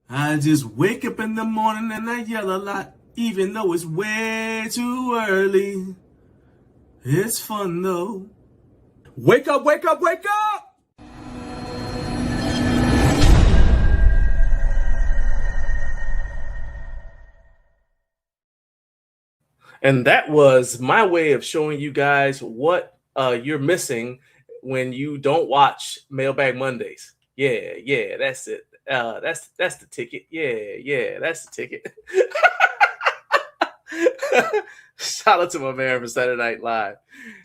I just wake up in the morning and I yell a lot, even though it's way too early. It's fun though. Wake up, wake up, wake up! And that was my way of showing you guys what you're missing when you don't watch Mailbag Mondays. Yeah, that's it. That's the ticket. Yeah, that's the ticket. Shout out to my man from Saturday Night Live.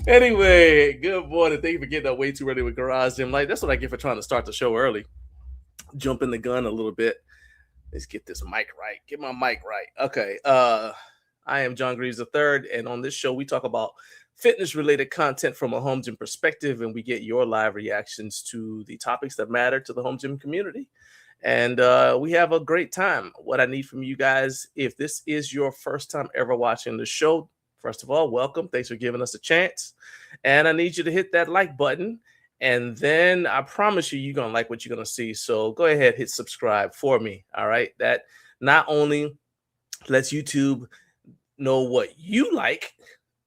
Anyway, good morning. Thank you for getting up way too early with Garage Gym Light. That's what I get for trying to start the show early. Jumping the gun a little bit. Let's get this mic right. Get my mic right. Okay. I am John Greaves III, and on this show, we talk about fitness-related content from a home gym perspective, and we get your live reactions to the topics that matter to the home gym community. And we have a great time. What I need from you guys, if this is your first time ever watching the show, first of all, welcome. Thanks for giving us a chance. And I need you to hit that like button. And then I promise you, you're going to like what you're going to see. So go ahead, hit subscribe for me. All right. That not only lets YouTube know what you like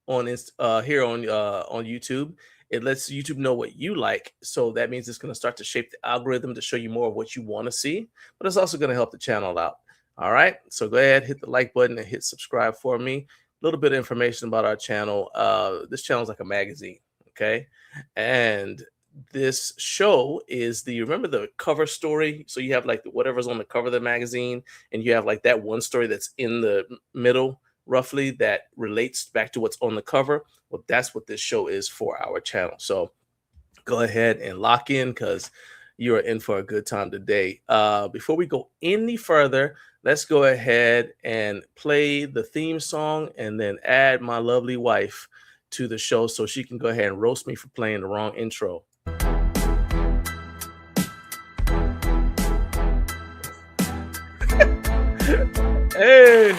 on here on YouTube. It lets YouTube know what you like. So that means it's going to start to shape the algorithm to show you more of what you want to see, but it's also going to help the channel out. All right. So go ahead, hit the like button and hit subscribe for me. A little bit of information about our channel. This channel is like a magazine. Okay. And this show is remember the cover story? So you have like whatever's on the cover of the magazine, and you have like that one story that's in the middle roughly that relates back to what's on the cover. Well, that's what this show is for our channel. So go ahead and lock in because you are in for a good time today. Before we go any further, let's go ahead and play the theme song and then add my lovely wife to the show so she can go ahead and roast me for playing the wrong intro. Hey.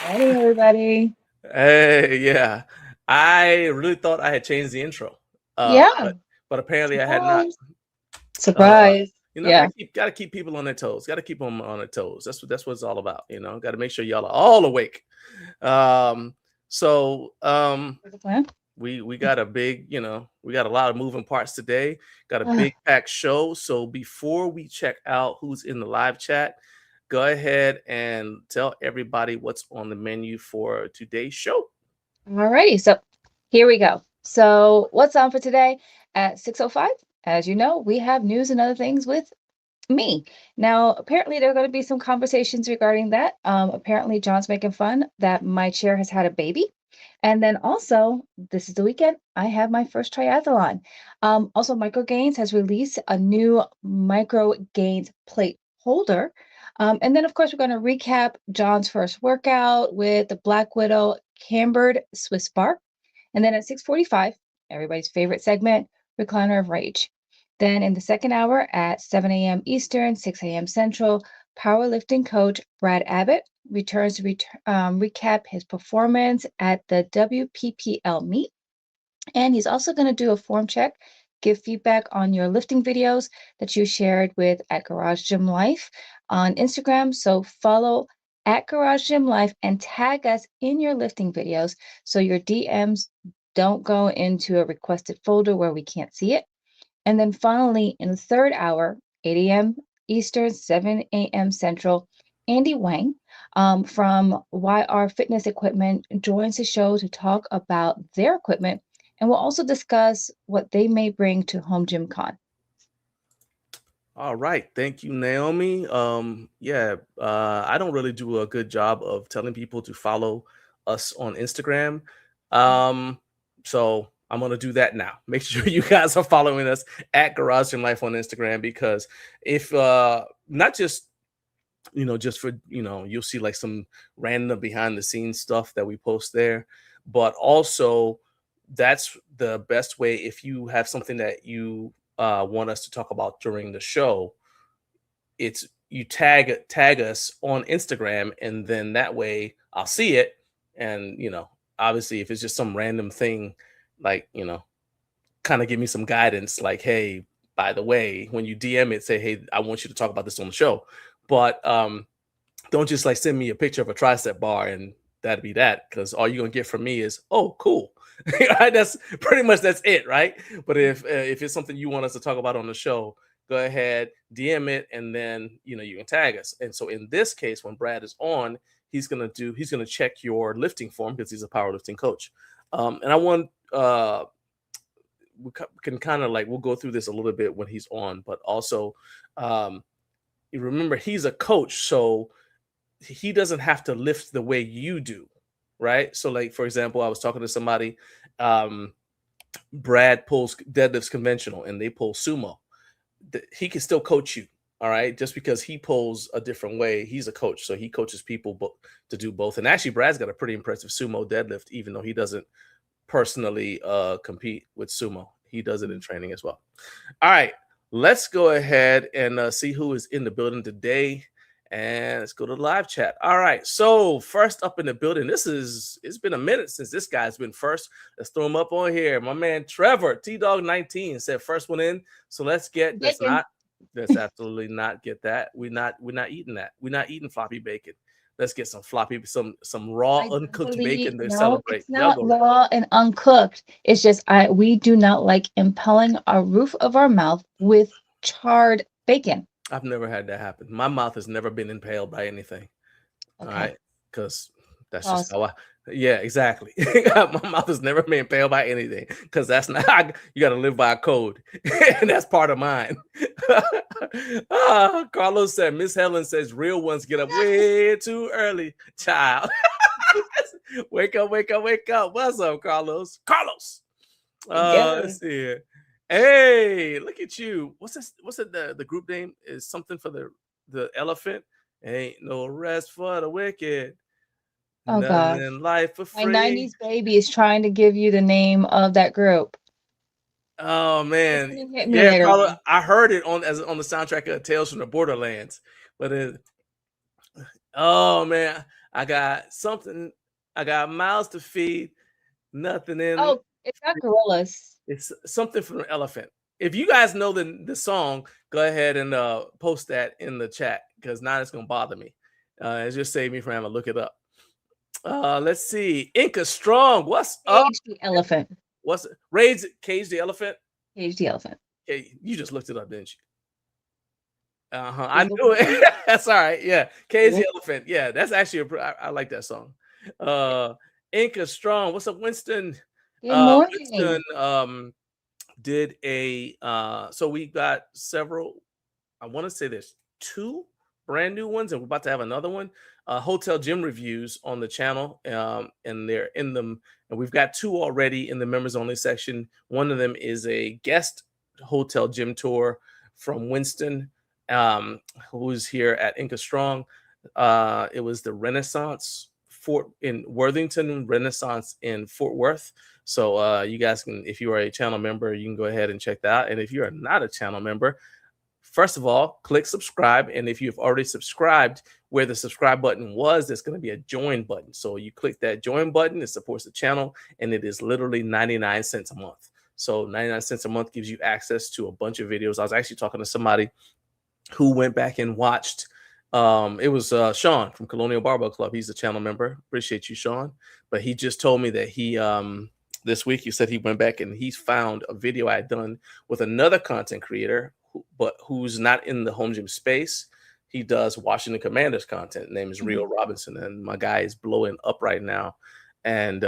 Hey, everybody. Hey, yeah. I really thought I had changed the intro. Yeah. But apparently I had not. Surprise. Yeah. Gotta keep people on their toes. Gotta keep them on their toes. That's what it's all about. Gotta make sure y'all are all awake. We got a big, we got a lot of moving parts today. Got a big packed show. So before we check out who's in the live chat, go ahead and tell everybody what's on the menu for today's show. Alrighty, so here we go. So what's on for today at 6:05? As you know, we have news and other things with me. Now, apparently there are going to be some conversations regarding that. Apparently John's making fun that my chair has had a baby. And then also, this is the weekend, I have my first triathlon. Also, Micro Gainz has released a new Micro Gainz plate holder. And then, of course, we're going to recap John's first workout with the Black Widow cambered Swiss bar. And then at 6:45, everybody's favorite segment, Recliner of Rage. Then in the second hour at 7 a.m. Eastern, 6 a.m. Central, powerlifting coach Brad Abbott returns to recap his performance at the WPPL meet. And he's also going to do a form check, give feedback on your lifting videos that you shared with at Garage Gym Life on Instagram. So follow at Garage Gym Life and tag us in your lifting videos so your DMs don't go into a requested folder where we can't see it. And then finally, in the third hour, 8 a.m. Eastern, 7 a.m. Central, Andy Wang from YR Fitness Equipment joins the show to talk about their equipment, and we'll also discuss what they may bring to Home Gym Con. All right. Thank you, Naomi. I don't really do a good job of telling people to follow us on Instagram. So I'm going to do that now. Make sure you guys are following us at Garage Gym Life on Instagram, because if not just, just for, you'll see like some random behind the scenes stuff that we post there, but also that's the best way. If you have something that you want us to talk about during the show, it's you tag us on Instagram, and then that way I'll see it. And, obviously if it's just some random thing, like, kind of give me some guidance, like, hey, by the way, when you DM it, say, hey, I want you to talk about this on the show. But don't just like send me a picture of a tricep bar and that'd be that, because all you're gonna get from me is, oh, cool. Right? That's pretty much that's it, right? But if it's something you want us to talk about on the show, go ahead, DM it, and then you can tag us. And so in this case, when Brad is on, he's gonna check your lifting form because he's a powerlifting coach. And I want we can kind of like, we'll go through this a little bit when he's on, but also you remember he's a coach, so he doesn't have to lift the way you do, right? So like, for example, I was talking to somebody, Brad pulls deadlifts conventional and they pull sumo. He can still coach you, all right? Just because he pulls a different way, he's a coach, so he coaches people to do both. And actually, Brad's got a pretty impressive sumo deadlift, even though he doesn't personally compete with sumo. He does it in training as well. All right, let's go ahead and see who is in the building today. And let's go to the live chat. All right, so first up in the building, it's been a minute since this guy's been first. Let's throw him up on here. My man Trevor, T-Dog19 said first one in. So let's get let's absolutely not get that. We're not eating that. We're not eating floppy bacon. Let's get some raw uncooked bacon to celebrate. It's not raw and uncooked. It's just we do not like impaling our roof of our mouth with charred bacon. I've never had that happen. My mouth has never been impaled by anything. Okay. All right, because that's just how yeah, exactly. My mouth has never been impaled by anything, because that's not, you got to live by a code, and that's part of mine. Carlos said, Miss Helen says, real ones get up way too early, child. Wake up. What's up, Carlos? Let's see here. Hey, look at you. What's this? What's it? The group name is something for the elephant. Ain't no rest for the wicked. Oh God! In life for free. My 90s baby is trying to give you the name of that group. Oh man, yeah, Carla, I heard it on the soundtrack of Tales from the Borderlands. But oh man, I got mouths to feed, nothing in. Oh, it's not gorillas. It's something from an elephant. If you guys know the song, go ahead and post that in the chat, because now it's gonna bother me. It's just save me from having to look it up. Let's see. Inca Strong, what's up? Cage the elephant. What's it? Rage Cage the elephant? Cage the elephant. Okay, you just looked it up, didn't you? I knew it. That's all right. Yeah, Cage the elephant. Yeah, that's actually I like that song. Inca Strong, what's up, Winston? Winston did a so we got several, I want to say there's 2 brand new ones, and we're about to have another one, hotel gym reviews on the channel, and they're in them, and we've got 2 already in the members only section. One of them is a guest hotel gym tour from Winston, who's here at Inca Strong. It was the Renaissance Fort in Worthington, Renaissance in Fort Worth. So you guys can, if you are a channel member, you can go ahead and check that out. And if you are not a channel member, first of all, click subscribe. And if you've already subscribed, where the subscribe button was, there's going to be a join button. So you click that join button, it supports the channel, and it is literally 99 cents a month. So 99 cents a month gives you access to a bunch of videos. I was actually talking to somebody who went back and watched, it was Sean from Colonial Barbell Club. He's a channel member. Appreciate you, Sean. But he just told me that he this week, he said he went back and he's found a video I had done with another content creator, but who's not in the home gym space. He does Washington Commanders content. His name is Rio Robinson, and my guy is blowing up right now. And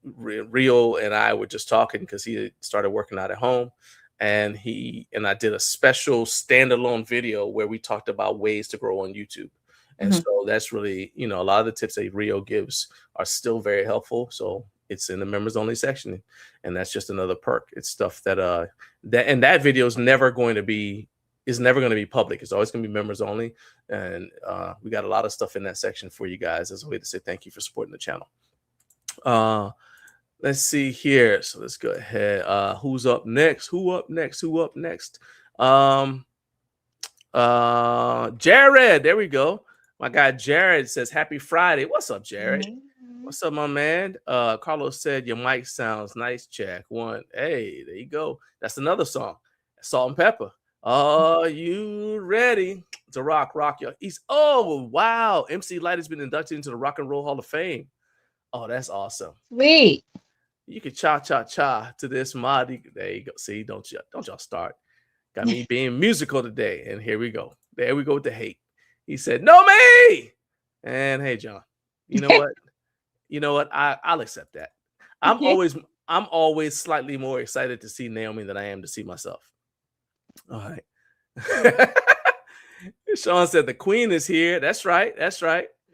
Rio and I were just talking because he started working out at home, and I did a special standalone video where we talked about ways to grow on YouTube. And so that's really, a lot of the tips that Rio gives are still very helpful. So it's in the members only section, and that's just another perk. It's stuff that that video is never going to be public. It's always going to be members only, and we got a lot of stuff in that section for you guys as a way to say thank you for supporting the channel. Let's see here. So let's go ahead. Who's up next? Who up next? Jared. There we go. My guy Jared says happy Friday. What's up, Jared? What's up, my man? Carlos said your mic sounds nice. Check 1. Hey, there you go. That's another song. Salt and pepper. Are you ready to rock your? Oh wow! MC Light has been inducted into the Rock and Roll Hall of Fame. Oh, that's awesome. Sweet. You can cha to this mod. There you go. See, don't y'all start. Got me being musical today. And here we go. There we go with the hate. He said, "No me." And hey, John, you know what? I'll accept that. I'm always slightly more excited to see Naomi than I am to see myself. All right. Sean said the queen is here. That's right.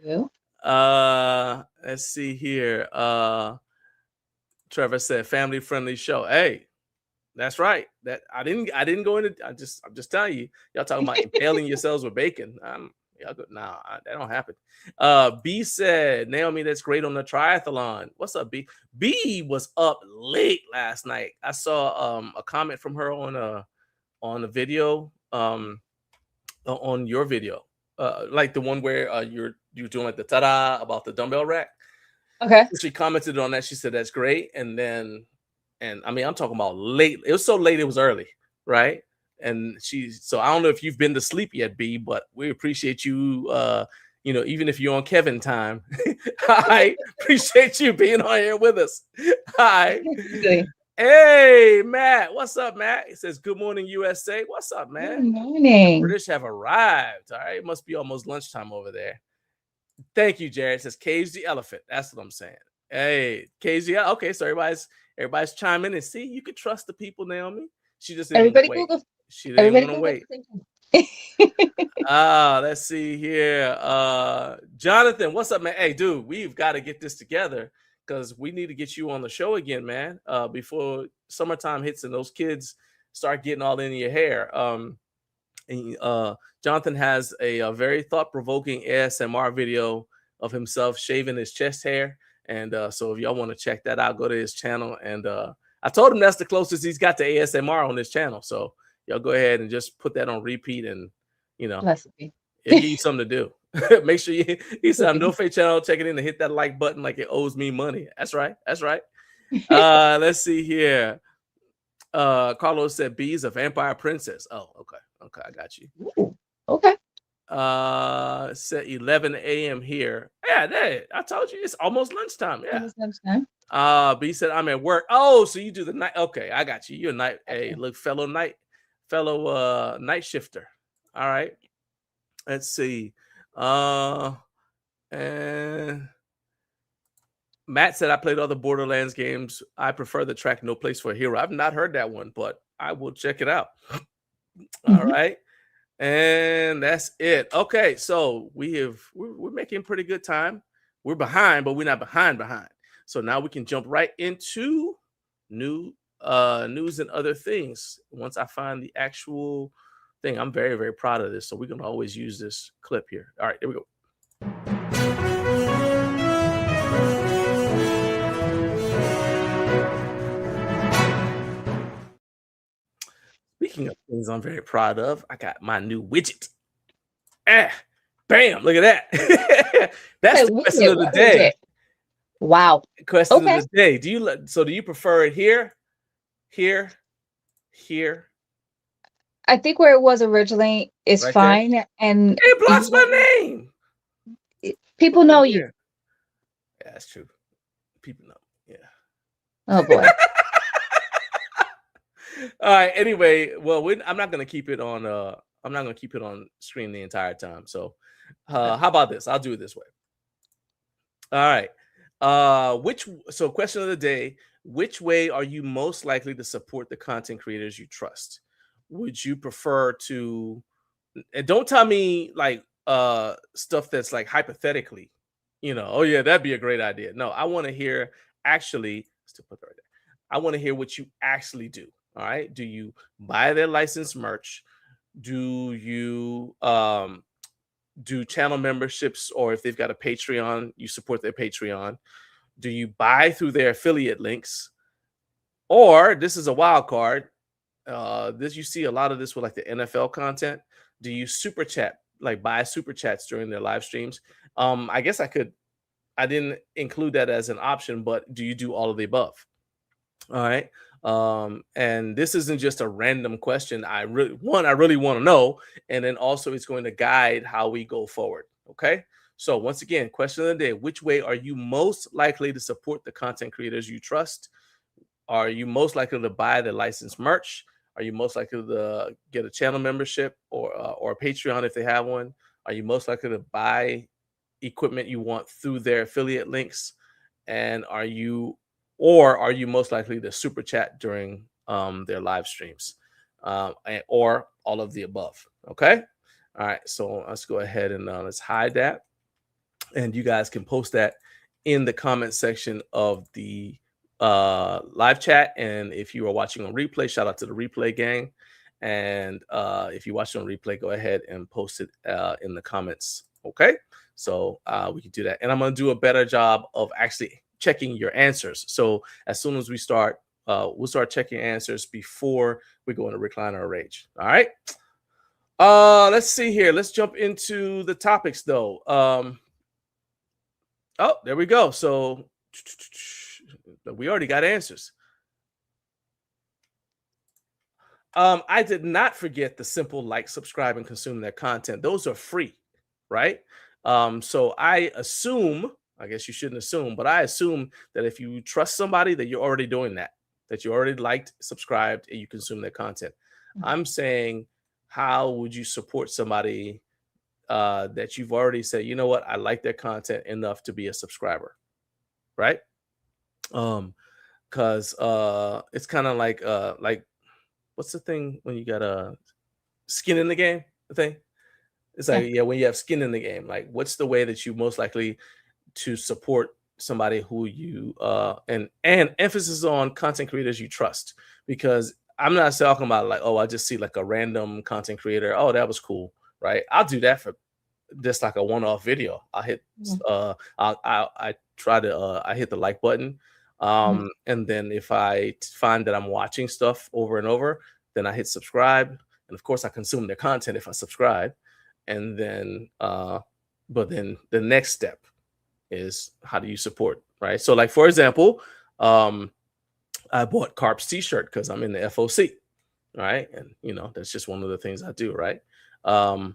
Yeah. Let's see here. Trevor said family friendly show. Hey, that's right. That I didn't go into. I'm just telling you. Y'all talking about impaling yourselves with bacon. Y'all go, nah, that don't happen. B said, Naomi, that's great on the triathlon. What's up, B? B was up late last night. I saw a comment from her on the video, on your video, like the one where you're doing like the ta-da about the dumbbell rack. Okay. She commented on that. She said that's great, and I mean I'm talking about late. It was so late it was early, right? And so I don't know if you've been to sleep yet, B, but we appreciate you. Even if you're on Kevin time, I appreciate you being on here with us. Hi. Hey, Matt. What's up, Matt? He says, good morning, USA. What's up, man? Good morning. The British have arrived. All right. It must be almost lunchtime over there. Thank you, Jared. It says, Cage the elephant. That's what I'm saying. Hey, Cage the elephant. Okay, so everybody's chiming in. See, you can trust the people, Naomi. She just didn't want to wait. She didn't want to wait. Let's see here. Jonathan, what's up, man? Hey, dude, we've got to get this together because we need to get you on the show again, man, before summertime hits and those kids start getting all in your hair. Jonathan has a very thought-provoking ASMR video of himself shaving his chest hair. And so if y'all want to check that out, go to his channel. And I told him that's the closest he's got to ASMR on his channel. So y'all go ahead and just put that on repeat and, it'll give you something to do. Make sure he said, I'm No Fake Channel. Check it in and hit that like button like it owes me money. That's right. Let's see here. Carlos said B's a vampire princess. Oh, okay. Okay, I got you. Ooh, okay. Set 11 a.m. here. Yeah, there. I told you it's almost lunchtime. Yeah. Almost lunchtime. B said I'm at work. Oh, so you do the night. Okay, I got you. You're a night. Hey, look, fellow night shifter. All right. Let's see. And Matt said I played other Borderlands games. I prefer the track No Place for a Hero. I've not heard that one, but I will check it out. All right. And that's it. Okay, so we're making pretty good time. We're behind, but we're not behind. So now we can jump right into news and other things. Once I find the actual thing, I'm very, very proud of this. So we're gonna always use this clip here. All right, here we go. Speaking of things I'm very proud of, I got my new widget. Bam! Look at that. That's the question of the day. Wow. Question of the day. Do you prefer it here? I think where it was originally is right fine. There. And it blocks my name. People know you. Yeah, that's true. People know. Yeah. Oh boy. All right. Anyway, well, I'm not gonna keep it on. I'm not gonna keep it on screen the entire time. So, how about this? I'll do it this way. All right. Question of the day: which way are you most likely to support the content creators you trust? Would you prefer to? And don't tell me like stuff that's like hypothetically, oh yeah, that'd be a great idea. No, I want to hear actually. Still put that right there. I want to hear what you actually do. All right. Do you buy their licensed merch? Do you do channel memberships, or if they've got a Patreon, you support their Patreon? Do you buy through their affiliate links? Or this is a wild card. You see a lot of this with like the NFL content. Do you super chat, like buy super chats during their live streams? I guess I didn't include that as an option, but do you do all of the above? All right. And this isn't just a random question. I really want to know, and then also it's going to guide how we go forward. Okay. So once again, question of the day: which way are you most likely to support the content creators you trust? Are you most likely to buy the licensed merch? Are you most likely to get a channel membership or a Patreon if they have one? Are you most likely to buy equipment you want through their affiliate links? And are you most likely to super chat during their live streams, or all of the above? Okay. All right. So let's go ahead and let's hide that, and you guys can post that in the comment section of the live chat. And if you are watching on replay, shout out to the replay gang. And if you watch on replay, go ahead and post it in the comments. Okay. So we can do that. And I'm going to do a better job of actually checking your answers. So as soon as we start, we'll start checking answers before we go into Recliner of Rage. All right. Let's see here. Let's jump into the topics though. Oh, there we go. So we already got answers. I did not forget the simple like, subscribe, and consume their content. Those are free, right? So I assume, I guess you shouldn't assume, but I assume that if you trust somebody, that you're already doing that you already liked, subscribed, and you consume their content. I'm saying, how would you support somebody that you've already said, you know what, I like their content enough to be a subscriber, right? Because it's kind of like what's the thing when you got a skin in the game? The thing, it's like, yeah, when you have skin in the game, like what's the way that you most likely to support somebody who you and emphasis on content creators you trust, because I'm not talking about like, oh, I just see like a random content creator, oh, that was cool, right? I'll do that for just like a one-off video. I hit I try to I hit the like button, and then if I find that I'm watching stuff over and over, then I hit subscribe, and of course I consume their content if I subscribe. And then but then the next step is, how do you support, right? So like, for example, I bought Carp's t-shirt because I'm in the FOC, right? And you know, that's just one of the things I do, right? And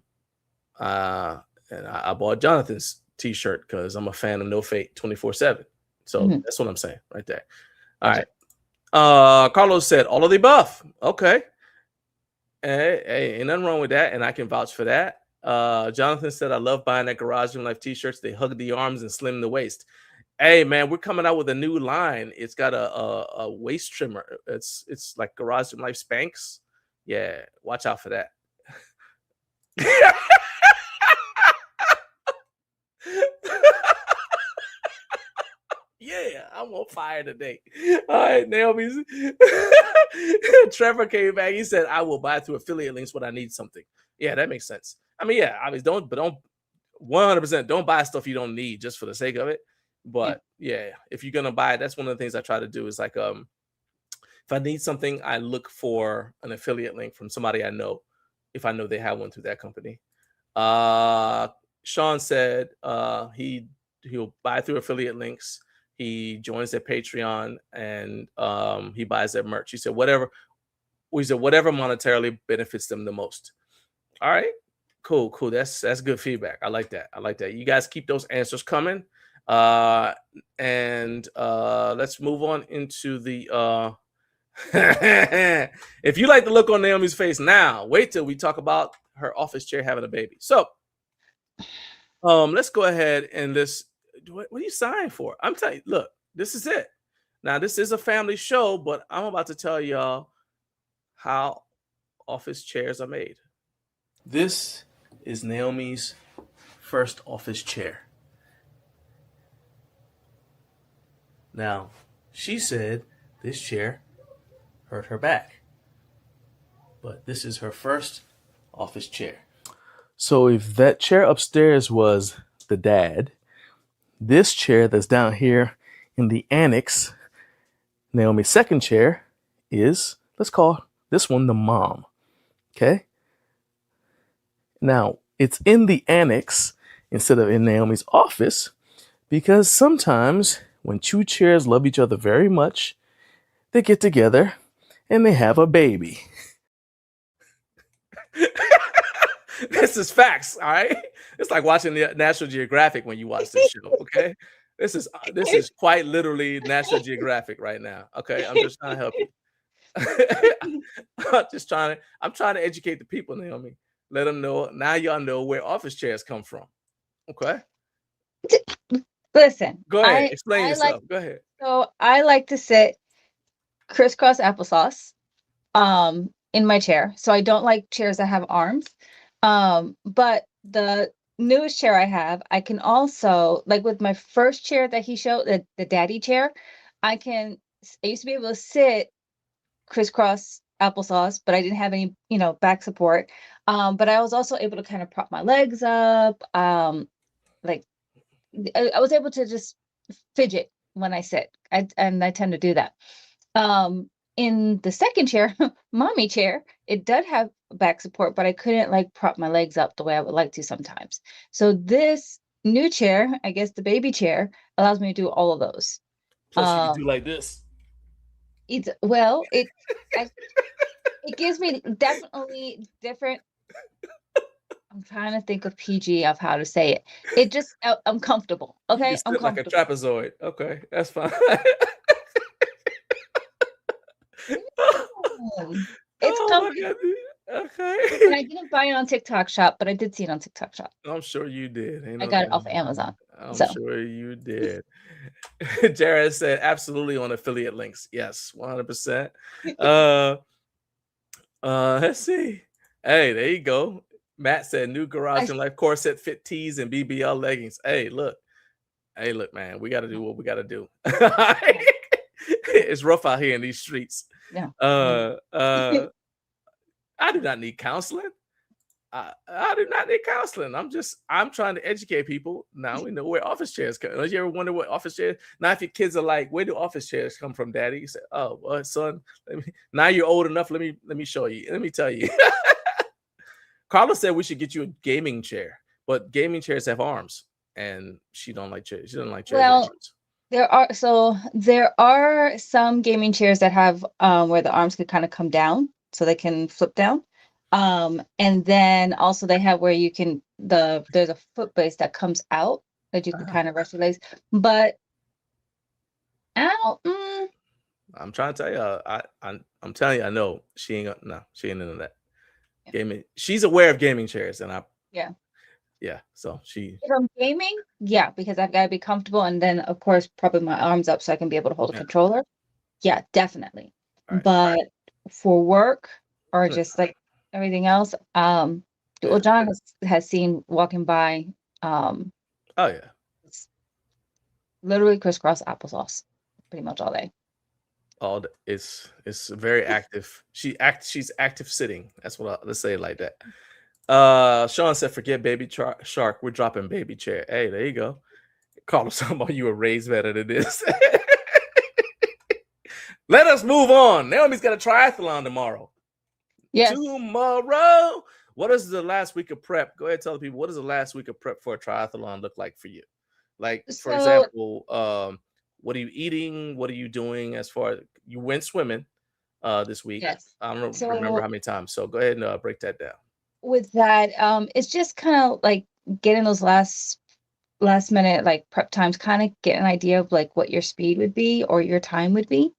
I bought Jonathan's t-shirt because I'm a fan of No Fate 24/7. So that's what I'm saying right there. All right. Carlos said all of the above. Okay. Hey, ain't nothing wrong with that, and I can vouch for that. Jonathan said, I love buying that Garage Gym Life t-shirts. They hug the arms and slim the waist. Hey man, we're coming out with a new line. It's got a waist trimmer. It's like Garage Gym Life Spanx. Yeah, watch out for that. Yeah, I'm on fire today. All right, Naomi's. Trevor came back. He said, I will buy through affiliate links when I need something. Yeah, that makes sense. I mean, yeah, I mean, don't 100% don't buy stuff you don't need just for the sake of it. But yeah, if you're gonna buy it, that's one of the things I try to do is like, if I need something, I look for an affiliate link from somebody I know, if I know they have one through that company. Sean said he'll buy through affiliate links. He joins their Patreon, and he buys their merch. He said whatever monetarily benefits them the most. All right, cool. That's good feedback. I like that. You guys keep those answers coming. And let's move on into the if you like the look on Naomi's face now, wait till we talk about her office chair having a baby. So let's go ahead and what are you sighing for? I'm telling you, look, this is it. Now, this is a family show, but I'm about to tell y'all how office chairs are made. This is Naomi's first office chair. Now, she said this chair hurt her back, but this is her first office chair. So if that chair upstairs was the dad, this chair that's down here in the annex, Naomi's second chair, is, let's call this one the mom. Okay? Now, it's in the annex instead of in Naomi's office because sometimes when two chairs love each other very much, they get together and they have a baby. This is facts, all right? It's like watching the National Geographic when you watch this show, okay? This is quite literally National Geographic right now, okay? I'm just trying to help you. I'm trying to educate the people, Naomi. Let them know. Now y'all know where office chairs come from. Okay? Listen, Go ahead. Explain yourself. like Go ahead. so I like to sit crisscross applesauce in my chair. So I don't like chairs that have arms. But the newest chair I have, I can also, like with my first chair that he showed, the daddy chair, I used to be able to sit crisscross applesauce, but I didn't have any, back support. But I was also able to kind of prop my legs up. Like I was able to just fidget when I sit. And I tend to do that. In the second chair, mommy chair, it did have back support, but I couldn't like prop my legs up the way I would like to sometimes. So this new chair, I guess the baby chair, allows me to do all of those. Plus, you can do like this. It gives me definitely different. I'm trying to think of PG of how to say it. It just I'm comfortable. Okay, You I'm sit like a comfortable. trapezoid. Okay, that's fine. It's Oh my comfortable. God. Okay. And I didn't buy it on TikTok Shop, but I did see it on TikTok Shop. I'm sure you did. Ain't I no got it doubt. off of Amazon. I'm So sure you did. Jared said absolutely on affiliate links. Yes, 100%. Let's see. Hey, there you go. Matt said new garage and life corset fit tees and BBL leggings. Hey, look, man, we got to do what we got to do. It's rough out here in these streets. yeah. I do not need counseling. I do not need counseling. I'm trying to educate people. Now we know where office chairs come. You ever wonder what office chairs? Now, if your kids are like, where do office chairs come from, Daddy? You say, oh, well, son, now you're old enough. Let me show you. Let me tell you. Carla said we should get you a gaming chair, but gaming chairs have arms, and she don't like chairs. She doesn't like chairs with arms. There are some gaming chairs that have where the arms could kind of come down, so they can flip down. And then also they have where you can there's a foot base that comes out that you can kind of rest your legs. But I'm trying to tell you, I'm telling you, I know she ain't into that. Yeah. Gaming. She's aware of gaming chairs, and yeah. So if I'm gaming, yeah, because I've got to be comfortable, and then of course probably my arms up so I can be able to hold a controller. Yeah, definitely. But for work or just like everything else, well, John has seen walking by. Oh yeah, it's literally crisscross applesauce, pretty much all day. All day. It's very active. She's active sitting. That's what let's say it like that. Sean said, "Forget baby shark. We're dropping baby chair." Hey, there you go. Call something about you a raised better than this. Let us move on. Naomi's got a triathlon tomorrow. Yes. Tomorrow. What is the last week of prep? Go ahead, tell the people, what does the last week of prep for a triathlon look like for you? Like, for example, what are you eating? What are you doing as far as you went swimming this week? Yes. I don't remember how many times. So go ahead and break that down. With that, it's just kind of like getting those last minute like prep times, kind of get an idea of like what your speed would be or your time would be.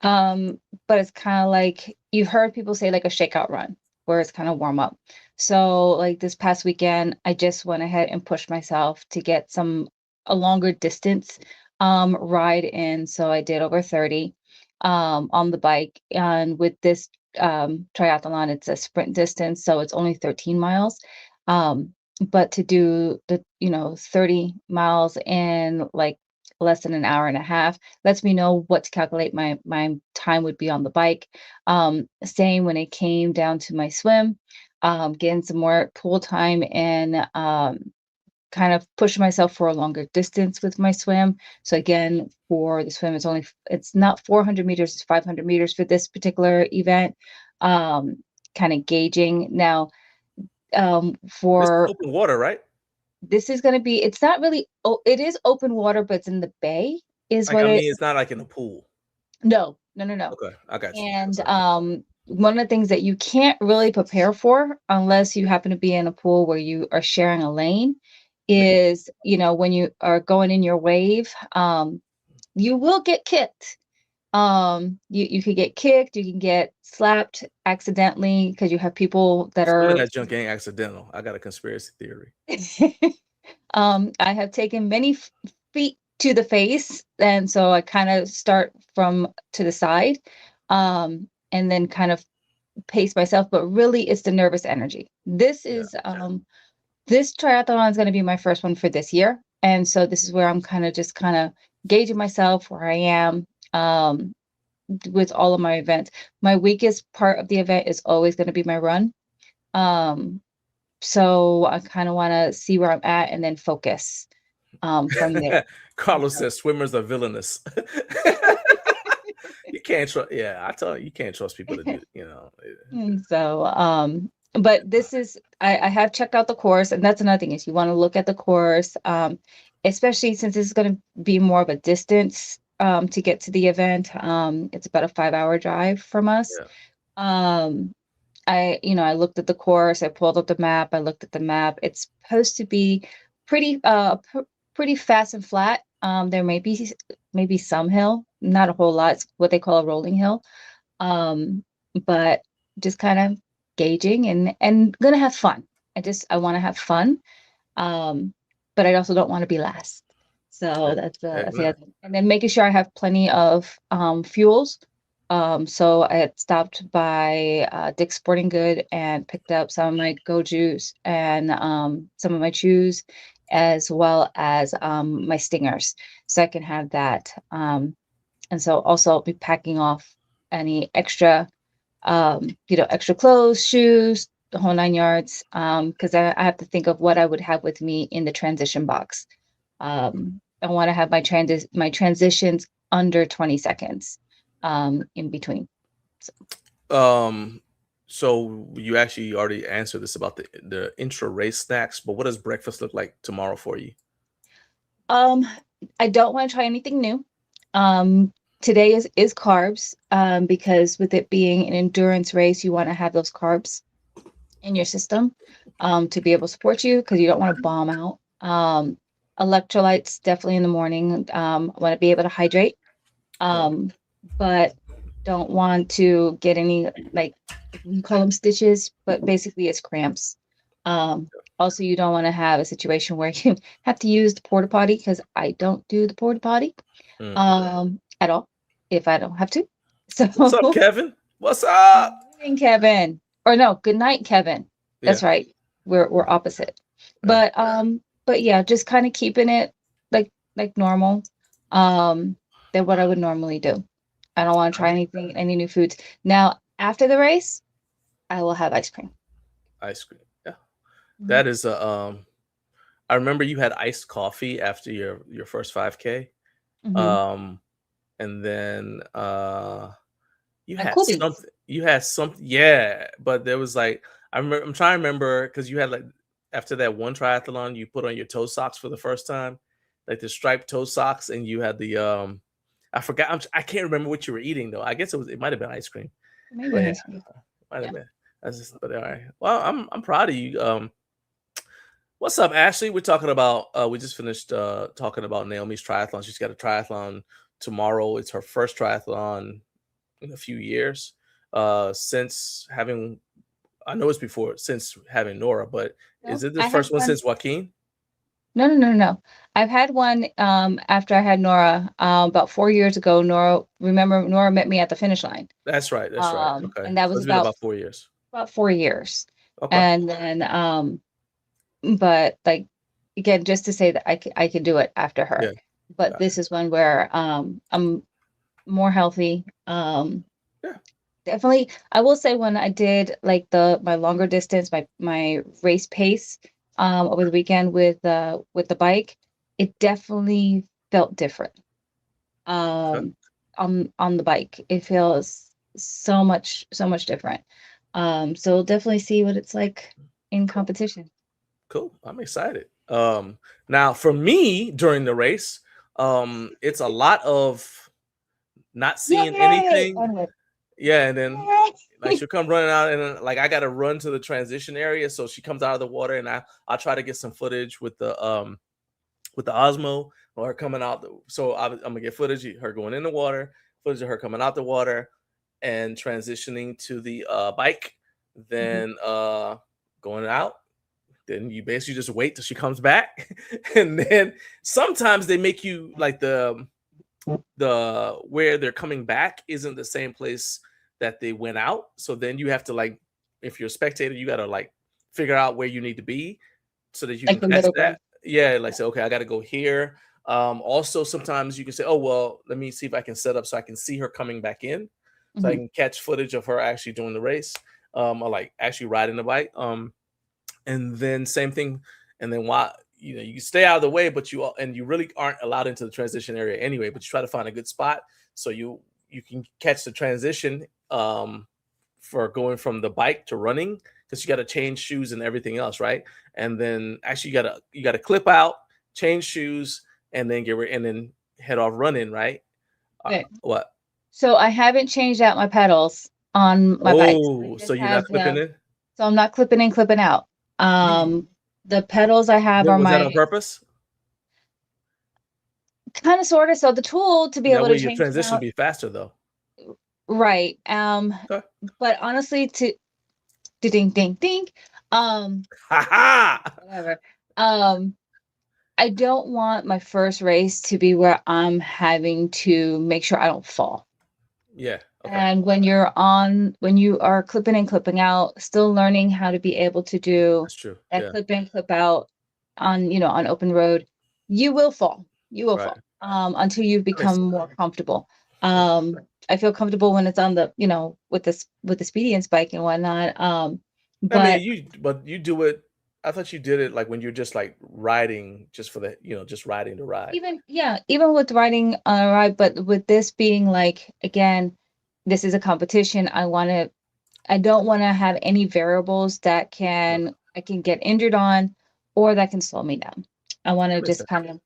But it's kind of like you've heard people say like a shakeout run where it's kind of warm up. So like this past weekend, I just went ahead and pushed myself to get a longer distance ride in. So I did over 30 on the bike. And with this triathlon, it's a sprint distance, so it's only 13 miles. But to do the 30 miles in like less than an hour and a half lets me know what to calculate my time would be on the bike. Same when it came down to my swim, getting some more pool time and kind of push myself for a longer distance with my swim. So again, for the swim, it's not 400 meters, it's 500 meters for this particular event. Kind of gauging now. For this is open water, right? This is going to be, it's not really, it is open water, but it's in the bay it's not like in a pool. No, No. Okay, I got you. And Okay. one of the things that you can't really prepare for unless you happen to be in a pool where you are sharing a lane is, when you are going in your wave, you will get kicked. You could get kicked, you can get slapped accidentally because you have people that Some of are that junk ain't accidental. I got a conspiracy theory. I have taken many feet to the face, and so I kind of start from to the side, and then kind of pace myself. But really, it's the nervous energy. Yeah. This triathlon is going to be my first one for this year, and so this is where I'm kind of gauging myself where I am. With all of my events, my weakest part of the event is always going to be my run. Um, so I kind of want to see where I'm at and then focus from there. Carlos says swimmers are villainous. You can't trust. Yeah, I tell you, you can't trust people to do. And so, but this is, I have checked out the course, and that's another thing is you want to look at the course, especially since this is going to be more of a distance to get to the event. It's about a 5-hour drive from us. Yeah. I looked at the course, I pulled up the map, I looked at the map. It's supposed to be pretty, pretty fast and flat. There may be maybe some hill, not a whole lot. It's what they call a rolling hill. But just kind of gauging and gonna have fun. I want to have fun. But I also don't want to be last. So that's the other thing. And then making sure I have plenty of fuels. So I had stopped by Dick's Sporting Good and picked up some of my Go Juice and some of my chews, as well as my stingers, so I can have that. And so also I'll be packing off any extra, extra clothes, shoes, the whole 9 yards, because I have to think of what I would have with me in the transition box. I want to have my transitions under 20 seconds in between. So you actually already answered this about the intra race snacks, but what does breakfast look like tomorrow for you? I don't want to try anything new. Today is carbs, because with it being an endurance race, you want to have those carbs in your system to be able to support you, because you don't want to bomb out. Electrolytes definitely in the morning. I want to be able to hydrate, but don't want to get any, like, we call them stitches, but basically it's cramps. Also, you don't want to have a situation where you have to use the porta potty, because I don't do the porta potty at all if I don't have to. So what's up, Kevin? What's up? Good morning, Kevin. Or no, good night, Kevin. That's right. We're opposite. But yeah, just kind of keeping it like normal. Than what I would normally do. I don't want to try any new foods. Now, after the race, I will have ice cream. Ice cream. Yeah. That is I remember you had iced coffee after your first 5K. And then you had something. You had something, yeah. But there was like I'm trying to remember, because you had, like, after that one triathlon, you put on your toe socks for the first time, like the striped toe socks, and you had the I forgot. I can't remember what you were eating though. I guess it might have been ice cream. Maybe ice cream. Might have been. That's just, but all right. Well, I'm proud of you. What's up, Ashley? We're talking about we just finished talking about Naomi's triathlon. She's got a triathlon tomorrow. It's her first triathlon in a few years. Since having, I know it's before, since having Nora, but is it the first one since Joaquin? No. I've had one after I had Nora about 4 years ago. Nora met me at the finish line. That's right. Okay. And that was about 4 years. About 4 years. Okay. And then but like, again, just to say that I could do it after her. Yeah. But this is one where I'm more healthy. Definitely, I will say, when I did like my longer distance, my race pace over the weekend with the bike, it definitely felt different. On the bike, it feels so much different. So definitely see what it's like in competition. Cool. I'm excited. Now for me during the race, it's a lot of not seeing Yay! anything. Yeah, and then like she'll come running out, and then, like I gotta run to the transition area, so she comes out of the water, and I'll try to get some footage with the Osmo or her coming out. So I'm gonna get footage of her going in the water, footage of her coming out the water, and transitioning to the bike, then going out. Then you basically just wait till she comes back, and then sometimes they make you like the where they're coming back isn't the same place that they went out. So then you have to, like, if you're a spectator, you gotta like figure out where you need to be so that you Like can the catch middle that. ground. Yeah, like say, okay, I gotta go here. Also sometimes you can say, oh well, let me see if I can set up so I can see her coming back in. So I Mhm. can catch footage of her actually doing the race, or like actually riding the bike. And then same thing, and then while you stay out of the way, but you really aren't allowed into the transition area anyway, but you try to find a good spot so you can catch the transition for going from the bike to running, because you got to change shoes and everything else, right? And then actually you gotta clip out, change shoes, and then and then head off running, right? Okay. What? So I haven't changed out my pedals on my bikes. I Oh, so just you're not have clipping them. in? So I'm not clipping in, clipping out. The pedals I have are Was that on my purpose? kind of sort of. So the tool to be That able way to your change them transition out, be faster though. right? Okay. But honestly, to ding ding ding, um, Ha ha! whatever. I don't want my first race to be where I'm having to make sure I don't fall. Yeah. Okay. And when you are clipping in, clipping out, still learning how to be able to do That's true. that Yeah. clip in, clip out on open road, you will fall. You will Right. fall until you That makes become sense. more comfortable. Yeah. I feel comfortable when it's on the, with the Speediance bike and whatnot. I mean, But but you do it. I thought you did it like when you're just like riding, just for the, just riding to ride. even with riding on a ride, but with this being like, again, this is a competition. I don't want to have any variables that Sure. I can get injured on or that can slow me down. I want to That makes just sense. kind of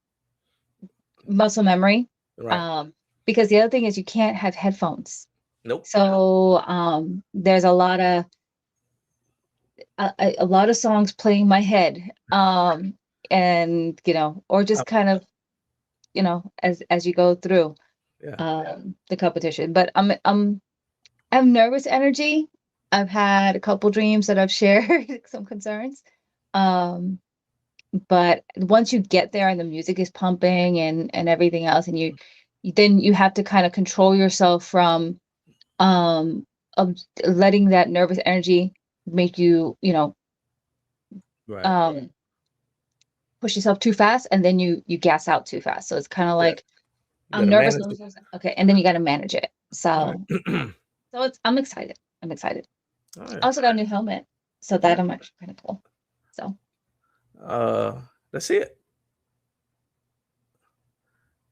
muscle memory. Right. Um, because the other thing is you can't have headphones. Nope. So there's a lot of songs playing in my head. And or just kind of, as you go through Yeah. the competition. But I have nervous energy. I've had a couple dreams that I've shared some concerns. Um, but once you get there and the music is pumping and everything else, and then you have to kind of control yourself from of letting that nervous energy make you, Right. um push yourself too fast, and then you gas out too fast. So it's kind of Yeah. like You I'm gotta nervous, manage it. okay, and then you got to manage it. All So right. I'm excited. I'm excited. All I right. also got a new helmet, so that I'm actually kind of cool. So Let's see it.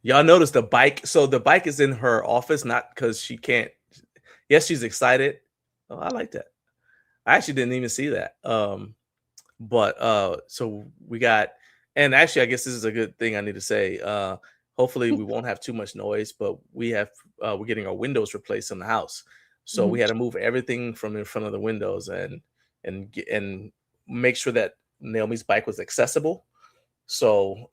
Y'all notice the bike. So the bike is in her office, not because she can't. Yes, she's excited. Oh, I like that. I actually didn't even see that. But so we got, and actually I guess this is a good thing I need to say. Hopefully we won't have too much noise, but we're getting our windows replaced in the house. So we had to move everything from in front of the windows and make sure that Naomi's bike was accessible. So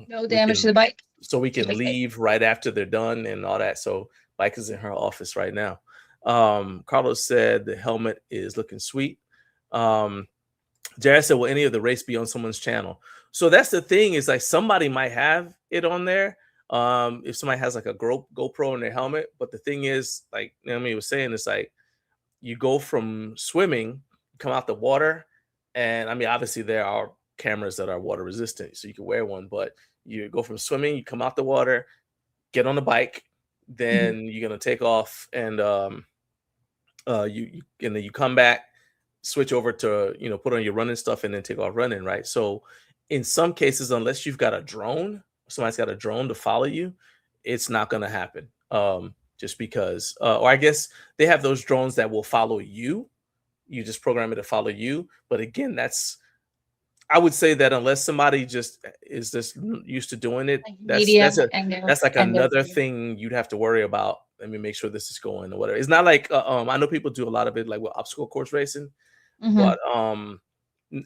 no damage to the bike. we Keep can it safe. leave right after they're done and all that. So bike is in her office right now. Carlos said the helmet is looking sweet. Jared said, will any of the race be on someone's channel? So that's the thing, is like somebody might have it on there. If somebody has like a GoPro in their helmet. But the thing is, like Naomi was saying, it's like you go from swimming, come out the water, and I mean, obviously there are cameras that are water resistant, so you can wear one, but you go from swimming, you come out the water, get on the bike, then you're gonna take off, and and then you come back, switch over to put on your running stuff, and then take off running, right? So in some cases, unless you've got a drone, somebody's got a drone to follow you, it's not going to happen. Just because or I guess they have those drones that will follow you. You just program it to follow you, but again, I would say that unless somebody just is just used to doing it, Like that's media that's a and that's like their another thing you'd have to worry about let me make sure this is going or whatever. It's not like I know people do a lot of it like with obstacle course racing, but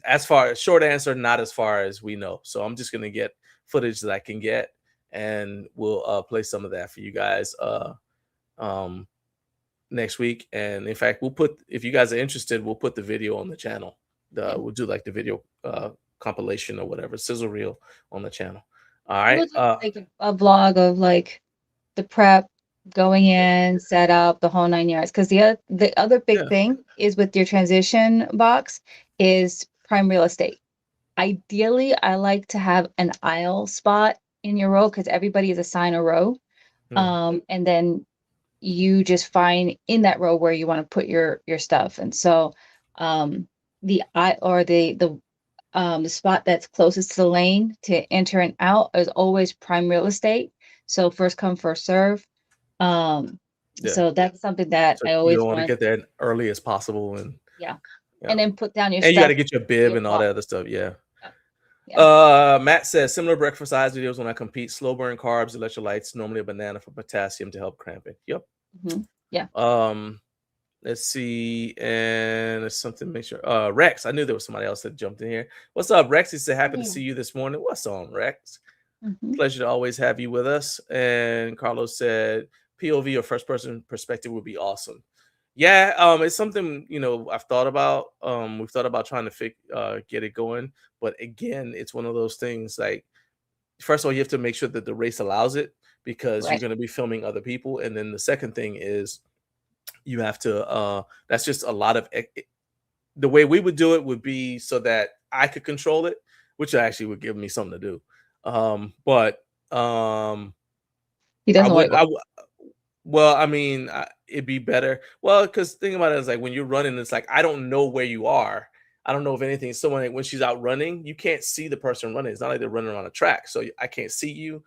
as far as short answer, not as far as we know. So I'm just gonna get footage that I can get, and we'll play some of that for you guys next week. And in fact, we'll put, if you guys are interested, we'll put the video on the channel. We'll do like the video compilation or whatever, sizzle reel on the channel. All right. We'll do like a vlog of like the prep, going in, set up, the whole 9 yards. Because the other big thing is with your transition box is prime real estate. Ideally, I like to have an aisle spot in your row because everybody is assigned a row. And then you just find in that row where you want to put your stuff. And so the spot that's closest to the lane to enter and out is always prime real estate. So first come, first serve. So that's something that I always want to get there early as possible, and and then put down your stuff. And you got to get your bib and all that other stuff. Matt says similar breakfast size videos when I compete. Slow burn carbs, electrolytes, normally a banana for potassium to help cramping. Yep. Let's see, and there's something. Make sure. Rex, I knew there was somebody else that jumped in here. What's up, Rex? He said happy to see you this morning. What's on, Rex? Pleasure to always have you with us. And Carlos said POV or first person perspective would be awesome. It's something I've thought about. We've thought about trying to get it going, but again, it's one of those things. Like, first of all, you have to make sure that the race allows it, because you're going to be filming other people, and then the second thing is you have to. That's just a lot of. The way we would do it would be so that I could control it, which actually would give me something to do. But he doesn't it'd be better. Well, because think about it, is like when you're running, it's like I don't know where you are. I don't know if anything. Someone, when she's out running, you can't see the person running. It's not like they're running around a track, so I can't see you.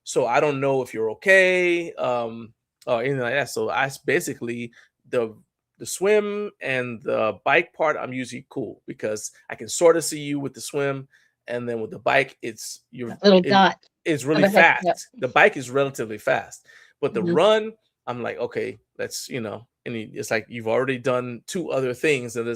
So I don't know if you're okay, or anything like that. So I basically the swim and the bike part, I'm usually cool because I can sort of see you with the swim. And then with the bike, it's your little dot. It's really fast. The bike is relatively fast, but the run, I'm like, okay, let's, and it's like you've already done two other things. And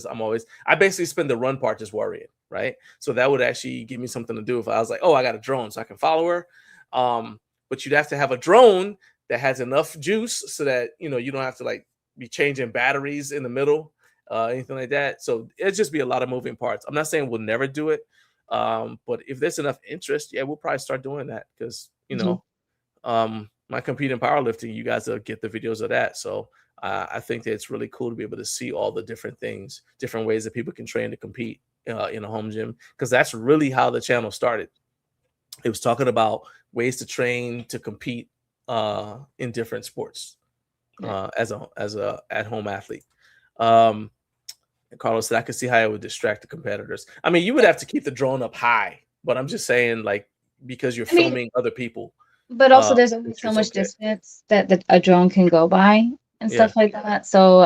I basically spend the run part just worrying, right? So that would actually give me something to do if I was like, oh, I got a drone, so I can follow her. But you'd have to have a drone that has enough juice so that you don't have to like be changing batteries in the middle, anything like that. So it'd just be a lot of moving parts. I'm not saying we'll never do it. But if there's enough interest, we'll probably start doing that because, my competing powerlifting, you guys will get the videos of that. So I think that it's really cool to be able to see all the different things, different ways that people can train to compete in a home gym, because that's really how the channel started. It was talking about ways to train to compete in different sports as a at-home athlete. And Carlos said, I could see how it would distract the competitors. I mean, you would have to keep the drone up high, but I'm just saying, like, because you're filming other people. But also there's only so much distance that a drone can go by and stuff like that. So,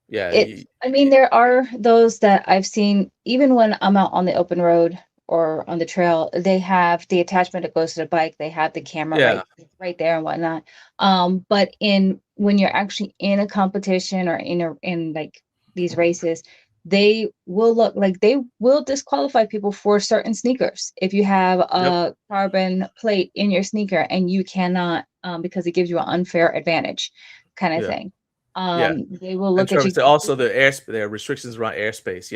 there are those that I've seen, even when I'm out on the open road or on the trail, they have the attachment that goes to the bike. They have the camera right there and whatnot. But when you're actually in a competition or in like these races, they will disqualify people for certain sneakers if you have a carbon plate in your sneaker and you cannot, because it gives you an unfair advantage kind of thing. They will look at you. Also, there are restrictions around airspace.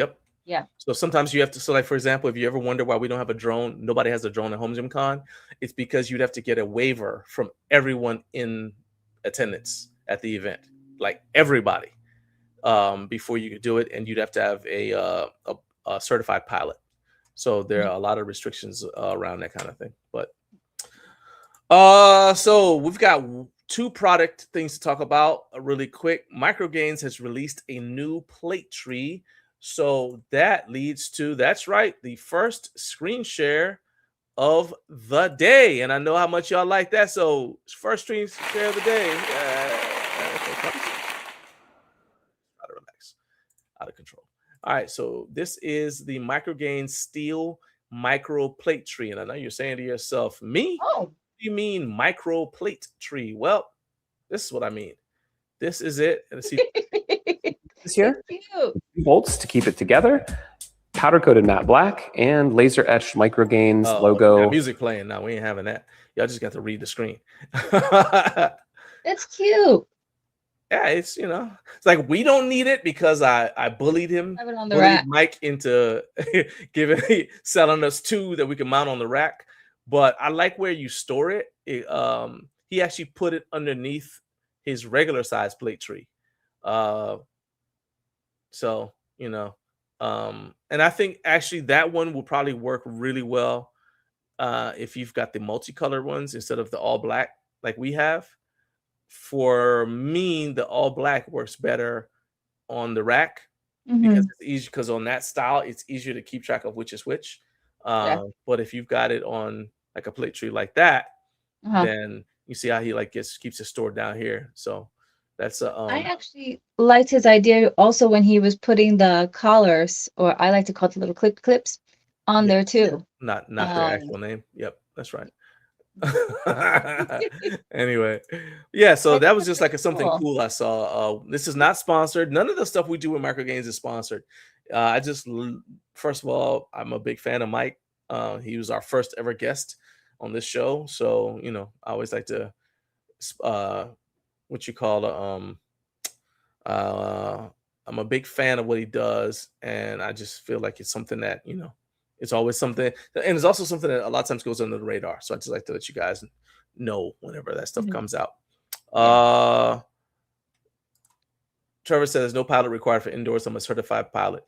So sometimes you have to. So, like, for example, if you ever wonder why we don't have a drone, nobody has a drone at Home Gym Con, it's because you'd have to get a waiver from everyone in attendance at the event, like everybody, before you could do it, and you'd have to have a certified pilot. So there are a lot of restrictions around that kind of thing. But so we've got two product things to talk about really quick. Gainz has released a new plate tree. So that leads to, that's right, the first screen share of the day. And I know how much y'all like that. So first screen share of the day. Out of relax. Out of control. All right. So this is the Gainz steel micro plate tree. And I know you're saying to yourself, me? Oh. What do you mean micro plate tree? Well, This is what I mean. This is it. And see This here, It's cute. bolts to keep it together, powder coated matte black, and laser etched micro Gainz logo. Got music playing now. We ain't having that. Y'all just got to read the screen. It's cute. Yeah, it's it's like we don't need it because I bullied him, Have it on the bullied rack. Mike into selling us 2 that we can mount on the rack. But I like where you store it. He actually put it underneath his regular size plate tree. So and I think actually that one will probably work really well if you've got the multicolored ones instead of the all black like we have. For me, the all black works better on the rack because it's easy. Because on that style, it's easier to keep track of which is which. But if you've got it on like a plate tree like that, then you see how he keeps it stored down here. So that's I actually liked his idea also when he was putting the collars, or I like to call it the little clips, on there too. Not their actual name. Yep, that's right. Anyway, yeah, so that was just like something cool I saw. This is not sponsored. None of the stuff we do with Micro Gainz is sponsored. First of all, I'm a big fan of Mike. He was our first ever guest on this show, so I always like to I'm a big fan of what he does, and I just feel like it's something that it's always something, and it's also something that a lot of times goes under the radar. So I just like to let you guys know whenever that stuff comes out. Trevor says no pilot required for indoors. I'm a certified pilot.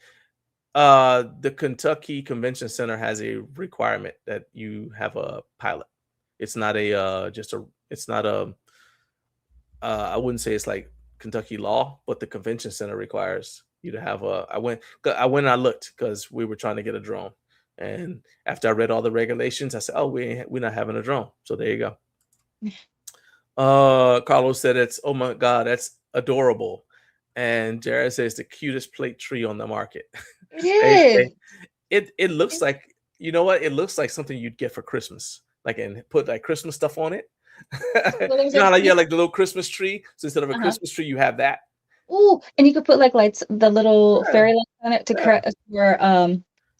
The Kentucky Convention Center has a requirement that you have a pilot. It's not I wouldn't say it's like Kentucky law, but the convention center requires you to have I went and I looked because we were trying to get a drone. And after I read all the regulations, I said, "Oh, we're not having a drone." So there you go. Carlos said, "Oh my God, that's adorable." And Jared says, "The cutest plate tree on the market." It is. It looks like, you know what? It looks like something you'd get for Christmas, like, and put like Christmas stuff on it. Like the little Christmas tree. So instead of a Christmas tree, you have that. Ooh, and you could put like lights, the little fairy lights on it to create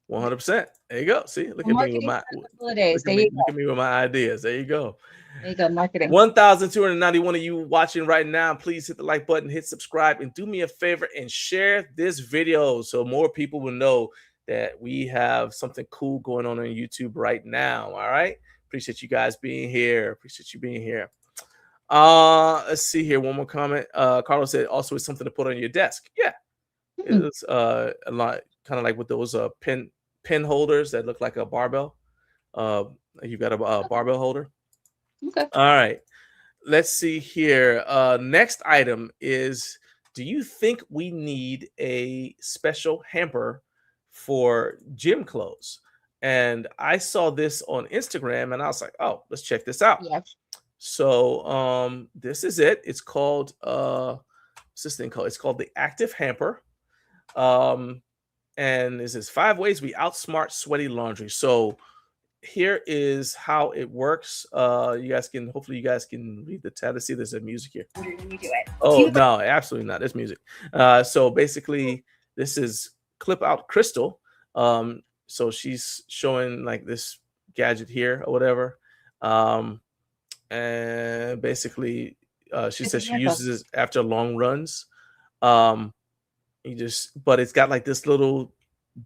100%. There you go. See, look at me with my look at me with my ideas. There you go. There you go, marketing. 1,291 of you watching right now. Please hit the like button, hit subscribe, and do me a favor and share this video so more people will know that we have something cool going on YouTube right now. All right. Appreciate you guys being here. Appreciate you being here. Let's see here. One more comment. Carlos said also it's something to put on your desk. Yeah. It's a lot, kind of like with those pen holders that look like a barbell. You've got a barbell holder. Okay. All right. Let's see here. Next item is, do you think we need a special hamper for gym clothes? And I saw this on Instagram and I was like, oh, let's check this out. Yes. So this is it. It's called what's this thing called? It's called the Active Hamper. And this is 5 ways we outsmart sweaty laundry. So here is how it works. Hopefully you guys can read the tab. Let's see, there's a music here. Oh no, absolutely not. There's music. So basically this is Clip Out Crystal. So she's showing like this gadget here or whatever. And basically she says she uses it after long runs. But it's got like this little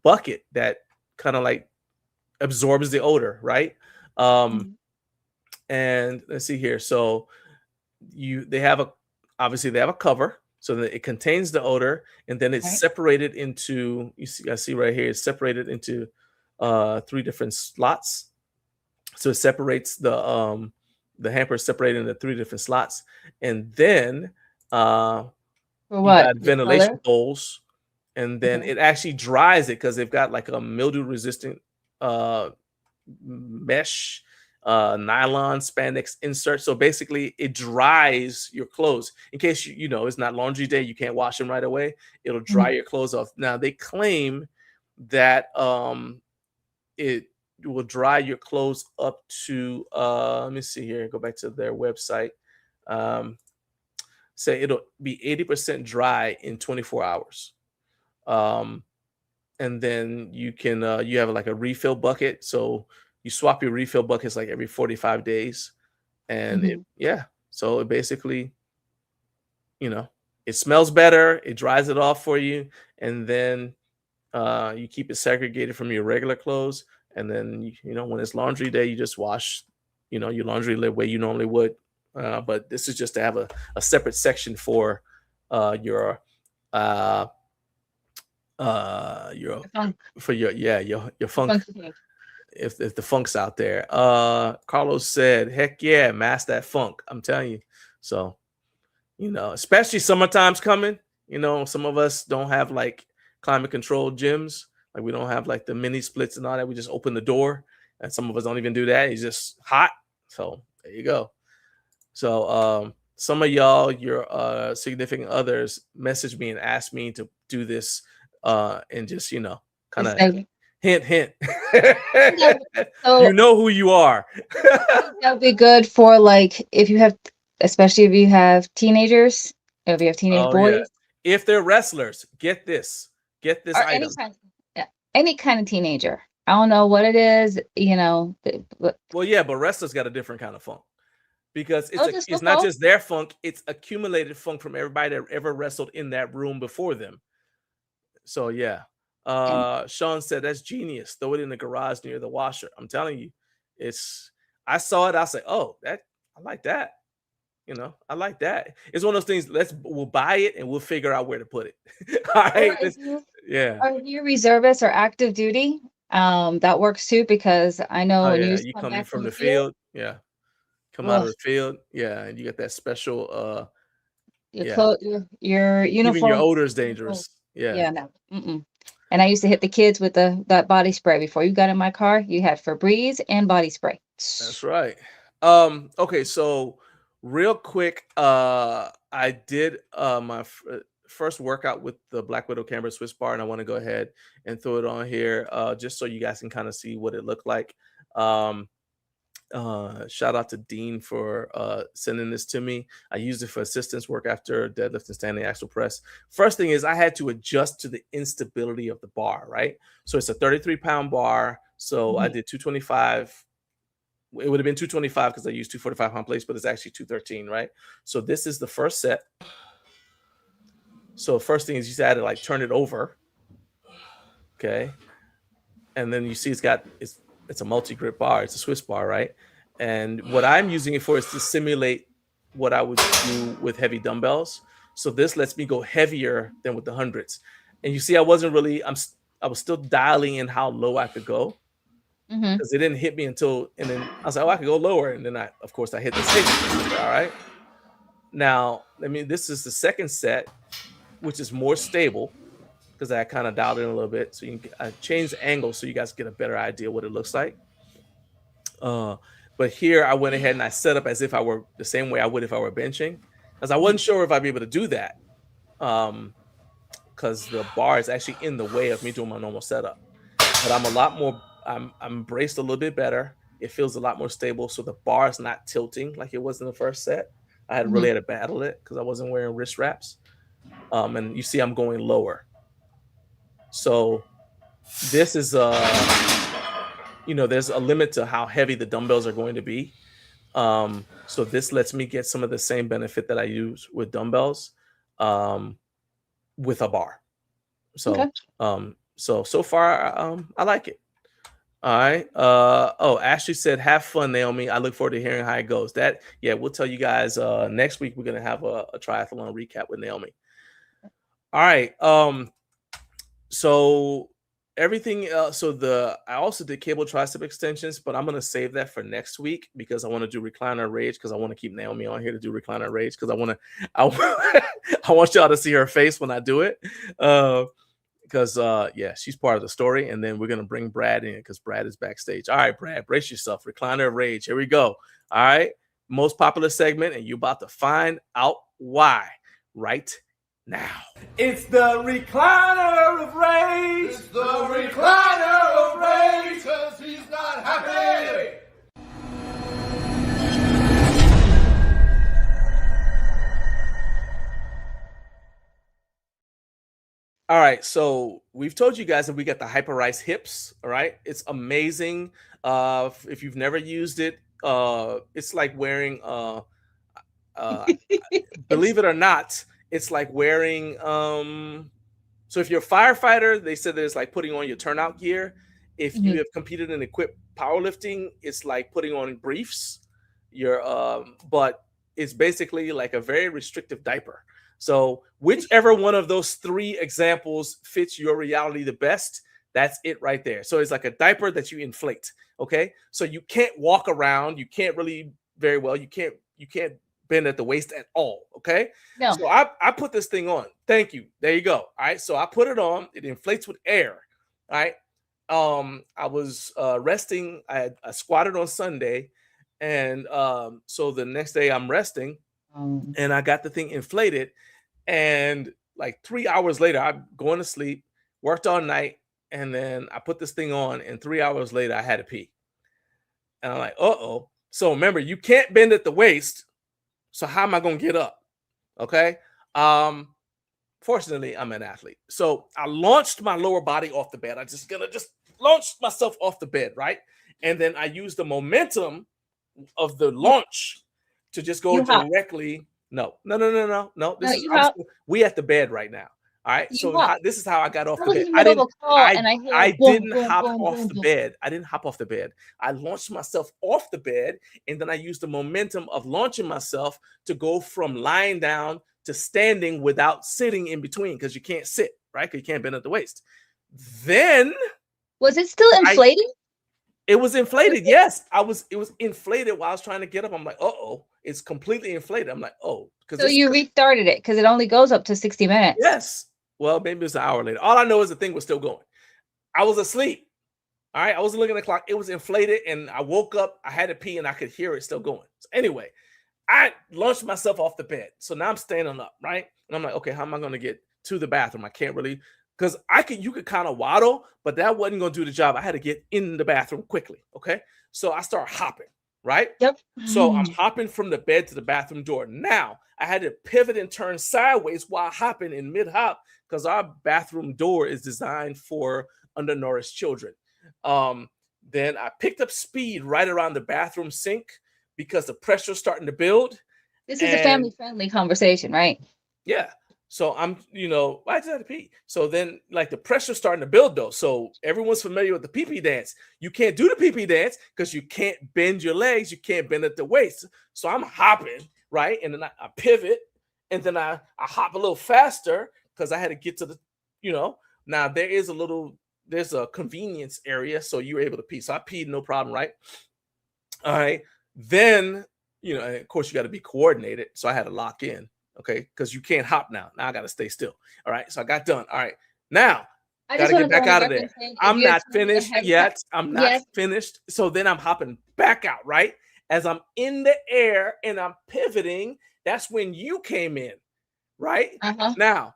bucket that kind of like absorbs the odor, right? And let's see here. So they have a cover so that it contains the odor, and then it's separated into, I see right here, it's separated into 3 different slots. So it separates the hamper is separated into 3 different slots, and then you got ventilation holes, and then it actually dries it because they've got like a mildew resistant mesh nylon spandex insert. So basically it dries your clothes in case it's not laundry day, you can't wash them right away. It'll dry your clothes off. Now they claim that it will dry your clothes up to let me see here, go back to their website. say it'll be 80% dry in 24 hours. And then you can you have like a refill bucket, so you swap your refill buckets like every 45 days, and so it basically, it smells better, it dries it off for you, and then you keep it segregated from your regular clothes, and then when it's laundry day, you just wash your laundry the way you normally would, but this is just to have a separate section for your funk, if the funk's out there. Carlos said, heck yeah, mask that funk, I'm telling you. So especially summertime's coming. Some of us don't have like climate controlled gyms, like we don't have like the mini splits and all that. We just open the door, and some of us don't even do that. It's just hot. So there you go. So some of y'all, your significant others, message me and ask me to do this, and just kind of hint. So, you know who you are. That would be good for like especially if you have teenagers, if you have teenage boys. Yeah. If they're wrestlers, get this or item. Any kind of teenager. I don't know what it is, Well, yeah, but wrestlers got a different kind of funk, because it's not just their funk, it's accumulated funk from everybody that ever wrestled in that room before them. So yeah. Sean said that's genius. Throw it in the garage near the washer. I'm telling you, I saw it. I was like, oh, I like that. I like that. It's one of those things. We'll buy it and we'll figure out where to put it. All right. Are you reservist or active duty? That works too, because I know you come in from the field. Yeah. Come out of the field. Yeah. And you get that special your uniform. Even your odor is dangerous. Yeah. Yeah. No. Mm-mm. And I used to hit the kids with that body spray. Before you got in my car, you had Febreze and body spray. That's right. Okay, so real quick, I did my first workout with the Black Widow camera Swiss bar, and I want to go ahead and throw it on here just so you guys can kind of see what it looked like. Shout out to Dean for sending this to me. I used it for assistance work after deadlift and standing axle press. First thing is I had to adjust to the instability of the bar, right? So it's a 33-pound bar. So I did 225. It would have been 225 because I used 245-pound plates, but it's actually 213, right? So this is the first set. So first thing is you had to like turn it over. Okay. And then you see it's a multi-grip bar. It's a Swiss bar, right? And what I'm using it for is to simulate what I would do with heavy dumbbells. So this lets me go heavier than with the hundreds. And you see, I was still dialing in how low I could go, because it didn't hit me and then I was like, oh, I could go lower. And then I hit the stage. All right. Now, this is the second set, which is more stable, because I kind of dialed in a little bit. So I changed the angle so you guys get a better idea what it looks like. But here I went ahead and I set up as if I were the same way I would if I were benching, because I wasn't sure if I'd be able to do that, because the bar is actually in the way of me doing my normal setup. But I'm a lot more, I'm braced a little bit better. It feels a lot more stable. So the bar is not tilting like it was in the first set. I had really had to battle it because I wasn't wearing wrist wraps. And you see I'm going lower. So this is there's a limit to how heavy the dumbbells are going to be. So this lets me get some of the same benefit that I use with dumbbells with a bar. So so far I like it. All right. Ashley said, have fun, Naomi. I look forward to hearing how it goes. We'll tell you guys next week. We're gonna have a triathlon recap with Naomi. All right. So everything else. I also did cable tricep extensions, but I'm gonna save that for next week because I want to do Recliner of Rage, because I want to keep Naomi on here to do Recliner of Rage, because I want y'all to see her face when I do it. Because she's part of the story, and then we're gonna bring Brad in because Brad is backstage. All right, Brad, brace yourself. Recliner of Rage. Here we go. All right, most popular segment, and you're about to find out why right now. It's the Recliner of Rage. It's the Recliner of Rage, because he's not happy. All right, so we've told you guys that we got the Hyperrise hips. All right, it's amazing. If you've never used it, it's like wearing believe it or not, it's like wearing so if you're a firefighter, they said that it's like putting on your turnout gear. If you have competed in equipped powerlifting, it's like putting on briefs. But it's basically like a very restrictive diaper. So whichever one of those three examples fits your reality the best, that's it right there. So it's like a diaper that you inflate. Okay. So you can't walk around. You can't really very well. You can't bend at the waist at all. Okay. No. So I put this thing on. Thank you. There you go. All right. So I put it on. It inflates with air. All right. I was resting. I squatted on Sunday. And so the next day I'm resting and I got the thing inflated. And like 3 hours later, I'm going to sleep, worked all night. And then I put this thing on and 3 hours later I had to pee. And I'm like, uh-oh. So remember, you can't bend at the waist. So how am I going to get up? Okay. Fortunately, I'm an athlete. So I launched my lower body off the bed. I just launched myself off the bed. Right. And then I used the momentum of the launch to just go directly. No. We at the bed right now. All right. So this is how I got off the bed. I didn't hop off the bed. I didn't hop off the bed. I launched myself off the bed, and then I used the momentum of launching myself to go from lying down to standing without sitting in between, because you can't sit, right? Because you can't bend at the waist. Then was it still inflating? It was inflated. Yes, it was inflated while I was trying to get up. I'm like, uh-oh, it's completely inflated. I'm like, oh. So you restarted it because it only goes up to 60 minutes. Yes. Well, maybe it's an hour later. All I know is the thing was still going. I was asleep. All right. I wasn't looking at the clock. It was inflated and I woke up. I had to pee and I could hear it still going. So anyway, I launched myself off the bed. So now I'm standing up, right? And I'm like, okay, how am I going to get to the bathroom? I can't really, because you could kind of waddle, but that wasn't going to do the job. I had to get in the bathroom quickly. Okay. So I start hopping, right? Yep. So I'm hopping from the bed to the bathroom door. Now I had to pivot and turn sideways while hopping in mid hop, because our bathroom door is designed for undernourished children. Then I picked up speed right around the bathroom sink because the pressure is starting to build. This is a family-friendly conversation, right? Yeah. So I just had to pee. So then like the pressure's starting to build though. So everyone's familiar with the pee-pee dance. You can't do the pee-pee dance because you can't bend your legs. You can't bend at the waist. So I'm hopping, right? And then I pivot and then I hop a little faster because I had to get to the, now there's a convenience area. So you were able to pee. So I peed, no problem, right? All right. Then, and of course you got to be coordinated. So I had to lock in. Okay, because you can't hop now. Now I got to stay still. All right, so I got done. All right, now I got to get back out of there. I'm not finished yet. I'm not finished. So then I'm hopping back out, right? As I'm in the air and I'm pivoting, that's when you came in, right? Now,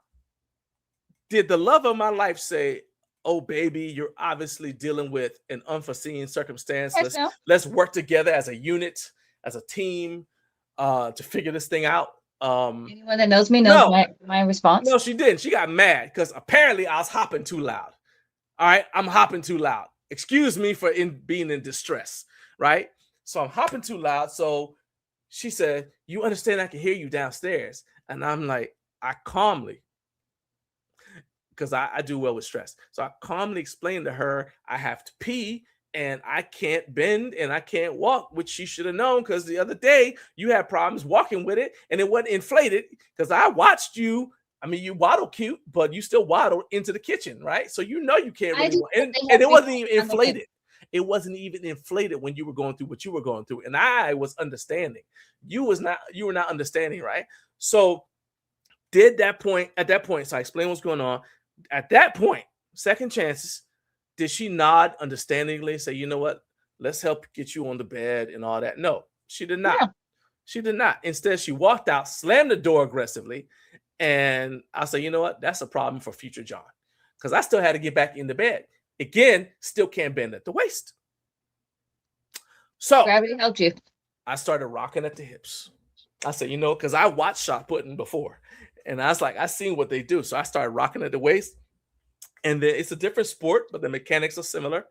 did the love of my life say, oh, baby, you're obviously dealing with an unforeseen circumstance. Let's work together as a unit, as a team, to figure this thing out. Anyone that knows me knows my response. No, she didn't. She got mad because apparently I was hopping too loud. All right, I'm hopping too loud. Excuse me for being in distress, right? So I'm hopping too loud. So she said, you understand I can hear you downstairs. And I'm like, I calmly, because I do well with stress. So I calmly explained to her, I have to pee and I can't bend and I can't walk, which she should have known because the other day you had problems walking with it and it wasn't inflated because I watched you. I mean, you waddle cute, but you still waddle into the kitchen, right? So you can't really walk. And it wasn't even inflated. It wasn't even inflated when you were going through what you were going through. And I was understanding. You were not understanding, right? So at that point, so I explained what's going on. At that point, second chances, did she nod understandingly, say, you know what, let's help get you on the bed and all that? No, she did not. Yeah. She did not. Instead, she walked out, slammed the door aggressively. And I said, you know what, that's a problem for future John. Because I still had to get back in the bed. Again, still can't bend at the waist. So gravity helped you. I started rocking at the hips. I said, because I watched shot putting before. And I was like, I seen what they do. So I started rocking at the waist. And then it's a different sport, but the mechanics are similar.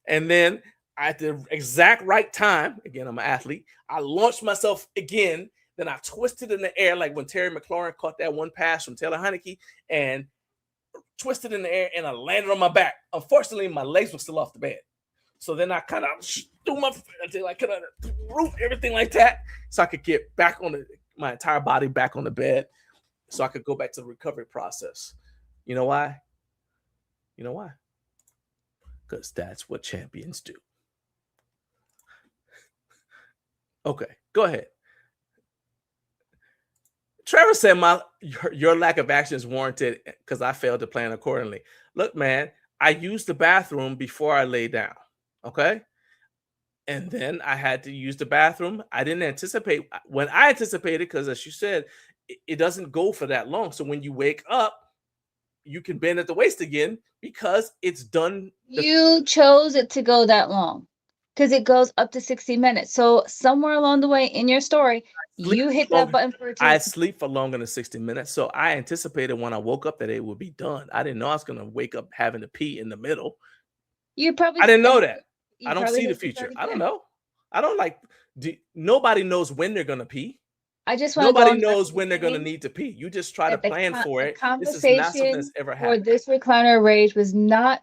And then at the exact right time, again, I'm an athlete, I launched myself again. Then I twisted in the air like when Terry McLaurin caught that one pass from Taylor Heineke and twisted in the air and I landed on my back. Unfortunately, my legs were still off the bed. So then I kind of threw my until I kind of root everything like that so I could get back on my entire body back on the bed so I could go back to the recovery process. You know why? You know why? Because that's what champions do. Okay, go ahead. Trevor said your lack of action is warranted because I failed to plan accordingly. Look, man, I used the bathroom before I lay down, okay? And then I had to use the bathroom. I didn't anticipate. When I anticipated, because as you said, it doesn't go for that long. So when you wake up, you can bend at the waist again because it's done. You chose it to go that long because it goes up to 60 minutes. So somewhere along the way in your story, you hit that button for I sleep for longer than 60 minutes. So I anticipated when I woke up that it would be done. I didn't know I was going to wake up having to pee in the middle. You probably. I didn't know that. I don't see the future. I don't know. I don't like. Nobody knows when they're going to pee. I just want Nobody knows when they're going to need to pee. You just try to plan for it. This is not something that's ever happened. For this Recliner of Rage was not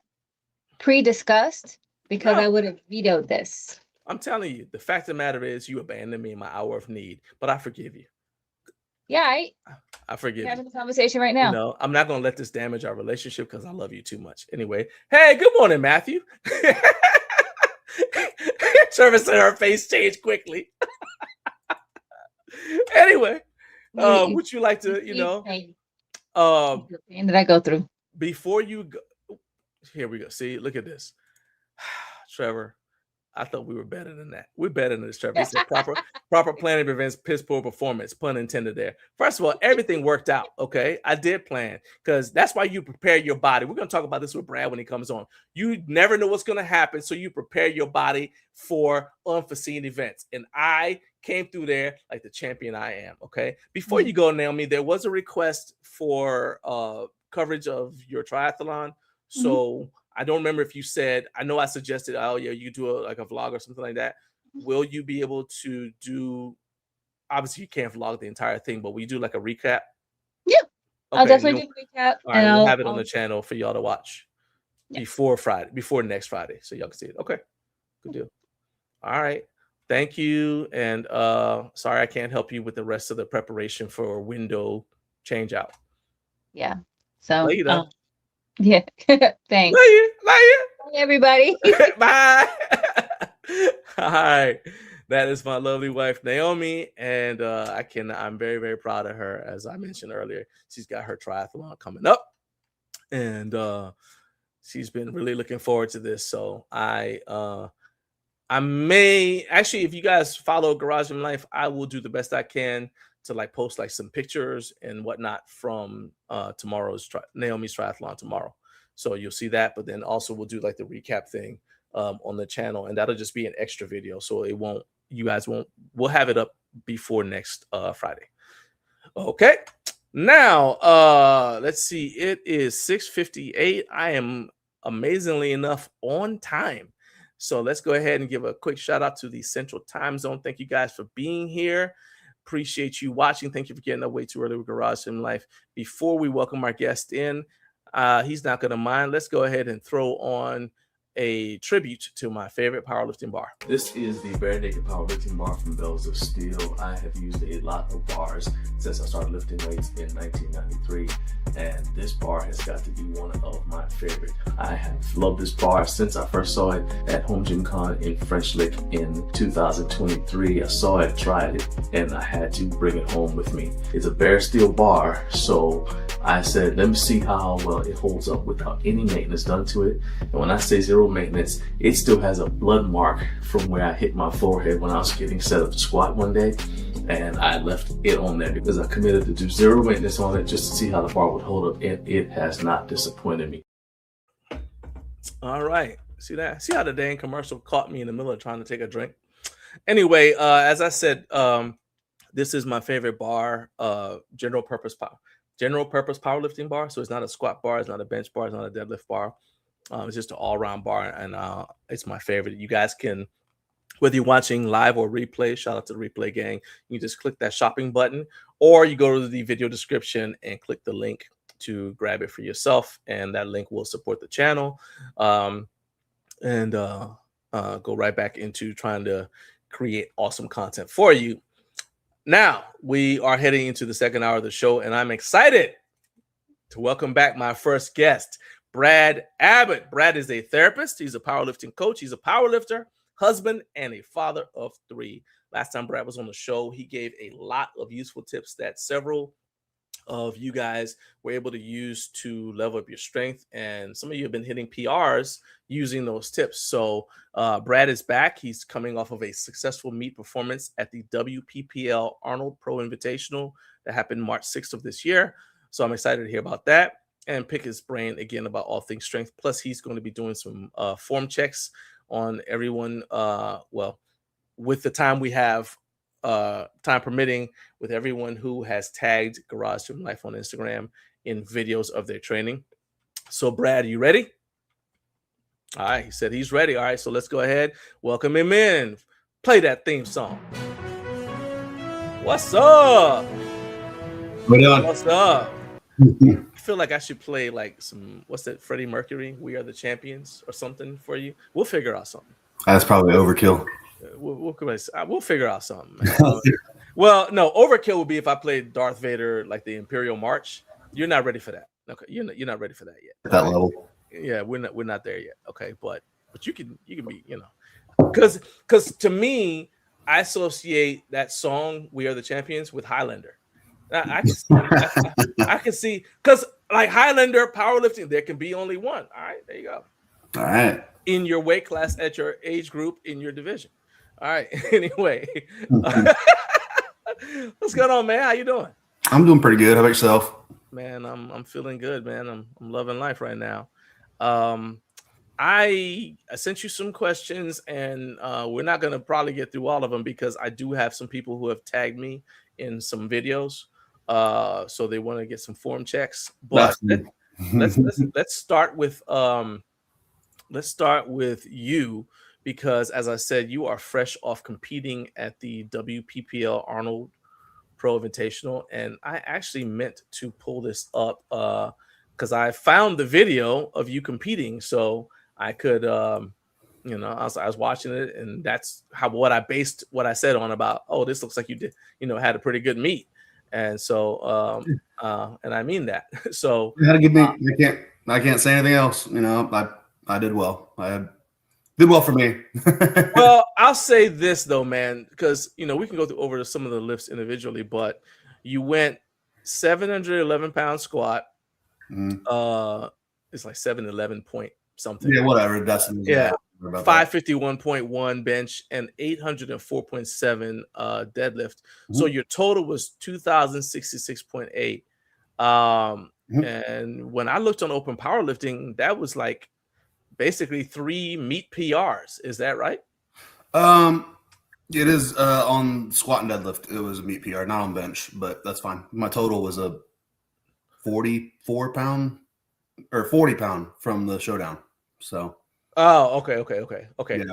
pre-discussed because I would have vetoed this. I'm telling you, the fact of the matter is you abandoned me in my hour of need, but I forgive you. Yeah, I forgive you. Having a conversation right now. You know, I'm not going to let this damage our relationship because I love you too much. Anyway, hey, good morning, Matthew. Trevor said her face changed quickly. Anyway, would you like to, pain that I go through before you go? Here we go. See, look at this. Trevor, I thought we were better than that. We're better than this, Trevor. He said proper planning prevents piss poor performance. Pun intended there. First of all, everything worked out. Okay. I did plan because that's why you prepare your body. We're going to talk about this with Brad when he comes on. You never know what's going to happen. So you prepare your body for unforeseen events. And I came through there like the champion I am. Okay. Before you go, Naomi, there was a request for coverage of your triathlon. So I don't remember if you said, I know I suggested, oh yeah, you do a vlog or something like that. Will you be able to do, obviously you can't vlog the entire thing, but will you do like a recap? Yeah, okay, I'll definitely do a recap. All right, and we'll have it on the channel for y'all to watch before next Friday. So y'all can see it. Okay, good deal. All right, thank you. And sorry, I can't help you with the rest of the preparation for window change out. Yeah, so later. Yeah, thanks. Love you. Bye, everybody. Bye. All right. That is my lovely wife, Naomi. And I'm very, very proud of her. As I mentioned earlier, she's got her triathlon coming up. And she's been really looking forward to this. So I may actually, if you guys follow Garage in Life, I will do the best I can to like post like some pictures and whatnot from tomorrow's Naomi's triathlon tomorrow. So you'll see that, but then also we'll do like the recap thing on the channel, and that'll just be an extra video. So we'll have it up before next Friday. Okay. Now, let's see. It is 6:58. I am amazingly enough on time. So let's go ahead and give a quick shout out to the Central Time Zone. Thank you guys for being here. Appreciate you watching. Thank you for getting up way too early with Garage in Life. Before we welcome our guest in, he's not going to mind. Let's go ahead and throw on a tribute to my favorite powerlifting bar. This is the Bare Naked Powerlifting Bar from Bells of Steel. I have used a lot of bars since I started lifting weights in 1993, and this bar has got to be one of my favorite. I have loved this bar since I first saw it at Home Gym Con in French Lick in 2023. I saw it, tried it, and I had to bring it home with me. It's a bare steel bar, so I said, let me see how well it holds up without any maintenance done to it. And when I say zero maintenance, it still has a blood mark from where I hit my forehead when I was getting set up to squat one day, and I left it on there because I committed to do zero maintenance on it just to see how the bar would hold up, and it has not disappointed me. All right, see that? See how the dang commercial caught me in the middle of trying to take a drink? Anyway, as I said, this is my favorite bar, general purpose power. general purpose powerlifting bar. So it's not a squat bar, it's not a bench bar, it's not a deadlift bar. It's just an all-around bar, and it's my favorite. You guys can, whether you're watching live or replay, shout out to the replay gang, you just click that shopping button, or you go to the video description and click the link to grab it for yourself, and that link will support the channel, and go right back into trying to create awesome content for you. Now, we are heading into the second hour of the show, and I'm excited to welcome back my first guest, Brad Abbott. Brad is a therapist. He's a powerlifting coach. He's a powerlifter, husband, and a father of 3. Last time Brad was on the show, he gave a lot of useful tips that several of you guys were able to use to level up your strength, and some of you have been hitting PRs using those tips. So Brad is back. He's coming off of a successful meet performance at the WPPL Arnold Pro Invitational that happened March 6th of this year. So I'm excited to hear about that and pick his brain again about all things strength. Plus, he's going to be doing some form checks on everyone, well, with the time we have, time permitting, with everyone who has tagged Garage Gym Life on Instagram in videos of their training. So Brad, are you ready? All right, he said he's ready. All right, so let's go ahead, welcome him in. Play that theme song. What's up? What's up? I feel like I should play like some, what's that, Freddie Mercury, We Are the Champions or something for you. We'll figure out something. That's probably overkill. We'll figure out something. Well, no, overkill would be if I played Darth Vader, like the Imperial March. You're not ready for that. Okay, you're not ready for that yet. At that level. Yeah, we're not there yet. Okay, but you can be, you know, because to me, I associate that song "We Are the Champions" with Highlander. I can see, because like Highlander powerlifting, there can be only one. All right, there you go. All right. In your weight class, at your age group, in your division. All right. Anyway, what's going on, man? How you doing? I'm doing pretty good. How about yourself? Man, I'm feeling good, man. I'm loving life right now. I sent you some questions, and we're not gonna probably get through all of them because I do have some people who have tagged me in some videos. So they want to get some form checks. But let's start with you, because as I said, you are fresh off competing at the WPPL Arnold Pro Invitational, and I actually meant to pull this up because I found the video of you competing, so I could, you know, I was watching it, and that's what I based what I said on about. Oh, this looks like you did, you know, had a pretty good meet, and so, and I mean that. So You had a good meet. I can't say anything else. You know, I did well. Did well for me. Well, I'll say this though, man, because you know we can go over some of the lifts individually, but you went 711 pound squat. It's like 711 point something. Yeah, whatever. That's 551.1 bench and 804.7 deadlift. So your total was 2,066.8. And when I looked on Open Powerlifting, that was like basically 3 meet PRs. Is that right? It is on squat and deadlift. It was a meet PR, not on bench, but that's fine. My total was a 44 pound or 40 pound from the showdown. So. Oh, okay. Yeah,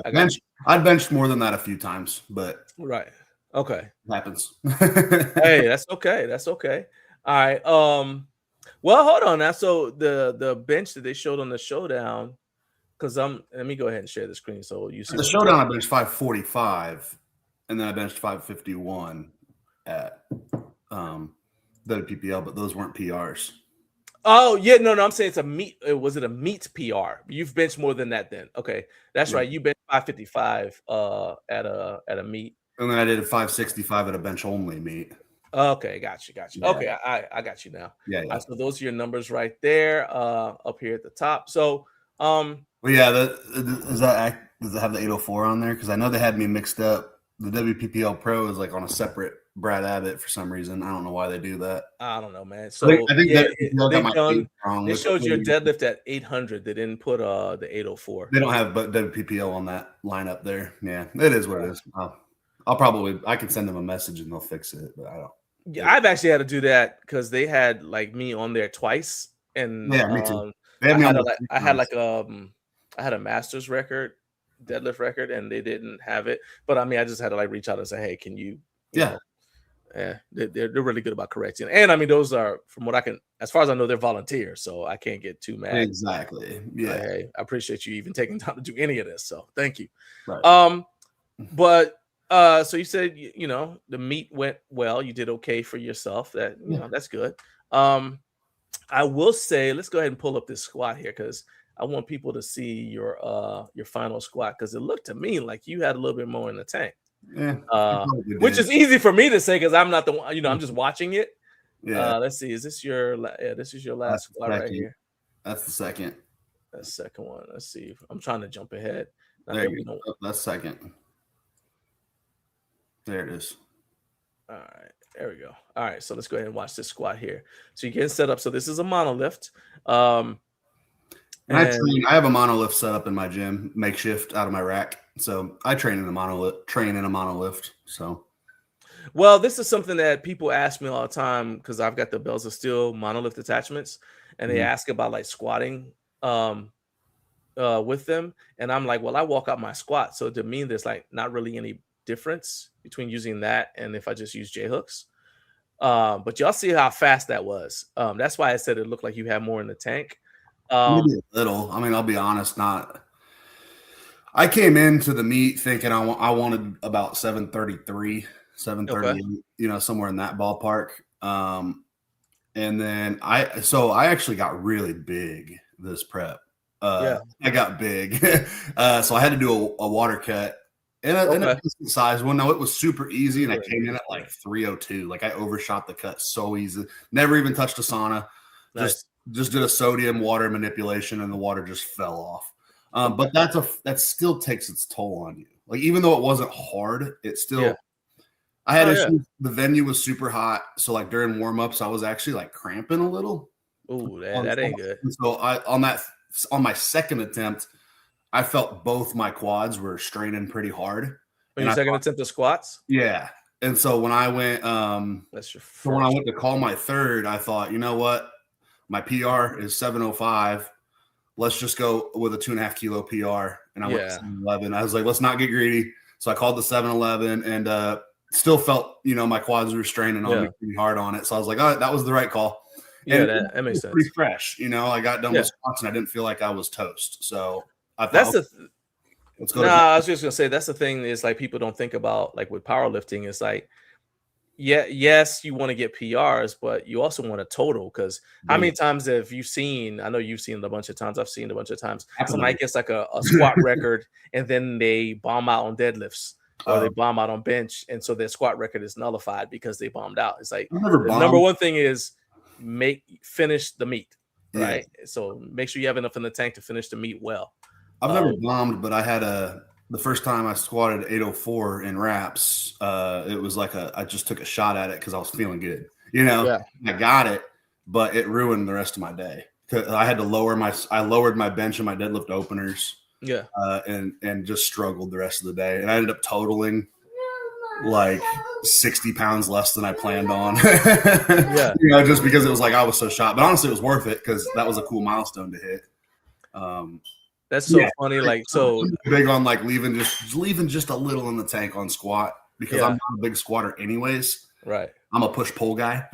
I'd benched more than that a few times, but right. Okay. It happens. Hey, that's okay. That's okay. All right. Well, hold on now. So the bench that they showed on the showdown, because let me go ahead and share the screen so you see the showdown. I benched 545, and then I benched 551 at WPPL, but those weren't PRs. Oh yeah, no, I'm saying it's a meet. Was it a meet PR? You've benched more than that, then. Okay, that's right. You benched 555 at a meet, and then I did a 565 at a bench only meet. Okay, got you. Yeah. Okay, I got you now. Yeah. So those are your numbers right there, up here at the top. So, well, yeah, does it have the 804 on there? Because I know they had me mixed up. The WPPL Pro is like on a separate Brad Abbott for some reason. I don't know why they do that. I don't know, man. So I think they showed your deadlift at 800. They didn't put the 804. They don't have WPPL on that lineup there. Yeah, it is what it is. I can send them a message and they'll fix it, but I don't. Yeah, I've actually had to do that because they had like me on there twice, and Yeah, me too. They had me on there 3 I had times. I had a master's record, deadlift record, and they didn't have it. But I mean, I just had to like reach out and say, hey, can you Yeah. know, yeah, they're really good about correcting. And I mean, those are, from what I can, as far as I know, they're volunteers, so I can't get too mad. Exactly. Yeah. Like, hey, I appreciate you even taking time to do any of this. So thank you. Right. But so you said you know the meet went well. You did okay for yourself. That you know that's good. I will say, let's go ahead and pull up this squat here because I want people to see your final squat because it looked to me like you had a little bit more in the tank. Yeah. Which is easy for me to say because I'm not the one, you know, I'm just watching it. Yeah. Let's see. Is this your this is your last squat right here? That's the second. That's the second one. Let's see. I'm trying to jump ahead. There you go. That's second. There it is. All right. There we go. All right. So let's go ahead and watch this squat here. So you're getting set up. So this is a monolift. And I have a monolift set up in my gym, makeshift out of my rack. So I train in a monolift. So, well, this is something that people ask me all the time because I've got the bells of steel monolift attachments, and they ask about like squatting with them, and I'm like, well, I walk out my squat, so to me, there's like not really any difference between using that and if I just use J hooks. But y'all see how fast that was. That's why I said it looked like you had more in the tank. Maybe a little. I mean, I'll be honest, not. I came into the meet thinking I wanted about 733, 738, you know, somewhere in that ballpark. And then I actually got really big this prep. I got big. So I had to do a water cut in a decent size one. No, it was super easy, and I came in at like 302. Like I overshot the cut so easy. Never even touched a sauna. Nice. Just did a sodium water manipulation, and the water just fell off. But that still takes its toll on you. Like even though it wasn't hard, it still. I had issues. The venue was super hot, so like during warm-ups, I was actually like cramping a little. Ooh, that ain't good. And so on my second attempt, I felt both my quads were straining pretty hard. When your second attempt of squats? Yeah. And so when I went, that's your first. So when I went to call my third, I thought, you know what? My PR is 705. Let's just go with a 2.5 kilo PR. And I went to 711. I was like, let's not get greedy. So I called the 711 and still felt, you know, my quads were straining on me pretty hard on it. So I was like, oh, that was the right call. Yeah, and that makes sense. Pretty fresh, you know. I got done with squats and I didn't feel like I was toast. So I thought, let's go. I was just gonna say that's the thing is like people don't think about like with powerlifting. It's like, yes, you want to get PRs, but you also want a total because how many times have you seen? I know you've seen it a bunch of times. I've seen it a bunch of times. Somebody gets like a squat record and then they bomb out on deadlifts. Or they bomb out on bench, and so their squat record is nullified because they bombed out. It's like the number one thing is finish the meet, right? So make sure you have enough in the tank to finish the meet well. I've never bombed, but I had the first time I squatted 804 in reps. It was like I just took a shot at it because I was feeling good, you know. I got it, but it ruined the rest of my day. I had to lowered my bench and my deadlift openers. And just struggled the rest of the day. And I ended up totaling like 60 pounds less than I planned on. You know, just because it was like I was so shot. But honestly, it was worth it because that was a cool milestone to hit. That's so funny. Like, so big on like leaving just a little in the tank on squat because I'm not a big squatter anyways. Right. I'm a push-pull guy.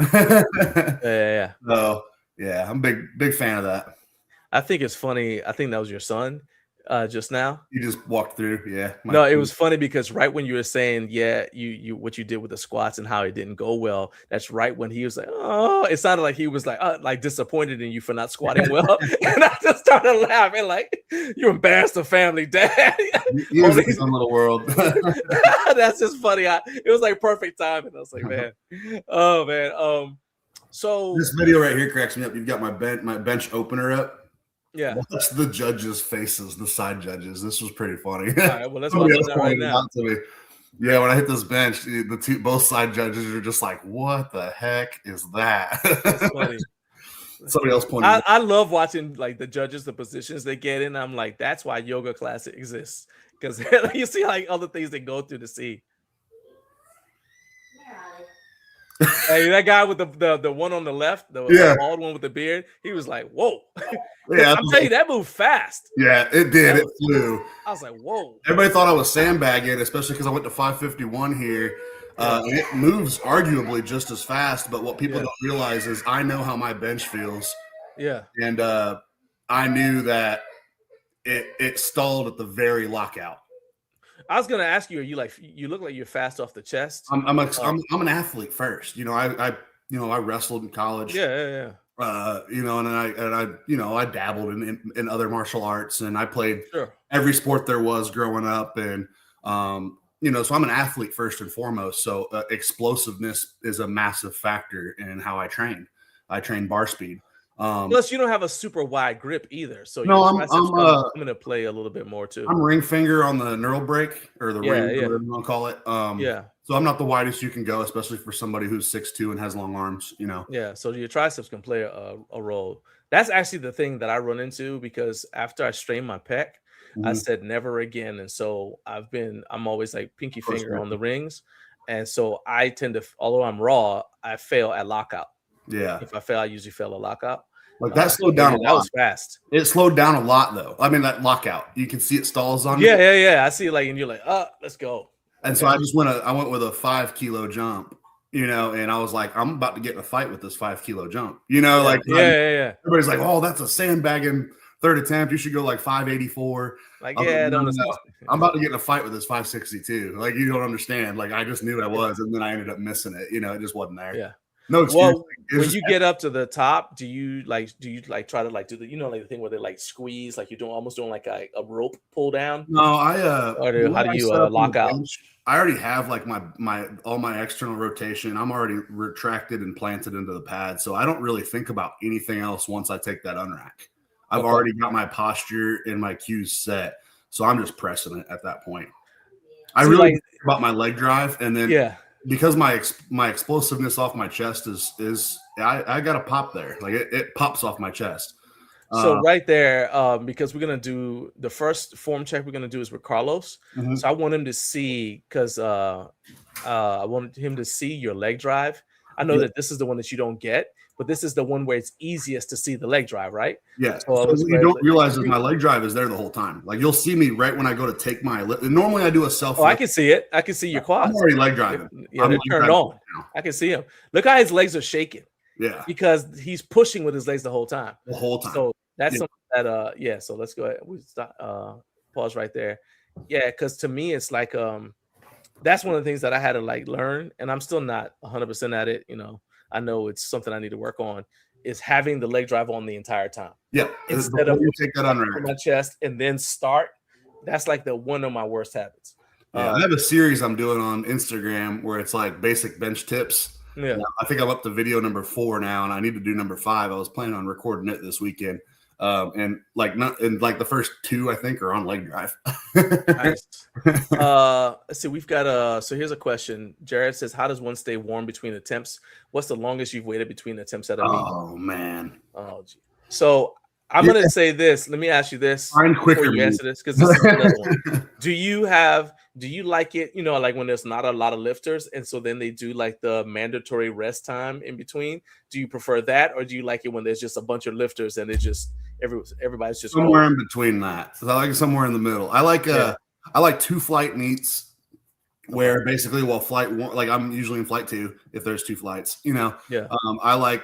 So I'm a big fan of that. I think it's funny. I think that was your son. Just now you just walked through. No, it was funny because right when you were saying you what you did with the squats and how it didn't go well, that's right when he was like, oh, it sounded like he was like disappointed in you for not squatting well. And I just started laughing like, you embarrassed the family, Dad. He was in his own little world. That's just funny. It was like perfect timing. I was like, man, oh man. So this video right here cracks me up. You've got my bench opener up. Yeah, watch the judges' faces, the side judges. This was pretty funny. All right, well, let's watch that right now. Yeah, when I hit this bench, both side judges are just like, "What the heck is that?" That's funny. Somebody else pointed. I love watching like the judges, the positions they get in. I'm like, that's why yoga class exists because you see like other things they go through to see. Hey, that guy with the one on the left, the bald one with the beard, he was like, "Whoa!" Yeah, I'm telling you, that moved fast. Yeah, it did. It flew. I was like, "Whoa!" Everybody thought I was sandbagging, especially because I went to 551 here. And it moves arguably just as fast, but what people don't realize is I know how my bench feels. Yeah, and I knew that it stalled at the very lockout. I was gonna ask you, are you like, you look like you're fast off the chest? I'm an athlete first. I wrestled in college. Yeah. And I dabbled in other martial arts, and I played every sport there was growing up, and so I'm an athlete first and foremost. So explosiveness is a massive factor in how I train. I train bar speed. Plus, you don't have a super wide grip either, so no, I'm going to play a little bit more too. I'm ring finger on the knurl break, or the ring, whatever you want to call it. So I'm not the widest you can go, especially for somebody who's 6'2" and has long arms. Yeah, so your triceps can play a role. That's actually the thing that I run into, because after I strained my pec, I said never again, and so I'm always like pinky finger on the rings, and so I tend to, although I'm raw, I fail at lockout. Yeah, if I fail, I usually fail a lockout. Like that slowed down a lot. That was fast. It slowed down a lot, though. I mean, that lockout, you can see it stalls on. Yeah. I see it, like, and you're like, let's go. And so I went with a 5 kilo jump, and I was like, I'm about to get in a fight with this 5 kilo jump, like, everybody's like, oh, that's a sandbagging third attempt. You should go like 584. Like, I'm about to get in a fight with this 562. Like, you don't understand. Like, I just knew I was, and then I ended up missing it. It just wasn't there. Yeah. No excuse. Well, when you get up to the top, do you try to like do the like the thing where they like squeeze, like you're almost doing like a rope pull down? No, how do you lock out? I already have like all my external rotation. I'm already retracted and planted into the pad, so I don't really think about anything else once I take that unrack. I've already got my posture and my cues set, so I'm just pressing it at that point. I really think about my leg drive, and then because my explosiveness off my chest is I got a pop there. Like it pops off my chest. So right there, because we're gonna do the first form check we're gonna do is with Carlos. So I want him to see, because I want him to see your leg drive. I know that this is the one that you don't get, but this is the one where it's easiest to see the leg drive, right? Yeah. So what you don't realize is my leg drive is there the whole time. Like, you'll see me right when I go to take my lift. Normally I do a self. Oh, I can see it. I can see your quads. I'm already leg driving. Yeah, they're turned on. I can see him. Look how his legs are shaking. Yeah. Because he's pushing with his legs the whole time. The whole time. So that's something that so let's go ahead. We stop, pause right there. Yeah, because to me it's like that's one of the things that I had to like learn, and I'm still not 100% at it. I know it's something I need to work on, is having the leg drive on the entire time. Yeah. Instead of you take that on my chest and then start. That's like one of my worst habits. Yeah, I have a series I'm doing on Instagram where it's like basic bench tips. Yeah. I think I'm up to video number 4 now, and I need to do number 5. I was planning on recording it this weekend. And the first 2 I think are on leg drive. Nice. Let's see, we've got so here's a question. Jared says, how does one stay warm between attempts? What's the longest you've waited between attempts at a meet? Oh man. Oh gee. So I'm gonna say this. Let me ask you this before you answer this, because this is another one. Do you like it, like when there's not a lot of lifters, and so then they do like the mandatory rest time in between? Do you prefer that, or do you like it when there's just a bunch of lifters and it's just everybody's just somewhere in between that? So I like it somewhere in the middle. I like 2 flight meets where basically, flight 1, like I'm usually in flight 2 if there's 2 flights, I like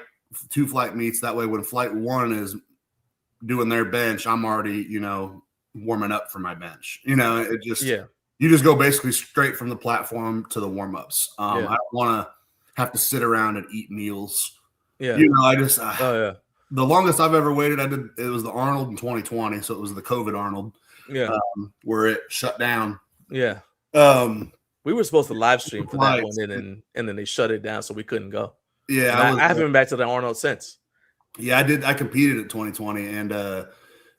2 flight meets. That way when flight 1 is doing their bench, I'm already, warming up for my bench. It just, you just go basically straight from the platform to the warm-ups. I don't want to have to sit around and eat meals. Yeah. I just, the longest I've ever waited, it was the Arnold in 2020. So it was the COVID Arnold, where it shut down. Yeah. We were supposed to live stream for that one, and then they shut it down, so we couldn't go. Yeah. I haven't been back to the Arnold since. Yeah, I did. I competed at 2020, and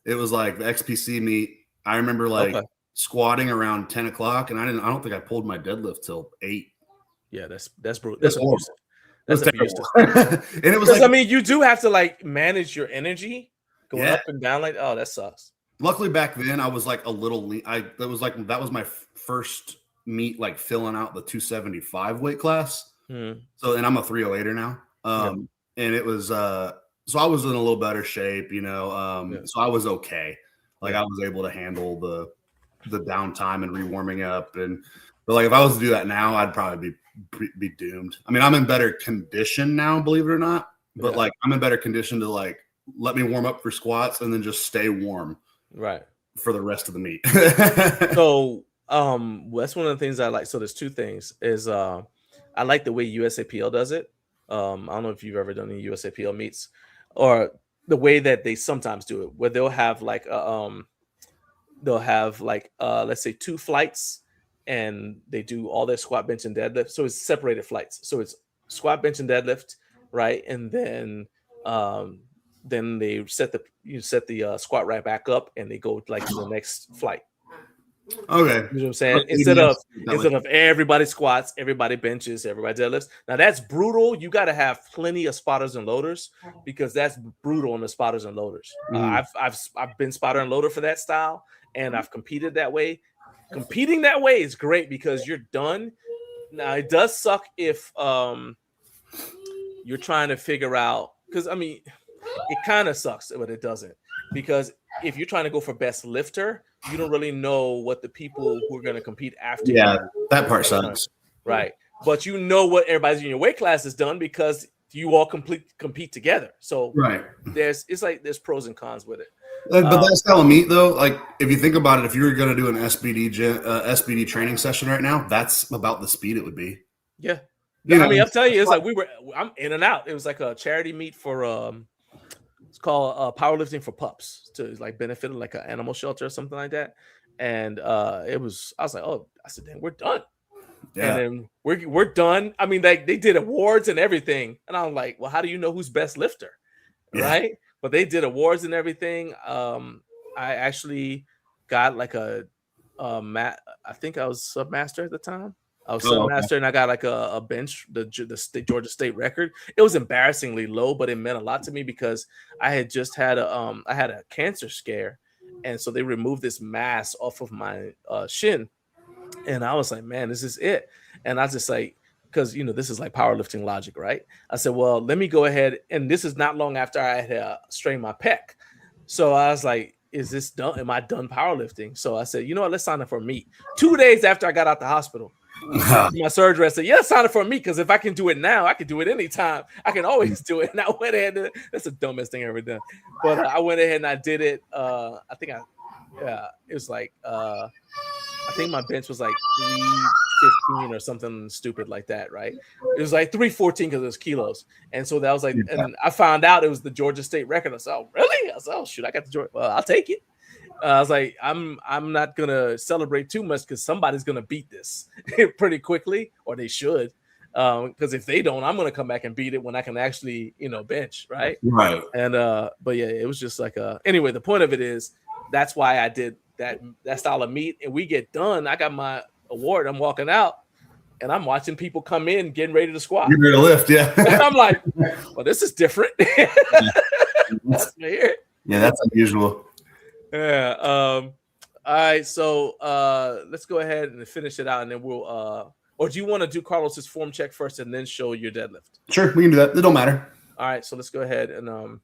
it was like the XPC meet. I remember squatting around 10 o'clock, and I don't think I pulled my deadlift till 8. Yeah, that's brutal. That's abusive. That's abusive. And it was like, you do have to like manage your energy going up and down. Like, oh, that sucks. Luckily back then I was like a little lean. That was my first meet, like filling out the 275 weight class. So, and I'm a 308er now. And it was, so I was in a little better shape, you know. So I was okay. Like I was able to handle the downtime and rewarming up. But like if I was to do that now, I'd probably be doomed. I mean, I'm in better condition now, believe it or not. But like I'm in better condition to like let me warm up for squats and then just stay warm. Right. For the rest of the meet. So that's one of the things I like. So there's two things is I like the way USAPL does it. I don't know if you've ever done any USAPL meets or the way that they sometimes do it, where they'll have like let's say 2 flights and they do all their squat, bench, and deadlift. So it's separated flights. So it's squat, bench, and deadlift, right? And then they set the squat rack back up and they go like to the next flight. Okay. You know what I'm saying? Instead of everybody squats, everybody benches, everybody deadlifts. Now that's brutal. You got to have plenty of spotters and loaders because that's brutal on the spotters and loaders. I've been spotter and loader for that style, and I've competed that way. Competing that way is great because you're done. Now it does suck if you're trying to figure out, because I mean it kind of sucks, but it doesn't, because if you're trying to go for best lifter, you don't really know what the people who are going to compete after you. That part sucks. Right. But you know what everybody's in your weight class has done because you all compete together. So there's pros and cons with it. But that style of meet though, like if you think about it, if you were going to do an SBD training session right now, that's about the speed it would be. Yeah. I mean, I'll tell you, it's like I'm in and out. It was like a charity meet for it's called powerlifting for pups to like benefit like an animal shelter or something like that. And I was like, I said, damn, we're done. Yeah. And then we're done. I mean, they did awards and everything. And I'm like, well, how do you know who's best lifter? Yeah. Right. But they did awards and everything. I actually got like I think I was submaster at the time. I was submaster and I got like a bench, the Georgia State record. It was embarrassingly low, but it meant a lot to me because I had just had a cancer scare, and so they removed this mass off of my shin, and I was like, man, this is it. And I was just like, because this is like powerlifting logic, right? I said, well, let me go ahead, and this is not long after I had strained my pec, so I was like, is this done? Am I done powerlifting? So I said, you know what, let's sign up for a meet. 2 days after I got out the hospital. My surgery, I said, yeah, sign up for me because if I can do it now, I can do it anytime. I can always do it. And I went ahead. That's the dumbest thing I ever done. But I went ahead and I did it. I think it was like I think my bench was like 315 or something stupid like that, right? It was like 314 because it was kilos. And so that was like, and I found out it was the Georgia State record. I said, oh, really? I said, oh, shoot, I got the Georgia. Well, I'll take it. I was like, I'm not gonna celebrate too much because somebody's gonna beat this pretty quickly, or they should. Because if they don't, I'm gonna come back and beat it when I can actually, bench, right? Right. And but yeah, it was just like anyway, the point of it is that's why I did that style of meet, and we get done. I got my award. I'm walking out, and I'm watching people come in getting ready to squat. You're ready to lift, yeah. And I'm like, well, this is different. That's weird. Yeah, that's unusual. Yeah. All right. So let's go ahead and finish it out, and then we'll. Or do you want to do Carlos's form check first and then show your deadlift? Sure, we can do that. It don't matter. All right. So let's go ahead and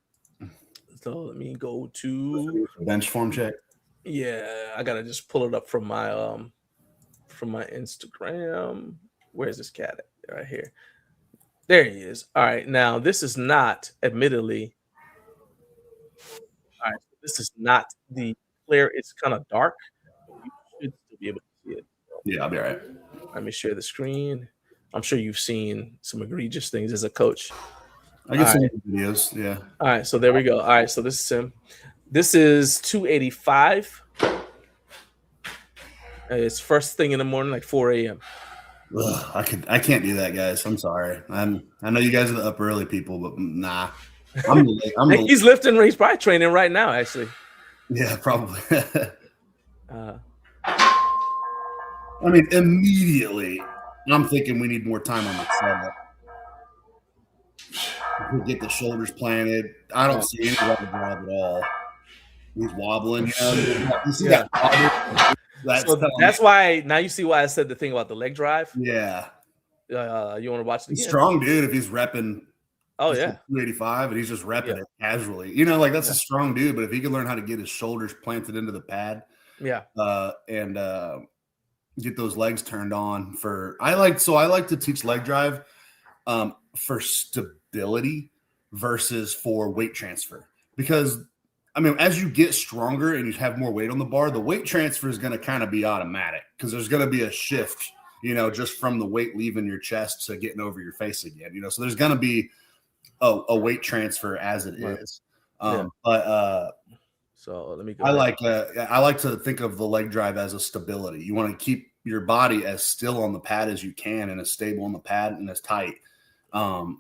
So let me go to bench form check. Yeah, I gotta just pull it up from my Instagram. Where's this cat at? Right here. There he is. All right. Now this is not, admittedly. All right. This is not the clear. It's kind of dark. You should still be able to see it. Yeah, I'll be all right. Let me share the screen. I'm sure you've seen some egregious things as a coach. I get some videos. Yeah. All right. So there we go. All right. So this is him. This is 285. It's first thing in the morning, like 4 a.m. I can't do that, guys. I'm sorry. I know you guys are the up early people, but nah. He's lifting. He's probably training right now, actually. Yeah, probably. I mean, immediately, I'm thinking we need more time on the setup. We get the shoulders planted. I don't see any rubber drive at all. He's wobbling. You see that? That's why now you see why I said the thing about the leg drive. Yeah. You want to watch it again? He's strong, dude. If he's repping, oh yeah, 285, and he's just repping it casually, you know, like that's a strong dude. But if he can learn how to get his shoulders planted into the pad, and get those legs turned on I like to teach leg drive for stability versus for weight transfer, because I mean, as you get stronger and you have more weight on the bar, the weight transfer is going to kind of be automatic because there's going to be a shift, you know, just from the weight leaving your chest to getting over your face again, you know, so there's going to be a weight transfer as it is. So let me go. I like to think of the leg drive as a stability. You want to keep your body as still on the pad as you can and as stable on the pad and as tight. And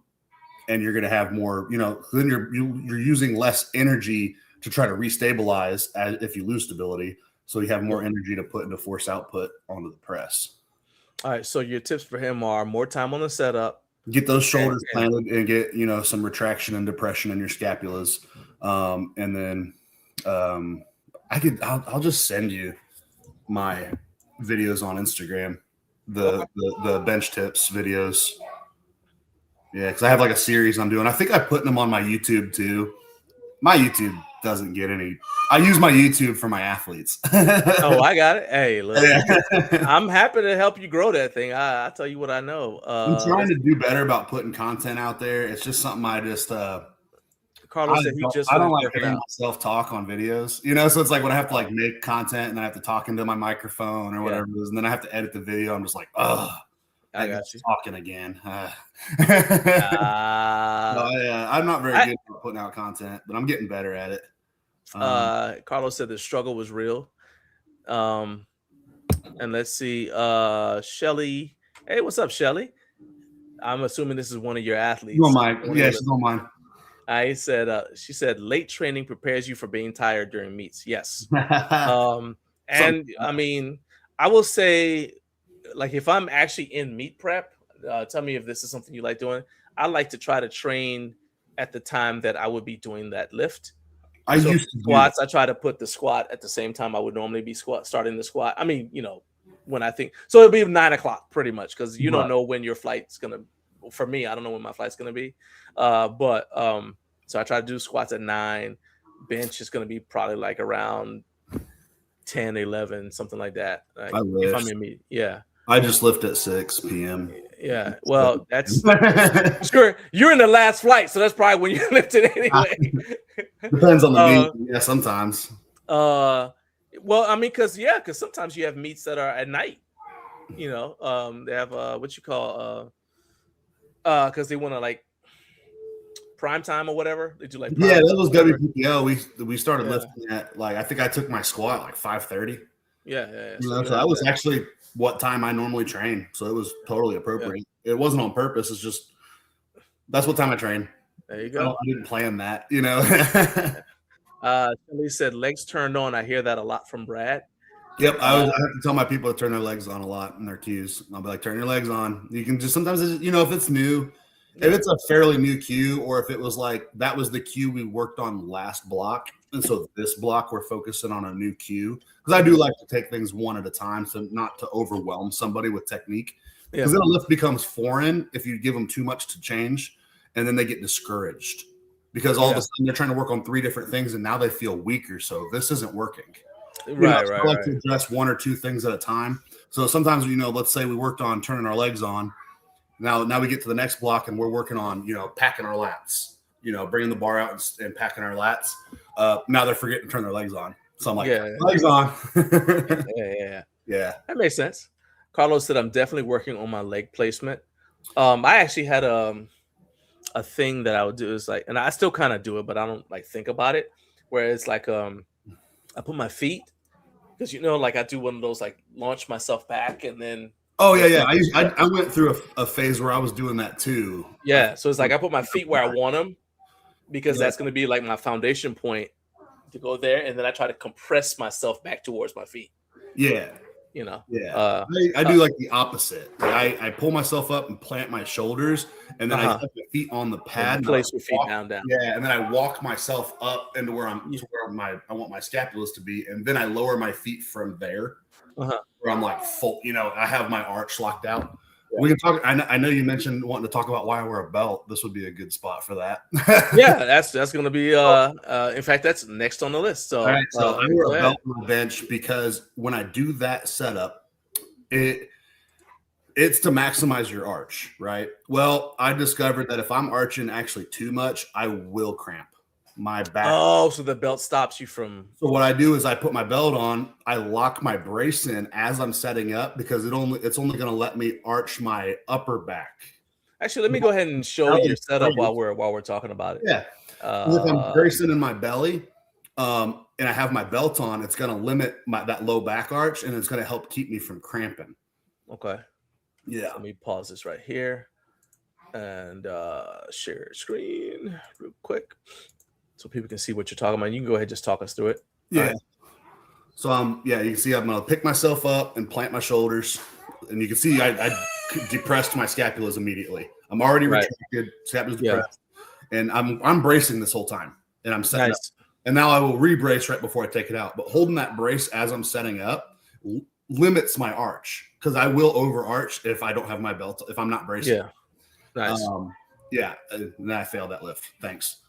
you're going to have more, you know, then you're using less energy to try to restabilize if you lose stability. So you have more energy to put into force output onto the press. All right. So your tips for him are more time on the setup. Get those shoulders planted and get, you know, some retraction and depression in your scapulas. And then I'll just send you my videos on Instagram, the bench tips videos. Yeah, because I have like a series I'm doing. I think I put them on my YouTube too. My YouTube doesn't get any. I use my YouTube for my athletes. Oh, I got it. Hey, look, I'm happy to help you grow that thing. I tell you what I know. I'm trying to do better about putting content out there. It's just something I just Carlos said he just I don't like hearing myself talk on videos, you know. So it's like when I have to like make content and I have to talk into my microphone or whatever it is, and then I have to edit the video. I'm just like, oh, I got you talking again. I'm not very good at putting out content, but I'm getting better at it. Carlos said the struggle was real. And let's see, Shelly. Hey, what's up, Shelly? I'm assuming this is one of your athletes. She's on mine. Yeah, she's on mine. I said, she said, late training prepares you for being tired during meets. Yes. And I mean, I will say, like, if I'm actually in meet prep, tell me if this is something you like doing. I like to try to train at the time that I would be doing that lift. I used to squats. I try to put the squat at the same time I would normally be starting the squat. I mean, you know, when I think so, it'll be 9 o'clock pretty much because you don't know when your flight's gonna. For me, I don't know when my flight's gonna be. So I try to do squats at 9. Bench is gonna be probably like around 10, 11, something like that. Like if I'm in meet, I just lift at 6 p.m. Yeah, well, that's sure. You're in the last flight, so that's probably when you lifted anyway. Depends on the meet. Yeah, sometimes. Well, I mean, because sometimes you have meets that are at night. You know, they have what you call because they want to like prime time or whatever. They do like that was WPPO. We started lifting at like I think I took my squat like 5:30. Yeah. You know, so that was actually what time I normally train. So it was totally appropriate. Yeah. It wasn't on purpose. It's just that's what time I train. There you go. I didn't plan that, you know. Somebody said legs turned on. I hear that a lot from Brad. Yep, I have to tell my people to turn their legs on a lot in their cues. I'll be like, turn your legs on. You can just sometimes, you know, if it's new, if it's a fairly new cue, or if it was like that was the cue we worked on last block, and so this block we're focusing on a new cue because I do like to take things one at a time, so not to overwhelm somebody with technique. Because then a lift becomes foreign if you give them too much to change, and then they get discouraged because all of a sudden they're trying to work on 3 different things, and now they feel weaker. So this isn't working. Right. I like to address 1 or 2 things at a time. So sometimes, you know, let's say we worked on turning our legs on. Now we get to the next block and we're working on, you know, packing our lats, you know, bringing the bar out and packing our lats. Now they're forgetting to turn their legs on. So I'm like, legs on. Yeah. That makes sense. Carlos said, I'm definitely working on my leg placement. I actually had a thing that I would do is like, and I still kind of do it, but I don't like think about it, where it's like I put my feet, because, you know, like I do one of those, like launch myself back and then. Oh, yeah. I went through a phase where I was doing that too. Yeah. So it's like I put my feet where I want them because that's going to be like my foundation point to go there. And then I try to compress myself back towards my feet. Yeah. You know? Yeah. I do like the opposite. Like I pull myself up and plant my shoulders, and then I put my feet on the pad. And place your feet down. Yeah. And then I walk myself up into where I want my scapulas to be. And then I lower my feet from there. Where I'm like full, you know, I have my arch locked out. We can talk. I know you mentioned wanting to talk about why I wear a belt. This would be a good spot for that. Yeah, that's going to be. In fact, that's next on the list. So, all right, so I wear a belt on the bench because when I do that setup, it's to maximize your arch, right? Well, I discovered that if I'm arching actually too much, I will cramp my back. Oh, so the belt stops you from. So what I do is I put my belt on, I lock my brace in as I'm setting up because it's only going to let me arch my upper back. Actually, let me go ahead and show your setup while we're talking about it. Yeah. If I'm bracing in my belly, and I have my belt on, it's going to limit that low back arch, and it's going to help keep me from cramping. Okay. Yeah. Let me pause this right here and share screen real quick so people can see what you're talking about. You can go ahead and just talk us through it. Yeah. Right. So you can see I'm going to pick myself up and plant my shoulders, and you can see I depressed my scapulas immediately. I'm already retracted, scapulas depressed, and I'm bracing this whole time, and I'm setting up. And now I will re-brace right before I take it out. But holding that brace as I'm setting up limits my arch because I will overarch if I don't have my belt, if I'm not bracing. Yeah. Nice. And then I failed that lift. Thanks.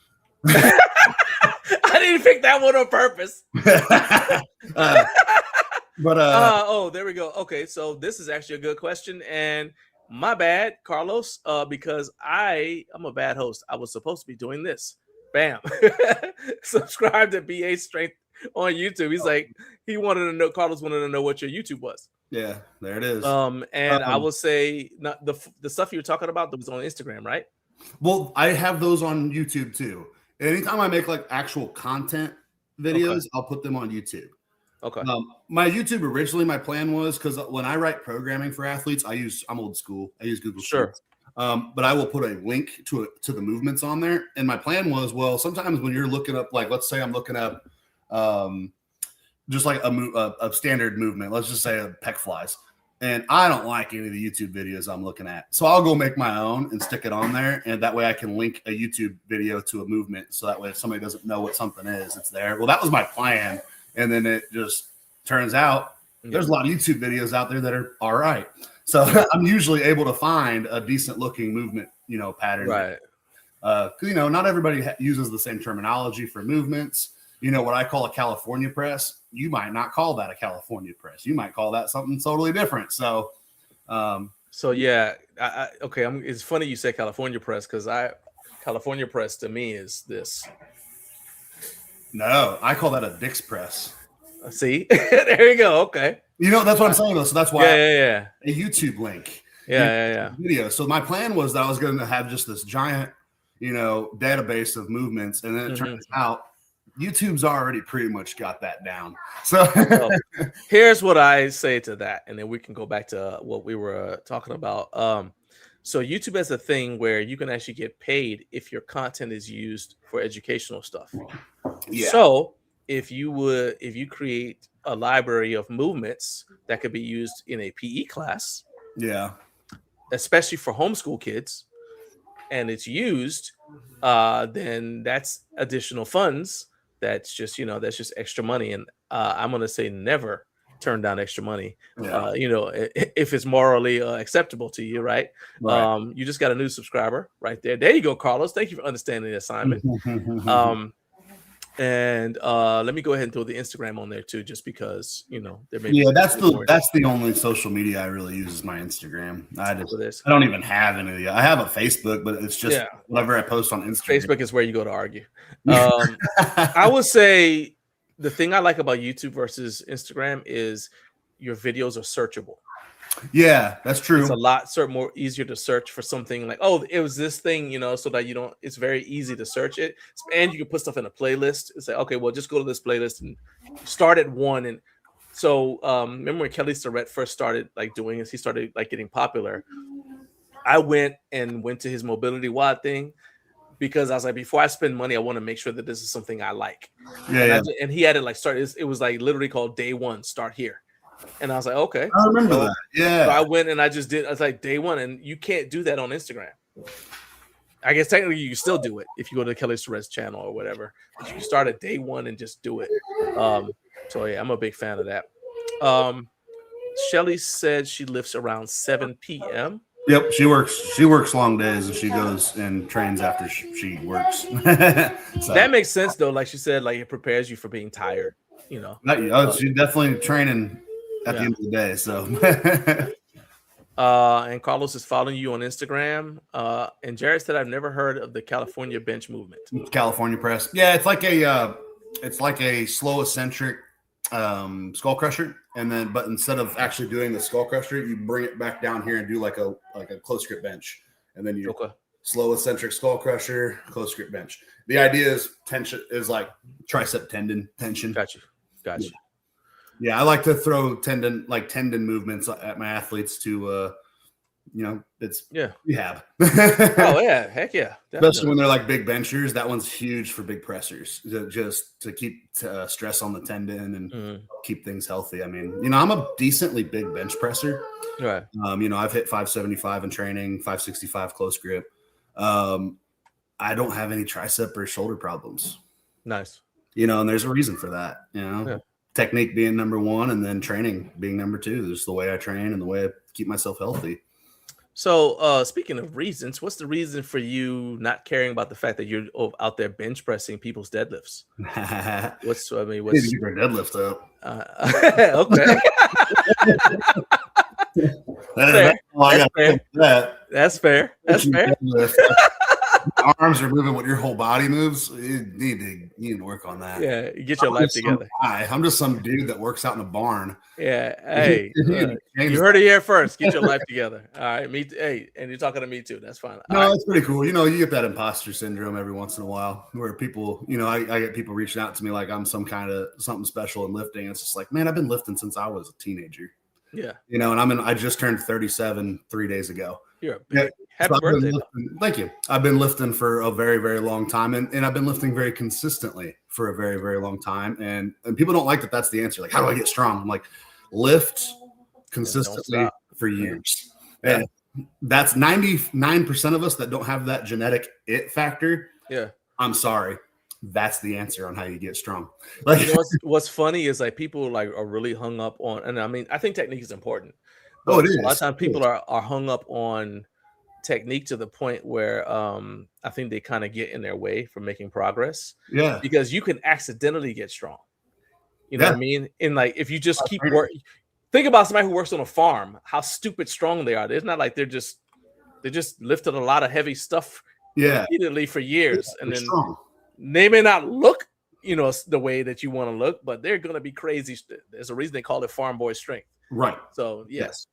I didn't pick that one on purpose. Oh, there we go. Okay, so this is actually a good question, and my bad, Carlos, because I'm a bad host. I was supposed to be doing this. Bam. Subscribe to BA Strength on YouTube. He's like, Carlos wanted to know what your YouTube was. Yeah, there it is. I will say not the stuff you were talking about that was on Instagram, right? Well, I have those on YouTube too. Anytime I make like actual content videos, I'll put them on YouTube. Okay. My YouTube originally, my plan was because when I write programming for athletes, I'm old school. I use Google Sheets. But I will put a link to the movements on there. And my plan was, well, sometimes when you're looking up, like, let's say I'm looking up just like a standard movement, let's just say pec flies. And I don't like any of the YouTube videos I'm looking at. So I'll go make my own and stick it on there. And that way I can link a YouTube video to a movement. So that way if somebody doesn't know what something is, it's there. Well, that was my plan. And then it just turns out there's a lot of YouTube videos out there that are all right. So I'm usually able to find a decent looking movement, pattern. Right. Not everybody uses the same terminology for movements. What I call a California press, you might not call that a California press. You might call that something totally different. So, it's funny you say California press because California press to me is this. No, I call that a Dick's press. See, there you go. Okay. That's what I'm saying though. So that's why a YouTube link. Video. So my plan was that I was going to have just this giant, database of movements. And then it turns out YouTube's already pretty much got that down. So here's what I say to that. And then we can go back to what we were talking about. So YouTube has a thing where you can actually get paid if your content is used for educational stuff. Yeah. So if you create a library of movements that could be used in a PE class, especially for homeschool kids, and it's used, then that's additional funds. That's just extra money. And I'm gonna say never turn down extra money. If it's morally acceptable to you, right? You just got a new subscriber right there. There you go, Carlos. Thank you for understanding the assignment. And let me go ahead and throw the Instagram on there too, just because there may be that's the only social media I really use is my Instagram. I don't even have any of the. I have a Facebook, but it's just whatever I post on Instagram. Facebook is where you go to argue. I would say the thing I like about YouTube versus Instagram is your videos are searchable. Yeah, that's true. It's a lot more easier to search for something like, oh, it was this thing, so that it's very easy to search it. And you can put stuff in a playlist and say, okay, well, just go to this playlist and start at one. And so remember when Kelly Starrett first started doing this, he started getting popular. I went to his mobility WOD thing because I was like, before I spend money, I want to make sure that this is something I like. And he had it it was literally called day one, start here. And I was like, okay. I remember that. Yeah. So I went and I was like, day one. And you can't do that on Instagram. I guess technically you can still do it if you go to Kelly Starrett's channel or whatever. But you can start at day one and just do it. I'm a big fan of that. Shelly said she lifts around 7 p.m. Yep, she works long days, and she goes and trains after she works. So, that makes sense though. Like she said, like it prepares you for being tired. You know, she's definitely training at the end of the day. So, and Carlos is following you on Instagram. And Jared said, "I've never heard of the California bench movement." California press, yeah, it's like a slow eccentric skull crusher, and then but instead of actually doing the skull crusher, you bring it back down here and do like a close grip bench, and then you slow eccentric skull crusher, close grip bench. The idea is tension is like tricep tendon tension. Gotcha. Yeah, I like to throw tendon movements at my athletes to it's rehab. Oh yeah, heck yeah. Definitely. Especially when they're like big benchers. That one's huge for big pressers, just to keep stress on the tendon and keep things healthy. I mean, I'm a decently big bench presser. Right. I've hit 575 in training, 565 close grip. I don't have any tricep or shoulder problems. Nice. And there's a reason for that. Technique being number one, and then training being number two. There's the way I train and the way I keep myself healthy. So, speaking of reasons, what's the reason for you not caring about the fact that you're out there bench pressing people's deadlifts? What's your deadlift up? Okay. That's fair. Arms are moving what your whole body moves. You need to work on that. Yeah, you get your life together. I'm just some dude that works out in a barn. Yeah, hey, you heard it here first. Get your life together. All right, hey, and you're talking to me too. That's fine. No, it's pretty cool. You get that imposter syndrome every once in a while, where people, I get people reaching out to me like I'm some kind of something special in lifting. It's just like, man, I've been lifting since I was a teenager. Yeah, and I just turned 37 3 days ago. You're a big happy birthday. Thank you. I've been lifting for a very, very long time, and I've been lifting very consistently for a very, very long time. And people don't like that. That's the answer. Like, how do I get strong? I'm like, lift consistently for years. Yeah. And that's 99% of us that don't have that genetic it factor. Yeah. I'm sorry. That's the answer on how you get strong. Like, what's funny is like people like are really hung up on, and I mean, I think technique is important. Oh, it is. A lot of times people are hung up on technique to the point where I think they kind of get in their way from making progress. Yeah. Because you can accidentally get strong. You know what I mean? And like if you just keep working, think about somebody who works on a farm, how stupid strong they are. It's not like they just lifted a lot of heavy stuff repeatedly for years. And then they may not look, the way that you want to look, but they're gonna be crazy. There's a reason they call it farm boy strength. Right. So yes.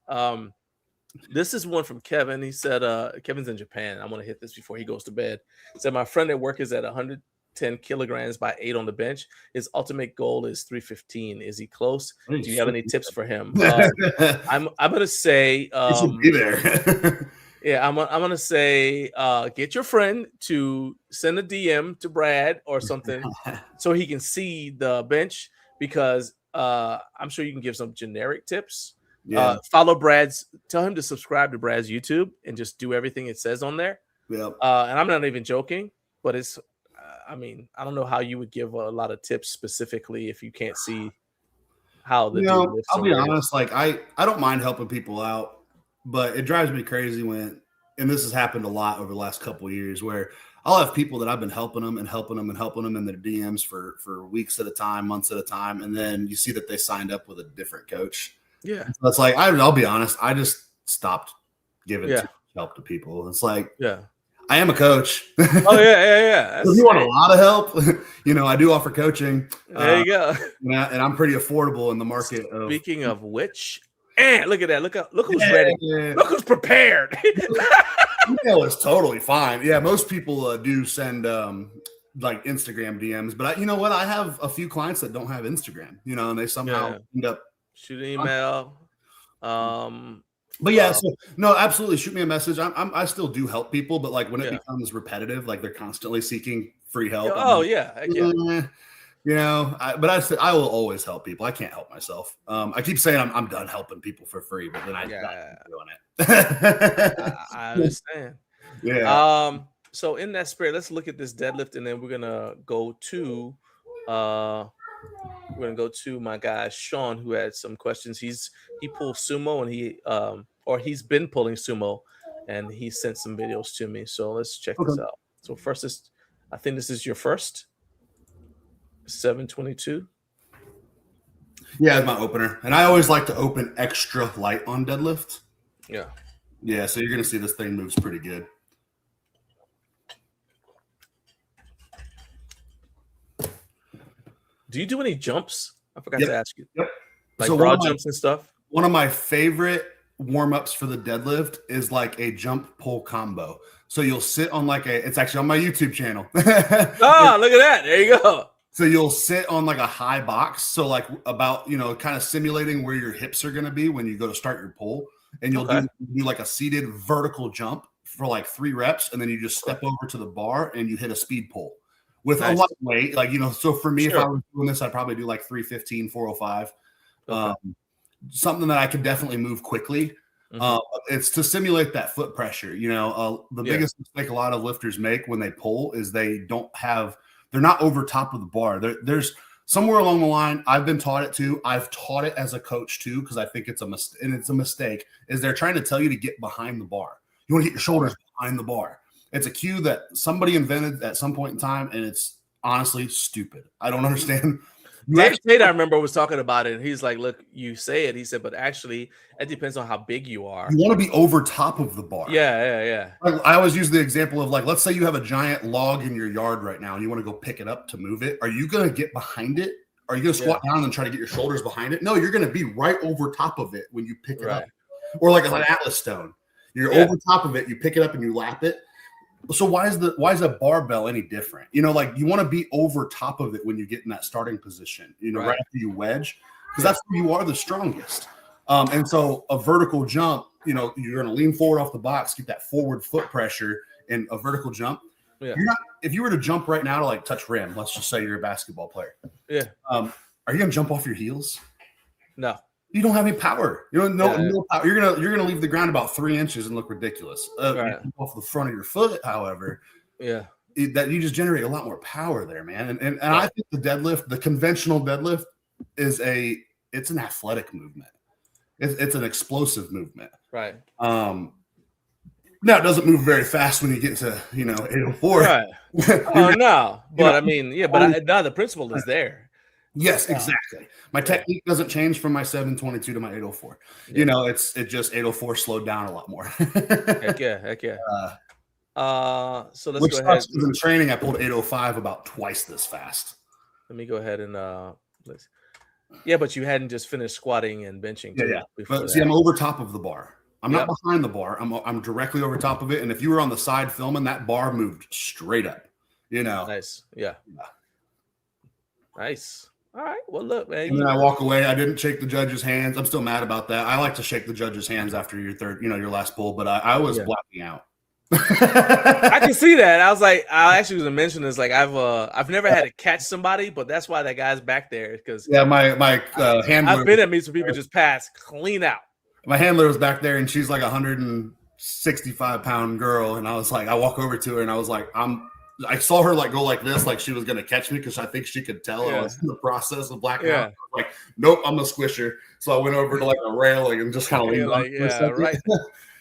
This is one from Kevin. He said, Kevin's in Japan. I'm going to hit this before he goes to bed. He said, my friend at work is at 110 kilograms by 8 on the bench. His ultimate goal is 315. Is he close? Do you have any tips for him? I'm going to say, be there. yeah, I'm going to say, get your friend to send a DM to Brad or something so he can see the bench, because I'm sure you can give some generic tips. Yeah. Follow tell him to subscribe to Brad's YouTube and just do everything it says on there. Yeah. And I'm not even joking, but it's, I mean, I don't know how you would give a lot of tips specifically if you can't see how the dude lifts. I'll be honest, like I don't mind helping people out, but it drives me crazy and this has happened a lot over the last couple of years, where I'll have people that I've been helping them in their DMs for weeks at a time, months at a time, and then you see that they signed up with a different coach. Yeah. So it's like, I'll be honest, I just stopped giving help to people. It's like, I am a coach. Oh, yeah. If you want a lot of help, I do offer coaching. There you go. And I'm pretty affordable in the market. Speaking of which, look at that. Look who's ready. Look who's prepared. Email is totally fine. Yeah, most people do send like Instagram DMs, but you know what? I have a few clients that don't have Instagram, and they somehow end up shoot an email. But yeah, so no, absolutely. Shoot me a message. I still do help people, but like when it becomes repetitive, like they're constantly seeking free help. Oh yeah. But I will always help people. I can't help myself. I keep saying I'm done helping people for free, but then I stop doing it. I understand. Yeah. So in that spirit, let's look at this deadlift, and then we're gonna go to my guy Sean, who had some questions. He pulls sumo, and he's been pulling sumo and he sent some videos to me. So let's check Okay. this out. So first is, I think this is your first 722. Yeah, it's my opener. And I always like to open extra light on deadlift. Yeah. Yeah, so you're going to see this thing moves pretty good. Do you do any jumps? I forgot Yep. to ask you. Yep. Like So broad jumps and stuff? One of my favorite warm-ups for the deadlift is like a jump pull combo. So you'll sit on like it's actually on my YouTube channel. Oh, look at that. There you go. So you'll sit on like a high box. So like about, kind of simulating where your hips are going to be when you go to start your pull. And you'll do like a seated vertical jump for like 3 reps. And then you just step over to the bar and you hit a speed pull with a lot of weight. Like, so for me, if I was doing this, I'd probably do like 315, 405. Something that I could definitely move quickly. It's to simulate that foot pressure. The biggest mistake a lot of lifters make when they pull is they're not over top of the bar. There's somewhere along the line, I've been taught it too. I've taught it as a coach too, because I think it's a mistake, and it's a mistake, is they're trying to tell you to get behind the bar. You want to get your shoulders behind the bar. It's a cue that somebody invented at some point in time, and it's honestly stupid. I don't understand. Dave Tate, I remember, was talking about it, and he's like, look, you say it. He said, but actually, it depends on how big you are. You want to be over top of the bar. Yeah. I always use the example of like, let's say you have a giant log in your yard right now, and you want to go pick it up to move it. Are you going to get behind it? Are you going to squat down and try to get your shoulders behind it? No, you're going to be right over top of it when you pick it up. Or like an Atlas stone. You're over top of it, you pick it up and you lap it. So why is a barbell any different? You want to be over top of it when you get in that starting position, right after you wedge, because that's where you are the strongest. And so a vertical jump, you're going to lean forward off the box, get that forward foot pressure in a vertical jump. Yeah. If you were to jump right now to like touch rim, let's just say you're a basketball player. Yeah. Are you going to jump off your heels? No. You don't have any power. No power. You're gonna leave the ground about 3 inches and look ridiculous. Off the front of your foot, however, that you just generate a lot more power there, man. And I think the conventional deadlift is it's an athletic movement. It's an explosive movement. Right. Now it doesn't move very fast when you get to 804. Right. No, but I mean, the principle is there. Yes, exactly. My technique doesn't change from my 722 to my 804. It just 804 slowed down a lot more. Heck yeah. So let's go ahead. In training, I pulled 805 about twice this fast. Let me go ahead and let's. Yeah, but you hadn't just finished squatting and benching. But see, I'm over top of the bar. I'm not behind the bar. I'm directly over top of it. And if you were on the side filming, that bar moved straight up. Nice. Yeah. Nice. All right. Well, look, man. And then I walk away. I didn't shake the judge's hands. I'm still mad about that. I like to shake the judge's hands after your third, your last pull, but I was blacking out. I can see that. I was like, I actually was gonna mention this. Like, I've never had to catch somebody, but that's why that guy's back there. Because my handler. I've been at meets where people just pass clean out. My handler was back there, and she's like 165-pound girl, and I was like, I walk over to her, and I was like, I saw her like go like this, like she was gonna catch me because I think she could tell I was in the process of blacking out. I was like, nope, I'm gonna squish her. So I went over to like a railing and just kind of leaned on. Right.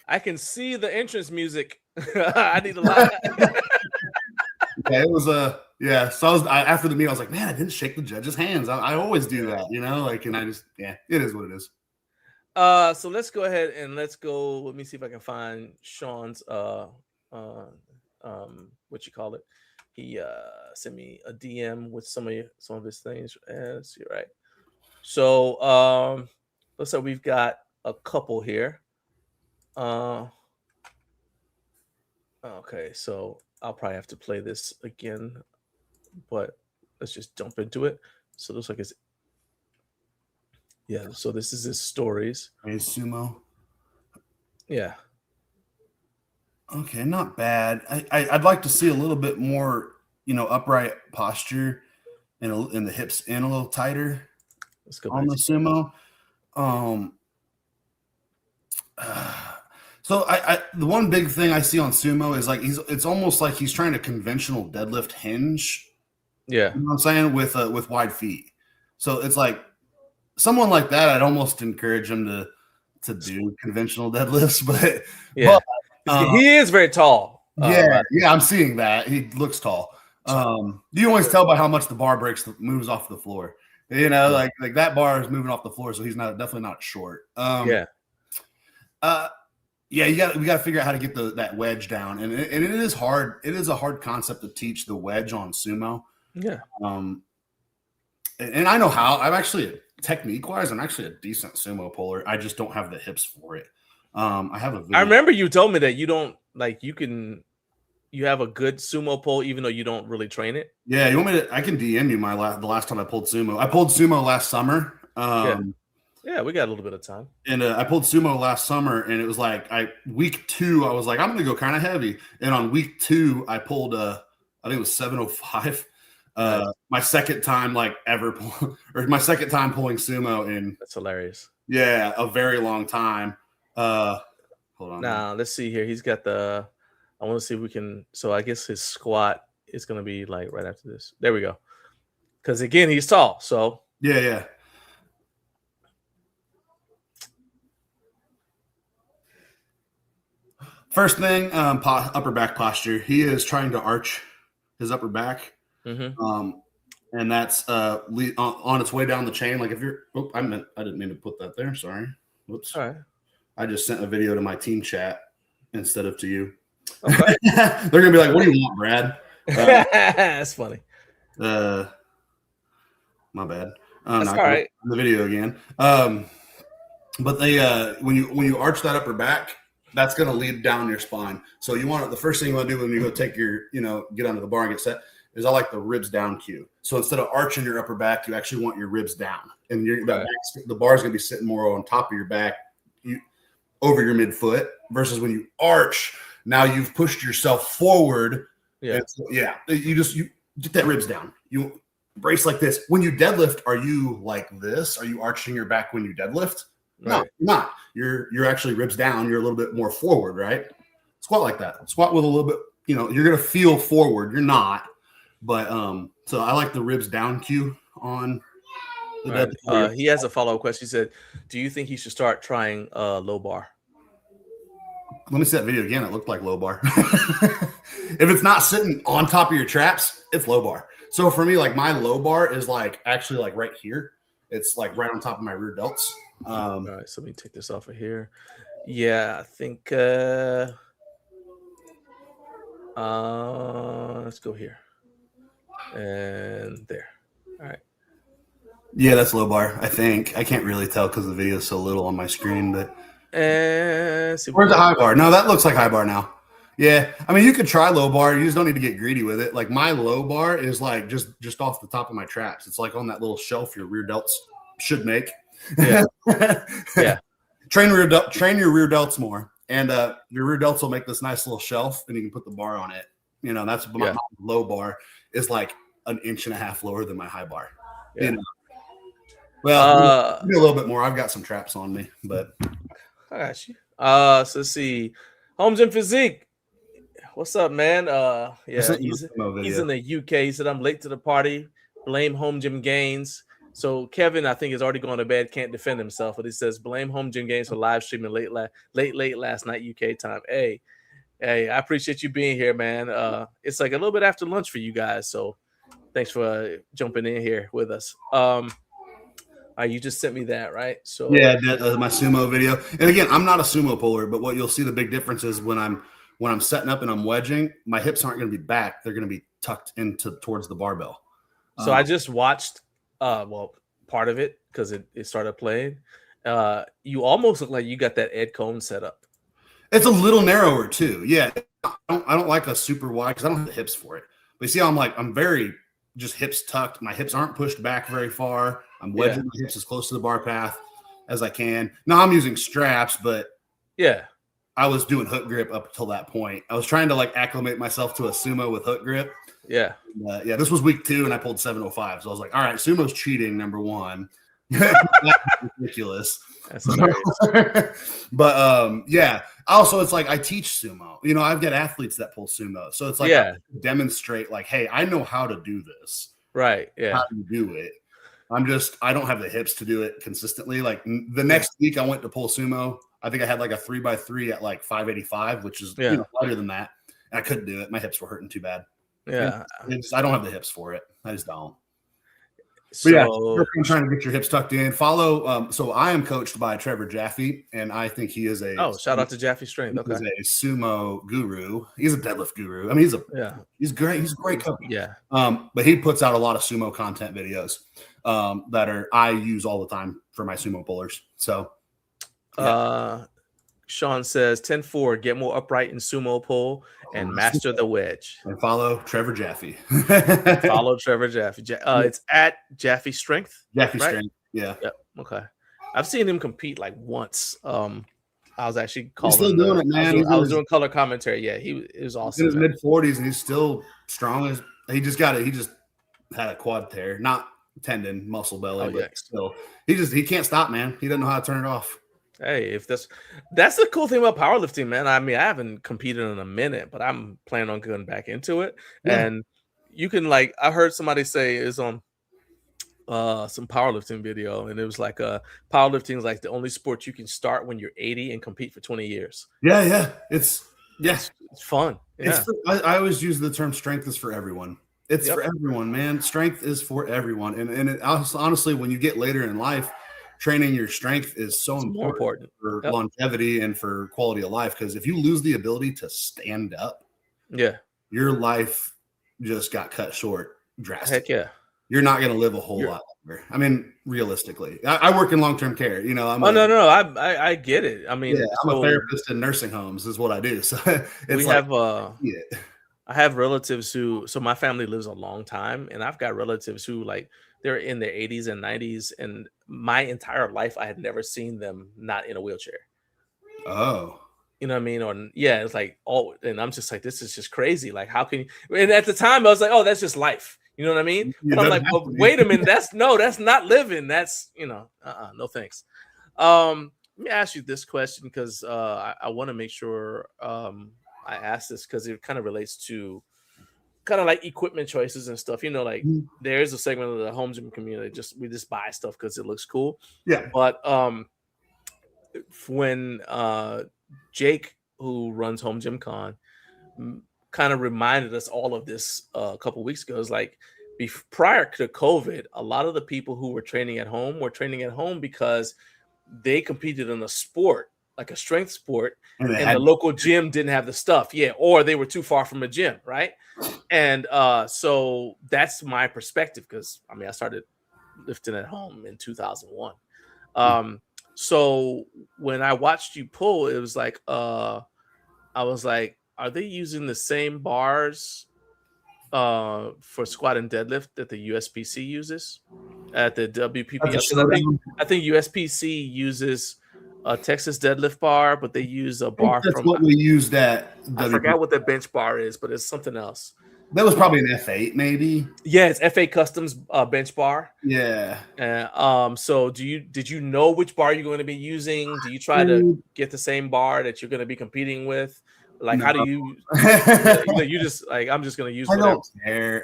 I can see the entrance music. I need a lot. It was So after the meet, I was like, man, I didn't shake the judge's hands. I always do that, and I just it is what it is. So let's go ahead and let's go. Let me see if I can find Sean's what you call it. He sent me a DM with some of his things. Let's see, right. So looks like we've got a couple here. Okay, so I'll probably have to play this again, but let's just jump into it. So it looks like it's so this is his stories. Hey, sumo. Yeah. Okay, not bad. I'd like to see a little bit more, upright posture and the hips in a little tighter. Let's go on the sumo. So the one big thing I see on sumo is like it's almost like he's trying to conventional deadlift hinge. Yeah. You know what I'm saying? With wide feet. So it's like someone like that, I'd almost encourage him to do conventional deadlifts, but He is very tall. Yeah, I'm seeing that. He looks tall. You always tell by how much the bar moves off the floor. You know, like that bar is moving off the floor, so he's definitely not short. We got to figure out how to get that wedge down, and it is hard. It is a hard concept to teach the wedge on sumo. Yeah. And I know how. I'm actually technique-wise, I'm actually a decent sumo puller. I just don't have the hips for it. I have a video. I remember you told me that you don't you have a good sumo pull even though you don't really train it. Yeah, you want me to? I can DM you the last time I pulled sumo. I pulled sumo last summer. Yeah, we got a little bit of time. And I pulled sumo last summer, and it was like week 2, I was like, I'm going to go kind of heavy. And on week 2, I pulled I think it was 705. My second time my second time pulling sumo in. That's hilarious. Yeah, a very long time. Hold on. Now let's see here. He's got I want to see if we can. So I guess his squat is going to be like right after this. There we go. Because again, he's tall. So yeah. First thing, upper back posture. He is trying to arch his upper back, and that's on its way down the chain. Like if you're, I didn't mean to put that there. Sorry. Whoops. All right. I just sent a video to my team chat instead of to you. Okay. They're gonna be like, "What do you want, Brad?" That's funny. My bad. That's all right. The video again. But they when you arch that upper back, that's going to lead down your spine. So the first thing you want to do when you go take your, get under the bar and get set is I like the ribs down cue. So instead of arching your upper back, you actually want your ribs down, and the bar is going to be sitting more on top of your back, over your midfoot. Versus when you arch, now you've pushed yourself forward. Yeah, you get that ribs down. You brace like this. When you deadlift, are you like this? Are you arching your back when you deadlift? No, you're not. You're actually ribs down. You're a little bit more forward, right? Squat like that. Squat with a little bit, you're going to feel forward. You're not. But so I like the ribs down cue on the right. He has a follow-up question. He said, do you think he should start trying low bar? Let me see that video again. It looked like low bar. If it's not sitting on top of your traps, it's low bar. So for me, like my low bar is actually right here. It's right on top of my rear delts. All right, so let me take this off of here. Yeah, I think let's go here and there. All right. Yeah, that's low bar. I think I can't really tell because the video is so little on my screen. But where's the high bar? No, that looks like high bar now. Yeah, I mean you could try low bar. You just don't need to get greedy with it. Like my low bar is just off the top of my traps. It's on that little shelf your rear delts should make. Yeah. Yeah. Train your rear delts more, and your rear delts will make this nice little shelf, and you can put the bar on it. That's my low bar is an inch and a half lower than my high bar. Yeah. Well, maybe a little bit more. I've got some traps on me, but I got you. So let's see. Home Gym Physique. What's up, man? He's in the UK. He said, I'm late to the party. Blame Home Gym Gainz. So Kevin, I think, is already going to bed, can't defend himself, but he says, blame Home Gym Gainz for live streaming late last night UK time. Hey, I appreciate you being here, man. It's a little bit after lunch for you guys, so thanks for jumping in here with us. You just sent me that, right? So yeah, my sumo video. And again, I'm not a sumo puller, but what you'll see the big difference is when I'm setting up and I'm wedging, my hips aren't going to be back; they're going to be tucked towards the barbell. So I just watched. Part of it because it started playing. You almost look like you got that Ed Cohn set up. It's a little narrower too. Yeah, I don't like a super wide because I don't have the hips for it. But you see, I'm very just hips tucked. My hips aren't pushed back very far. I'm wedging my hips as close to the bar path as I can. Now I'm using straps, but I was doing hook grip up until that point. I was trying to acclimate myself to a sumo with hook grip. Yeah. This was week 2 and I pulled 705. So I was like, all right, sumo's cheating, number one. Ridiculous. That's hilarious. But also it's I teach sumo. I've got athletes that pull sumo. So it's I demonstrate hey, I know how to do this. Right. Yeah. How to do it. I don't have the hips to do it consistently. The next week I went to pull sumo. I think I had like a 3x3 at like 585, which is lighter than that. And I couldn't do it. My hips were hurting too bad. Yeah. I don't have the hips for it. I just don't. So I'm trying to get your hips tucked in. Follow. So I am coached by Trevor Jaffe, and I think he is shout out to Jaffe Strength. Okay, he's a sumo guru. He's a deadlift guru. I mean, he's great. He's a great coach. Yeah. But he puts out a lot of sumo content videos that I use all the time for my sumo pullers. So, Sean says 10-4, get more upright in sumo pull and master the wedge. And follow Trevor Jaffe. Follow Trevor Jaffe. It's at Jaffe Strength. Jaffe right? Strength. Yeah. Yep. Okay. I've seen him compete like once. I was actually calling. He's still doing it, man. I was doing color commentary. Yeah, it was awesome. He's in his mid-40s and he's still strong as he just had a quad tear, not tendon, muscle belly, but still he can't stop, man. He doesn't know how to turn it off. Hey, if that's the cool thing about powerlifting, man. I mean, I haven't competed in a minute, but I'm planning on going back into it. Yeah. And you can I heard somebody say is on some powerlifting video, and it was like powerlifting is like the only sport you can start when you're 80 and compete for 20 years. Yeah. It's fun. Yeah. I always use the term strength is for everyone. It's for everyone, man. Strength is for everyone. And honestly, when you get later in life, training your strength is so important for longevity and for quality of life. Because if you lose the ability to stand up, your life just got cut short drastically. Heck yeah. You're not going to live a whole lot longer. I mean, realistically, I work in long-term care. You know, I get it. I mean, I'm a therapist in nursing homes is what I do. So I have relatives who, so my family lives a long time, and I've got relatives who they're in their 80s and 90s, and my entire life I had never seen them not in a wheelchair. Oh, you know what I mean? It's like, and I'm just like, this is just crazy. Like, how can you? And at the time I was like, oh, that's just life. You know what I mean? But I'm like, well, wait a minute, that's not living. That's no thanks. Let me ask you this question because I want to make sure I ask this because it kind of relates to kind of like equipment choices and stuff. You know, like there is a segment of the home gym community we just buy stuff because it looks cool. Yeah. But when Jake, who runs Home Gym Con, kind of reminded us all of this a couple weeks ago, is like prior to COVID, a lot of the people who were training at home were training at home because they competed in a sport, like a strength sport, and the local gym didn't have the stuff. Yeah. Or they were too far from a gym. Right. And so that's my perspective. Cause I mean, I started lifting at home in 2001. So when I watched you pull, it was like, I was like, are they using the same bars for squat and deadlift that the USPC uses at the WPPF? I think USPC uses a Texas deadlift bar, but they use a bar from what we used at. I forgot what the bench bar is, but it's something else. That was probably an F8, maybe. Yeah, it's F8 Customs bench bar. Yeah. So did you know which bar you're going to be using? Do you try to get the same bar that you're going to be competing with? Like, how do you? You just like, I'm just going to use. I don't care.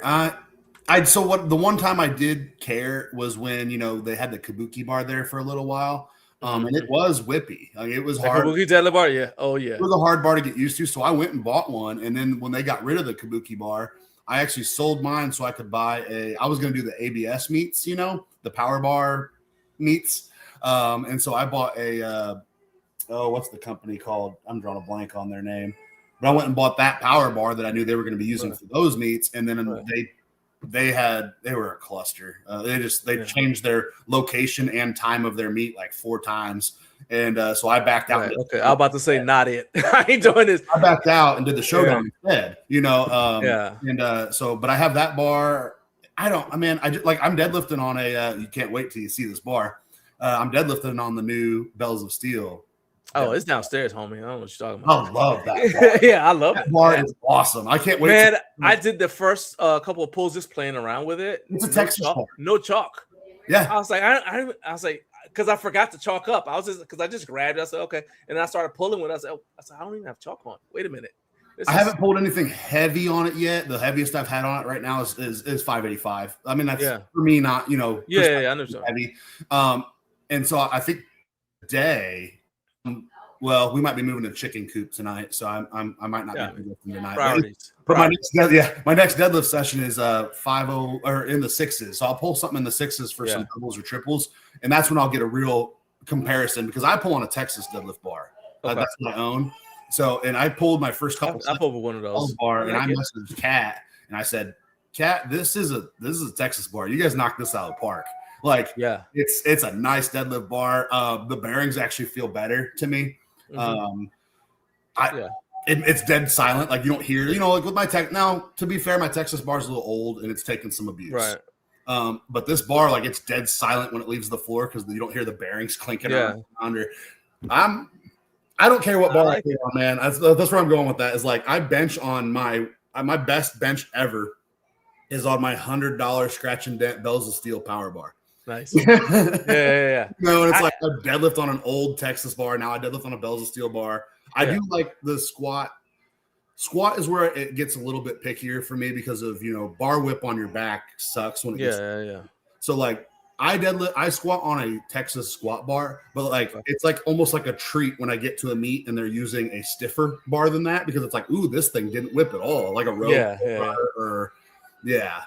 So the one time I did care was when they had the Kabuki bar there for a little while. And it was whippy. Like, it was hard. Kabuki deadlift bar, yeah. Oh, yeah. It was a hard bar to get used to. So I went and bought one. And then when they got rid of the Kabuki bar, I actually sold mine so I could buy I was going to do the ABS meets, the power bar meets. And so I bought what's the company called? I'm drawing a blank on their name. But I went and bought that power bar that I knew they were going to be using for those meets. And then they were a cluster. They changed their location and time of their meet like 4 times. And so I backed out. Right, okay. I was about to say, not it. I ain't doing this. I backed out and did the showdown instead, yeah. And but I have that bar. I'm deadlifting on you can't wait till you see this bar. I'm deadlifting on the new Bells of Steel. Oh, it's downstairs, homie. I don't know what you're talking about. I love that bar. Yeah, I love that bar. Is awesome. I can't wait. Man, I did the first couple of pulls just playing around with it. It's a Texas bar. No chalk. Yeah. I was like, I was like, because I forgot to chalk up. I just grabbed it. I said, okay. And I started pulling when I said, I don't even have chalk on. Wait a minute. I haven't pulled anything heavy on it yet. The heaviest I've had on it right now is 585. I mean, that's for me, not, Yeah, I understand. Heavy. And so I think today well, we might be moving to chicken coop tonight, so I might not be lifting tonight. Priorities. But my next deadlift session is 5-0 or in the sixes. So I'll pull something in the sixes for some doubles or triples, and that's when I'll get a real comparison because I pull on a Texas deadlift bar. That's my own. So, and I pulled my first couple. I pulled one of those bar, and I messaged Kat, and I said, "Kat, this is a Texas bar. You guys knocked this out of the park. Like, it's a nice deadlift bar. The bearings actually feel better to me. It's dead silent. Like you don't hear, like with my tech. Now, to be fair, my Texas bar is a little old and it's taken some abuse. Right. But this bar, like it's dead silent when it leaves the floor because you don't hear the bearings clinking around under. I don't care what bar I put on, man. That's where I'm going with that. Is like I bench on my best bench ever is on my $100 scratch and dent Bells of Steel power bar. Nice. Yeah. No, and it's like I deadlift on an old Texas bar. Now I deadlift on a Bells of Steel bar. I do like the squat. Squat is where it gets a little bit pickier for me because of, bar whip on your back sucks when it gets. Yeah. So like I squat on a Texas squat bar, but like it's like almost like a treat when I get to a meet and they're using a stiffer bar than that because it's like, ooh, this thing didn't whip at all, like a road bar.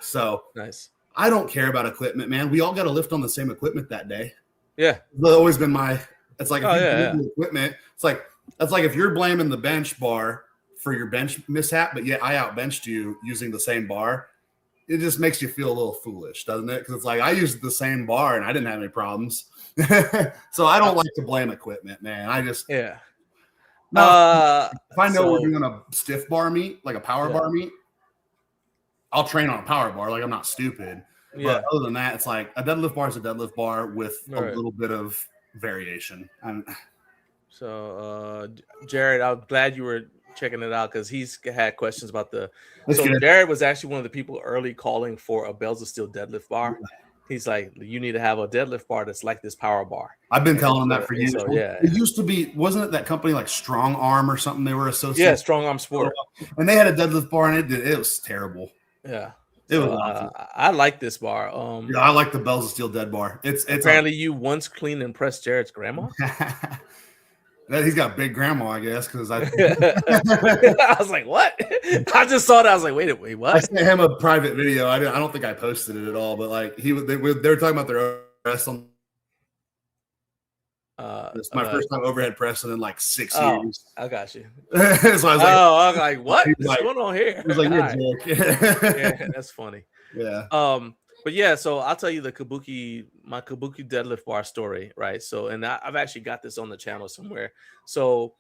So nice. I don't care about equipment, man. We all got to lift on the same equipment that day. Yeah, that's always been it's like equipment. It's like that's like if you're blaming the bench bar for your bench mishap, but yet I outbenched you using the same bar. It just makes you feel a little foolish, doesn't it? Because it's like I used the same bar and I didn't have any problems. So I don't like to blame equipment, man. I just if I know we're doing a stiff bar meet, like a power bar meet, I'll train on a power bar. Like I'm not stupid. But other than that, it's like a deadlift bar is a deadlift bar with a little bit of variation. So Jared, I'm glad you were checking it out because he's had questions about Jared was actually one of the people early calling for a Bells of Steel deadlift bar. He's like, you need to have a deadlift bar that's like this power bar. I've been telling him that for years. It used to be, wasn't it that company like Strong Arm or something they were associated? Yeah, Strong Arm Sport. And they had a deadlift bar and it was terrible. Yeah. It was awful. I like this bar. I like the Bells of Steel dead bar. It's apparently you once cleaned and pressed Jared's grandma. He's got big grandma, I guess, because I was like, what? I just saw that. I was like, wait, what? I sent him a private video. I don't think I posted it at all, but like they were talking about their press on. It's my first time overhead pressing in like 6 years. I got you. So I was like, I was like, what is going on here? He was like, you're a joke. Yeah, that's funny. Yeah. But yeah, so I'll tell you my Kabuki deadlift bar story, right? So, and I've actually got this on the channel somewhere. So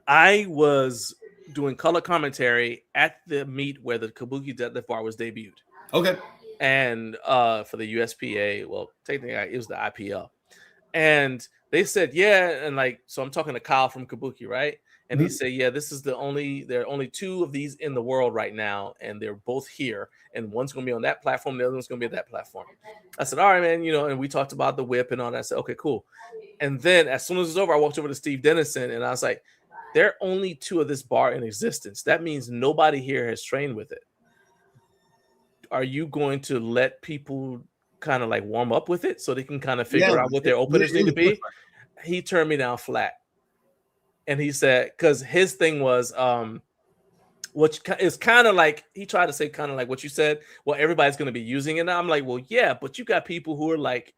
I was doing color commentary at the meet where the Kabuki deadlift bar was debuted. Okay. And for the USPA, well, technically it was the IPL. And they said, and like, so I'm talking to Kyle from Kabuki, right? And he said, this is there are only 2 of these in the world right now, and they're both here. And one's going to be on that platform, the other one's going to be at that platform. I said, all right, man, and we talked about the whip and all that. I said, okay, cool. And then as soon as it was over, I walked over to Steve Dennison, and I was like, there are only 2 of this bar in existence. That means nobody here has trained with it. Are you going to let people kind of like warm up with it so they can kind of figure out what their openers need to be? He turned me down flat. And he said, because his thing was, which is kind of like, he tried to say kind of like what you said, well, everybody's going to be using it. And I'm like, well, yeah, but you got people who are like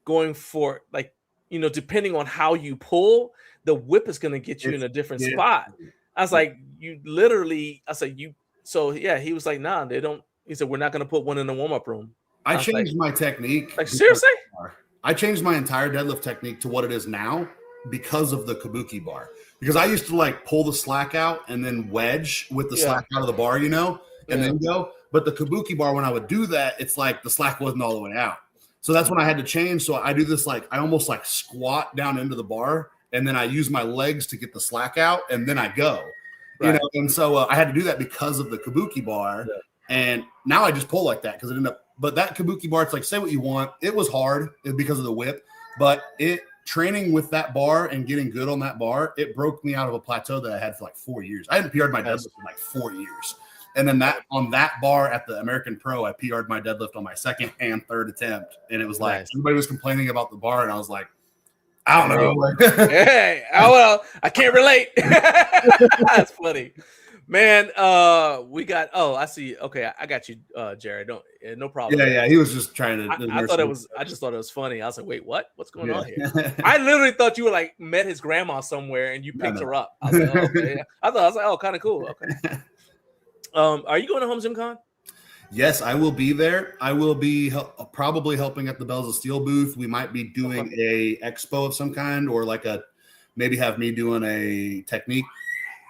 going for like, depending on how you pull, the whip is going to get you in a different spot. I was like, he was like, nah, they don't. He said, we're not going to put one in the warm-up room. I changed my technique. Like, seriously? I changed my entire deadlift technique to what it is now because of the Kabuki bar. Because I used to like pull the slack out and then wedge with the slack out of the bar, and then go. But the Kabuki bar, when I would do that, it's like the slack wasn't all the way out. So that's when I had to change. So I do this like I almost like squat down into the bar, and then I use my legs to get the slack out, and then I go. Right. And so I had to do that because of the Kabuki bar. Yeah. And now I just pull like that because it ended up. But that Kabuki bar, it's like say what you want. It was hard because of the whip, but training with that bar and getting good on that bar, it broke me out of a plateau that I had for like 4 years. I hadn't PR'd my deadlift in like 4 years. And then on that bar at the American Pro, I PR'd my deadlift on my second and third attempt. And it was like everybody was complaining about the bar. And I was like, I don't know. Hey, well, I can't relate. That's funny. Man, we got. Oh, I see. Okay, I got you, Jared. Don't, no problem. Yeah. He was just trying to. I thought it was. I just thought it was funny. I was like, wait, what? What's going on here? I literally thought you were like met his grandma somewhere and you picked her up. I was like, oh, okay. Yeah. I was like, oh, kind of cool. Okay. Are you going to Home Gym Con? Yes, I will be there. I will be probably helping at the Bells of Steel booth. We might be doing a expo of some kind, or like maybe have me doing a technique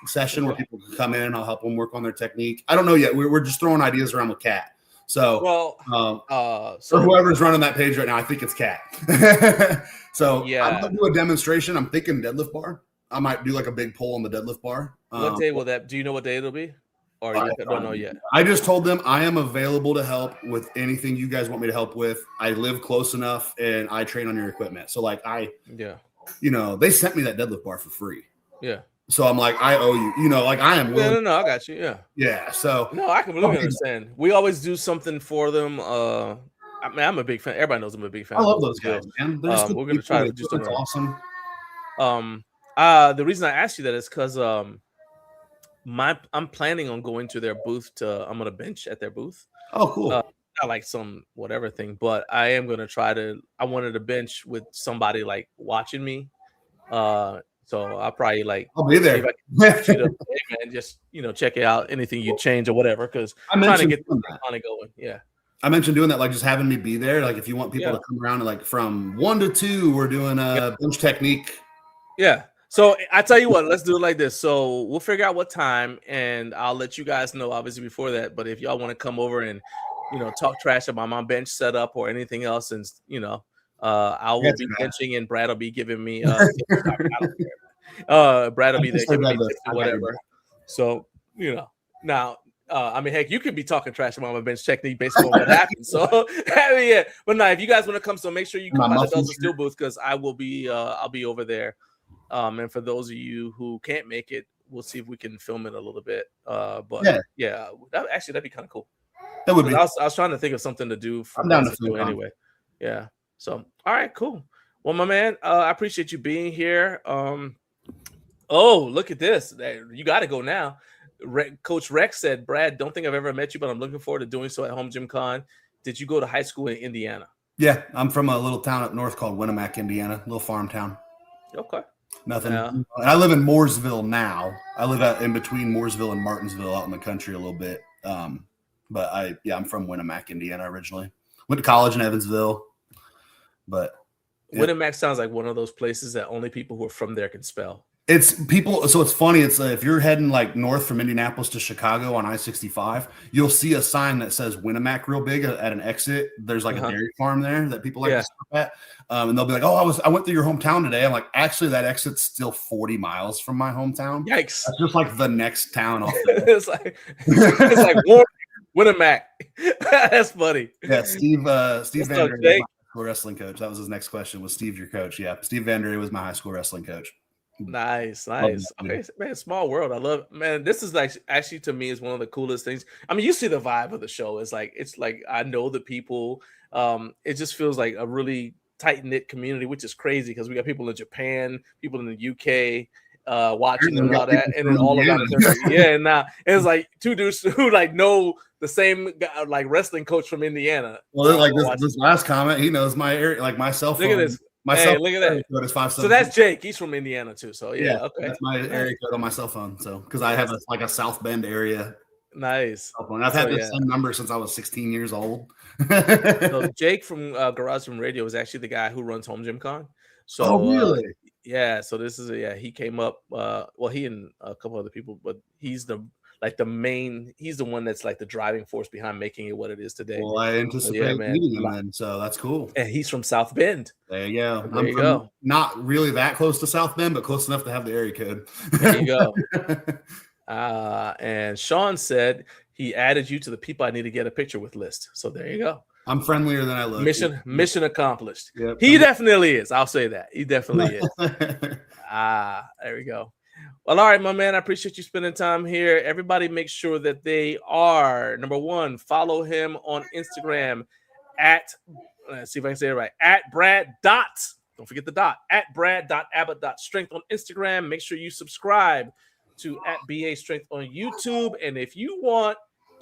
session where people can come in. I'll help them work on their technique. I don't know yet. We're just throwing ideas around with Kat. So, so whoever's running that page right now, I think it's Kat. So yeah, I'm gonna do a demonstration. I'm thinking deadlift bar. I might do like a big pull on the deadlift bar. What day will that? Do you know what day it'll be? Or you don't know yet? I just told them I am available to help with anything you guys want me to help with. I live close enough and I train on your equipment. So like they sent me that deadlift bar for free. Yeah. So I'm like, I owe you, like I am willing. No, I got you. Yeah. Yeah. So no, I completely understand. We always do something for them. I mean, I'm a big fan. Everybody knows I'm a big fan. I love those guys, man. We're gonna try to do something awesome. The reason I asked you that is because I'm planning on going to their booth I'm gonna bench at their booth. Oh, cool. Not like some whatever thing, but I am gonna I wanted to bench with somebody like watching me. So I'll probably I'll be there. Hey, man, just check it out, anything you change or whatever, because I'm trying to get on it going. Yeah. I mentioned doing that, like just having me be there. Like if you want people to come around and like from 1 to 2, we're doing a bench technique. Yeah. So I tell you what, let's do it like this. So we'll figure out what time, and I'll let you guys know obviously before that. But if y'all want to come over and talk trash about my bench setup or anything else, and I will be benching, and Brad will be giving me. Brad will be there giving me tips or whatever. So now. I mean, heck, you could be talking trash about my bench technique based on what happened. So, yeah. But no, if you guys want to come, so make sure you come by the Bells of Steel booth, because I will be. I'll be over there. And for those of you who can't make it, we'll see if we can film it a little bit. But that'd be kind of cool. That would be. I was trying to think of something to do. I'm down to do anyway. Yeah. So, all right, cool. Well, my man, I appreciate you being here. Oh, look at this! You got to go now. Coach Rex said, Brad, don't think I've ever met you, but I'm looking forward to doing so at Home Gym Con. Did you go to high school in Indiana? Yeah, I'm from a little town up north called Winamac, Indiana, a little farm town. Okay. Nothing. And I live in Mooresville now. I live out in between Mooresville and Martinsville, out in the country a little bit. But I'm from Winamac, Indiana originally. Went to college in Evansville. But Winamac sounds like one of those places that only people who are from there can spell. It's people. So it's funny. It's if you're heading like north from Indianapolis to Chicago on I-65, you'll see a sign that says Winamac real big at an exit. There's like a dairy farm there that people like to stop at. And they'll be like, oh, I went through your hometown today. I'm like, actually, that exit's still 40 miles from my hometown. Yikes. That's just like the next town off. It's like Winamac. That's funny. Yeah, Steve Vandere, my high school wrestling coach. That was his next question. Was Steve your coach? Yeah, Steve Vandere was my high school wrestling coach. Nice. Okay, man, small world. I love, man. This is like actually to me is one of the coolest things. I mean, you see the vibe of the show. It's like I know the people. It just feels like a really tight knit community, which is crazy because we got people in Japan, people in the UK watching and all that, and then all around the country. Yeah, and now it's like two dudes who like know the same guy, like wrestling coach from Indiana. Well, like this last comment, he knows my area, like my cell phone. Look at this. Hey, look at that. So that's Jake. He's from Indiana too. So yeah, okay. That's my area code on my cell phone. So because I have a South Bend area. Nice. I've had this same number since I was 16 years old. So Jake from Garage Room Radio is actually the guy who runs Home Gym Con. So really? Yeah. So this is he came up. Well, he and a couple other people, but he's the main. He's the one that's like the driving force behind making it what it is today. Well, I anticipate meeting him then, so that's cool. And he's from South Bend. There you go. There you go. Not really that close to South Bend, but close enough to have the area code. There you go. And Sean said he added you to the people I need to get a picture with list. So there you go. I'm friendlier than I look. Mission accomplished. Yep. He definitely is. I'll say that. He definitely is. There we go. Well, all right, my man. I appreciate you spending time here. Everybody make sure that they are, number one, follow him on Instagram at, let's see if I can say it right, at Brad don't forget the dot, at brad.abbott.strength on Instagram. Make sure you subscribe to at BA Strength on YouTube. And if you want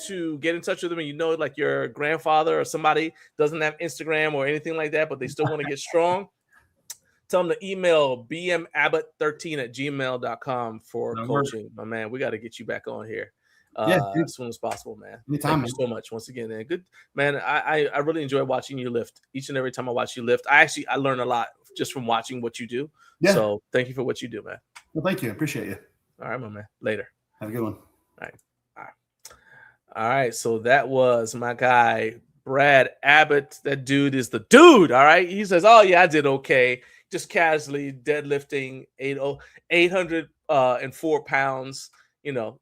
to get in touch with them and you know like your grandfather or somebody doesn't have Instagram or anything like that, but they still want to get strong, tell them to email bmabbott13@gmail.com for coaching. My man, we got to get you back on here as soon as possible, man. Anytime. Thank you so much once again, man. Good, man. I really enjoy watching you lift. Each and every time I watch you lift, I learn a lot just from watching what you do. Yeah. So thank you for what you do, man. Well, thank you. I appreciate you. All right, my man. Later. Have a good one. All right. So that was my guy, Brad Abbott. That dude is the dude. All right. He says, oh, yeah, I did okay. Just casually deadlifting 804 pounds. You know,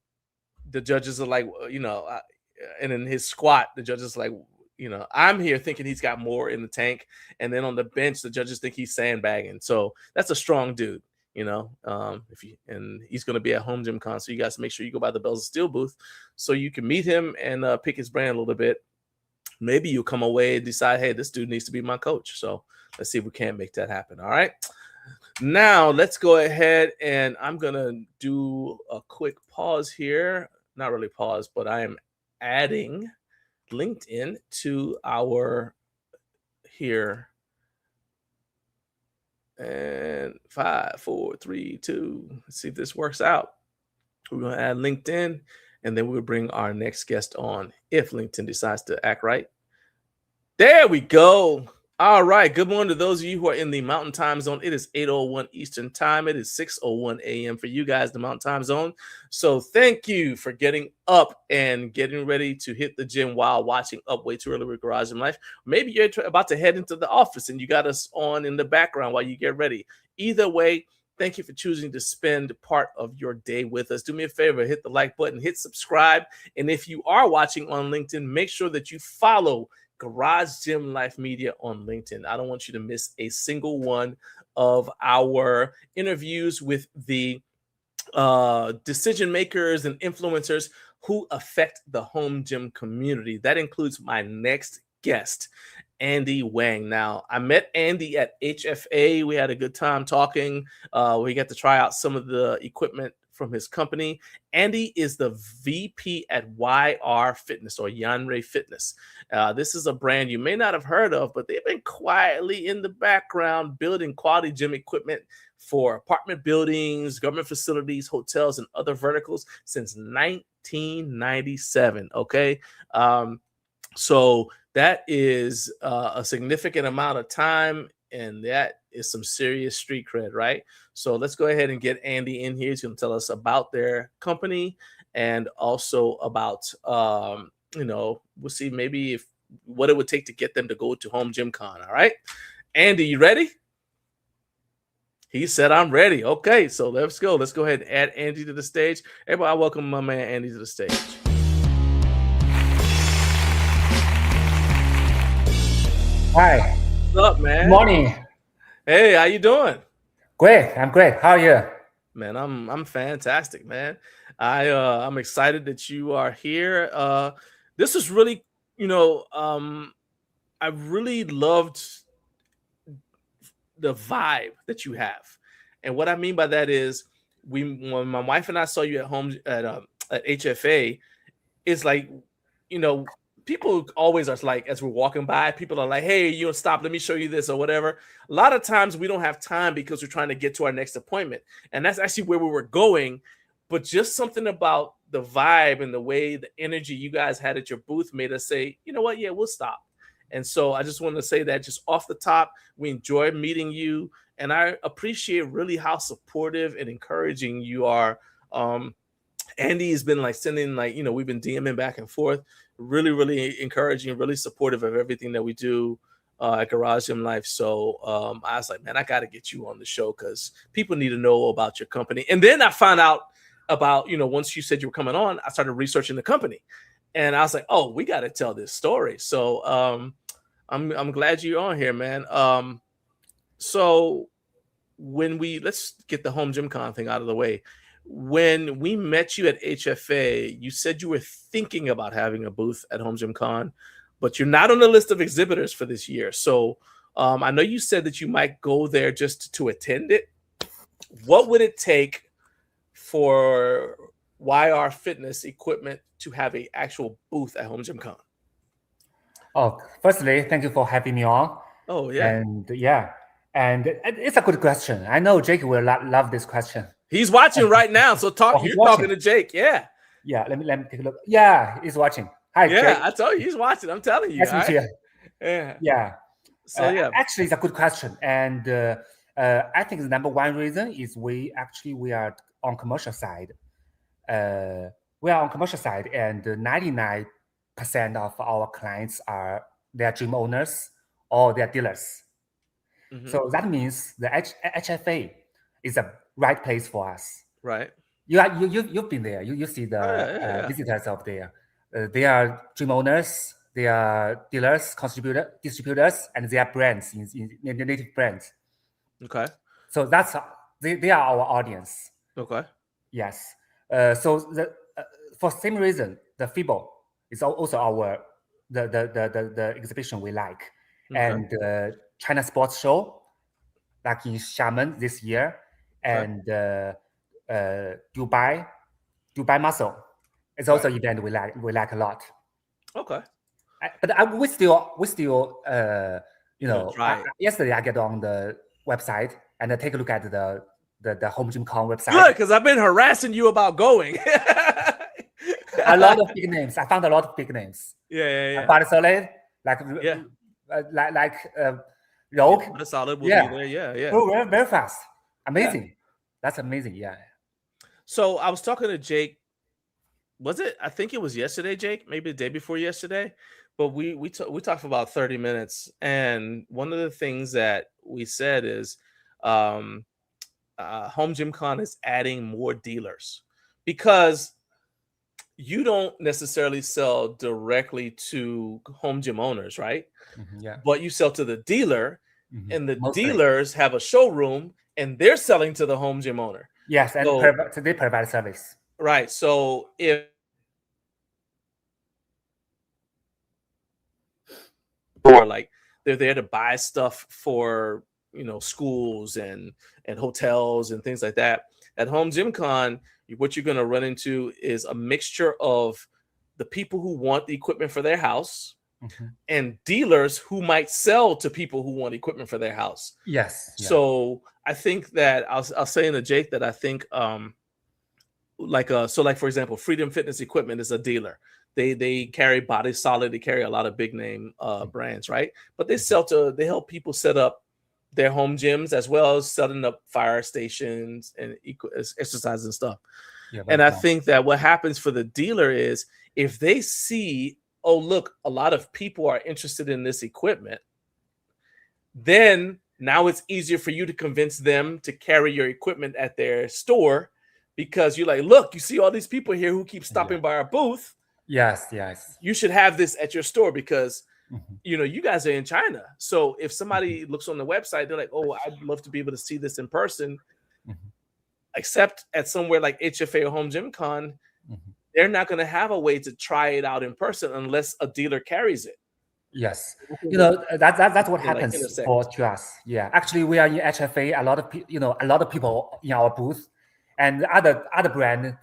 the judges are like, you know, and in his squat, the judges are like, you know, I'm here thinking he's got more in the tank. And then on the bench, the judges think he's sandbagging. So that's a strong dude. You know, and he's going to be at Home Gym Con. So you guys make sure you go by the Bells of Steel booth so you can meet him and pick his brain a little bit. Maybe you'll come away and decide, hey, this dude needs to be my coach. So let's see if we can't make that happen. All right. Now let's go ahead and I'm going to do a quick pause here. Not really pause, but I am adding LinkedIn to our here. And 5, 4, 3, 2. Let's see if this works out. We're going to add LinkedIn, and then we'll bring our next guest on if LinkedIn decides to act right. There we go. All right. Good morning to those of you who are in the Mountain Time Zone. It is 8:01 Eastern Time. It is 6:01 a.m. for you guys, the Mountain Time Zone. So thank you for getting up and getting ready to hit the gym while watching Up Way Too Early with Garage Gym Life. Maybe you're about to head into the office and you got us on in the background while you get ready. Either way, thank you for choosing to spend part of your day with us. Do me a favor, hit the like button, hit subscribe. And if you are watching on LinkedIn, make sure that you follow Garage Gym Life Media on LinkedIn. I don't want you to miss a single one of our interviews with the decision makers and influencers who affect the home gym community. That includes my next guest, Andy Wang. Now, I met Andy at HFA. We had a good time talking. We got to try out some of the equipment from his company. Andy is the VP at YR Fitness or Yanre Fitness. This is a brand you may not have heard of, but they've been quietly in the background building quality gym equipment for apartment buildings, government facilities, hotels, and other verticals since 1997. Okay. So that is a significant amount of time, and that is some serious street cred, right? So let's go ahead and get Andy in here. He's going to tell us about their company and also about, you know, we'll see maybe if what it would take to get them to go to Home Gym Con. All right, Andy, you ready? He said, I'm ready. Okay, so let's go. Let's go ahead and add Andy to the stage. Everybody, I welcome my man Andy to the stage. Hi. What's up, man? Good morning. Hey, how you doing? Great. I'm great. How are you? Man, I'm fantastic, man. I'm excited that you are here. This is really, you know, I really loved the vibe that you have. And what I mean by that is when my wife and I saw you at home at HFA, it's like, you know, people always are like, as we're walking by, people are like, hey, you know, stop, let me show you this or whatever. A lot of times we don't have time because we're trying to get to our next appointment. And that's actually where we were going. But just something about the vibe and the way the energy you guys had at your booth made us say, you know what? Yeah, we'll stop. And so I just wanted to say that just off the top, we enjoyed meeting you. And I appreciate really how supportive and encouraging you are. Andy has been like sending, like, you know, we've been DMing back and forth, really, really encouraging, really supportive of everything that we do at Garage Gym Life. So I was like, man, I got to get you on the show because people need to know about your company. And then I found out about, you know, once you said you were coming on, I started researching the company. And I was like, oh, we got to tell this story. So I'm glad you're on here, man. So let's get the Home Gym Con thing out of the way. When we met you at HFA, you said you were thinking about having a booth at Home Gym Con, but you're not on the list of exhibitors for this year. So I know you said that you might go there just to attend it. What would it take for YR Fitness equipment to have an actual booth at Home Gym Con? Oh, firstly, thank you for having me on. Oh, yeah. And it's a good question. I know Jake will love this question. He's watching right now, so you're talking to Jake. Yeah. Yeah, let me take a look. Yeah, he's watching. Hi, yeah, Jake. I told you he's watching. I'm telling you. Nice to meet you. Yeah. So actually, it's a good question, and I think the number one reason is we are on commercial side. We are on commercial side, and 99% of our clients are gym owners or they're dealers. Mm-hmm. So that means the HFA is a right place for us. Right. You've been there. You see the visitors up there. They are gym owners. They are dealers, distributors, and they are brands in the native brands. Okay. So they are our audience. Okay. Yes. So for same reason, the FIBO is also our the exhibition we like, and China Sports Show, like in Xiamen this year, and Dubai Muscle is also an event we like a lot. Okay. But we still yesterday I get on the website and I take a look at the Home Gym Con website. Good, because I've been harassing you about going. A lot of big names. I found a lot of big names. Yeah. Body Solid, like Rogue. Body Solid will be there. Yeah. Oh, very, very fast. Amazing. Yeah. That's amazing. Yeah. So I was talking to Jake. Was it? I think it was yesterday, Jake. Maybe the day before yesterday. But we talked for about 30 minutes, and one of the things that we said is, Home Gym Con is adding more dealers because you don't necessarily sell directly to home gym owners, right? Mm-hmm, yeah. But you sell to the dealer, and the dealers have a showroom, and they're selling to the home gym owner. Yes, and so they provide service. Right. So if or like they're there to buy stuff for schools and hotels and things like that, at Home Gym Con, what you're going to run into is a mixture of the people who want the equipment for their house and dealers who might sell to people who want equipment for their house. Yes. Yeah. So I think that I was saying to Jake that I think like for example, Freedom Fitness Equipment is a dealer. They carry Body Solid, they carry a lot of big name brands, right? But they help people set up their home gyms as well as setting up fire stations and exercise and stuff. Yeah, and I think that what happens for the dealer is if they see, oh, look, a lot of people are interested in this equipment, then now it's easier for you to convince them to carry your equipment at their store because you're like, look, you see all these people here who keep stopping by our booth. Yes. You should have this at your store because you guys are in China. So if somebody looks on the website, they're like, oh, I'd love to be able to see this in person. Except at somewhere like HFA or Home Gym Con, they're not going to have a way to try it out in person unless a dealer carries it. Yes. That's what happens to us. Yeah. Actually, we are in HFA. A lot of people in our booth and other brand,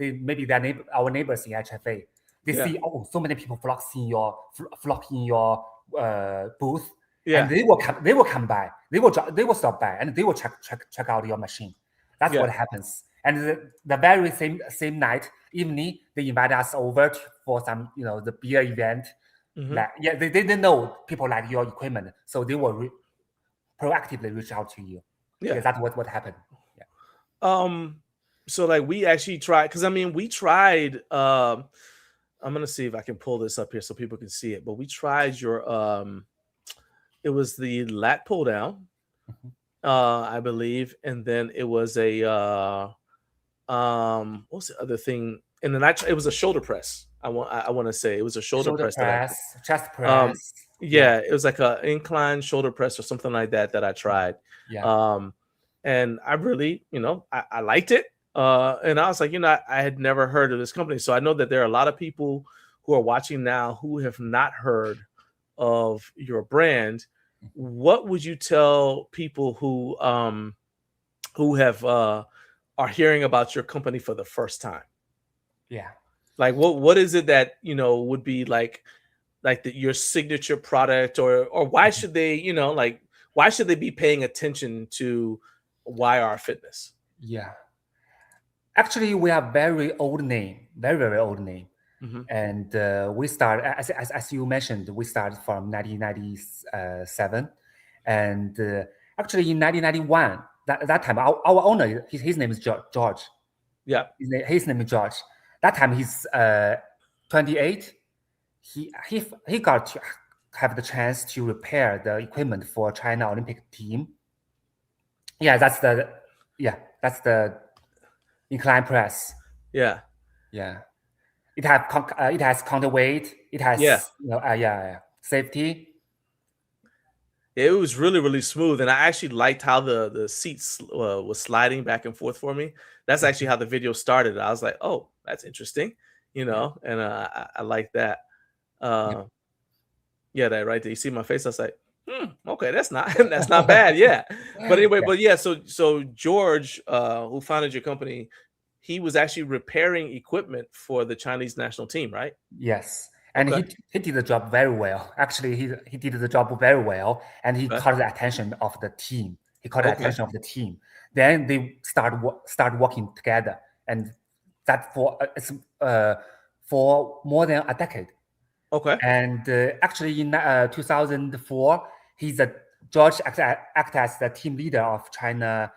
our neighbors in HFA. They see, so many people flock in your booth, and they will come by. They will stop by, and they will check out your machine. That's what happens. And the very same night, evening, they invite us over for some, the beer event. They didn't know people like your equipment, so they will proactively reach out to you. Yeah, that's what happened. Yeah. So like we actually tried, because we tried. I'm gonna see if I can pull this up here so people can see it. But we tried your it was the lat pull down, I believe, and then it was a what's the other thing? And then it was a shoulder press. I want to say it was a shoulder press, chest press. It was like an incline shoulder press or something like that I tried. Yeah. And I really, I liked it. And I was like, I had never heard of this company. So I know that there are a lot of people who are watching now who have not heard of your brand. what would you tell people who have are hearing about your company for the first time? Yeah. Like what is it that, would be like your signature product, or why should they, why should they be paying attention to YR Fitness? Yeah. Actually, we are very old name, very old name. And we start, as you mentioned, we started from 1997. And actually in 1991, that time, our owner, his name is George. Yeah. His name is George. That time he's 28. He got to have the chance to repair the equipment for China Olympic team. Yeah, that's the incline press. Yeah. Yeah. It has counterweight. It has safety. It was really, really smooth, and I actually liked how the seats was sliding back and forth for me. That's actually how the video started. I was like, "Oh, that's interesting," and I like that. Yeah, that right there. You see my face? I was like, okay, that's not bad. Yeah, but anyway, So George, who founded your company, he was actually repairing equipment for the Chinese national team, right? Yes. And he did the job very well. Actually, he did the job very well, and he caught the attention of the team. Then they start working together, and that for more than a decade. Okay. And actually, in 2004, George acted as the team leader of China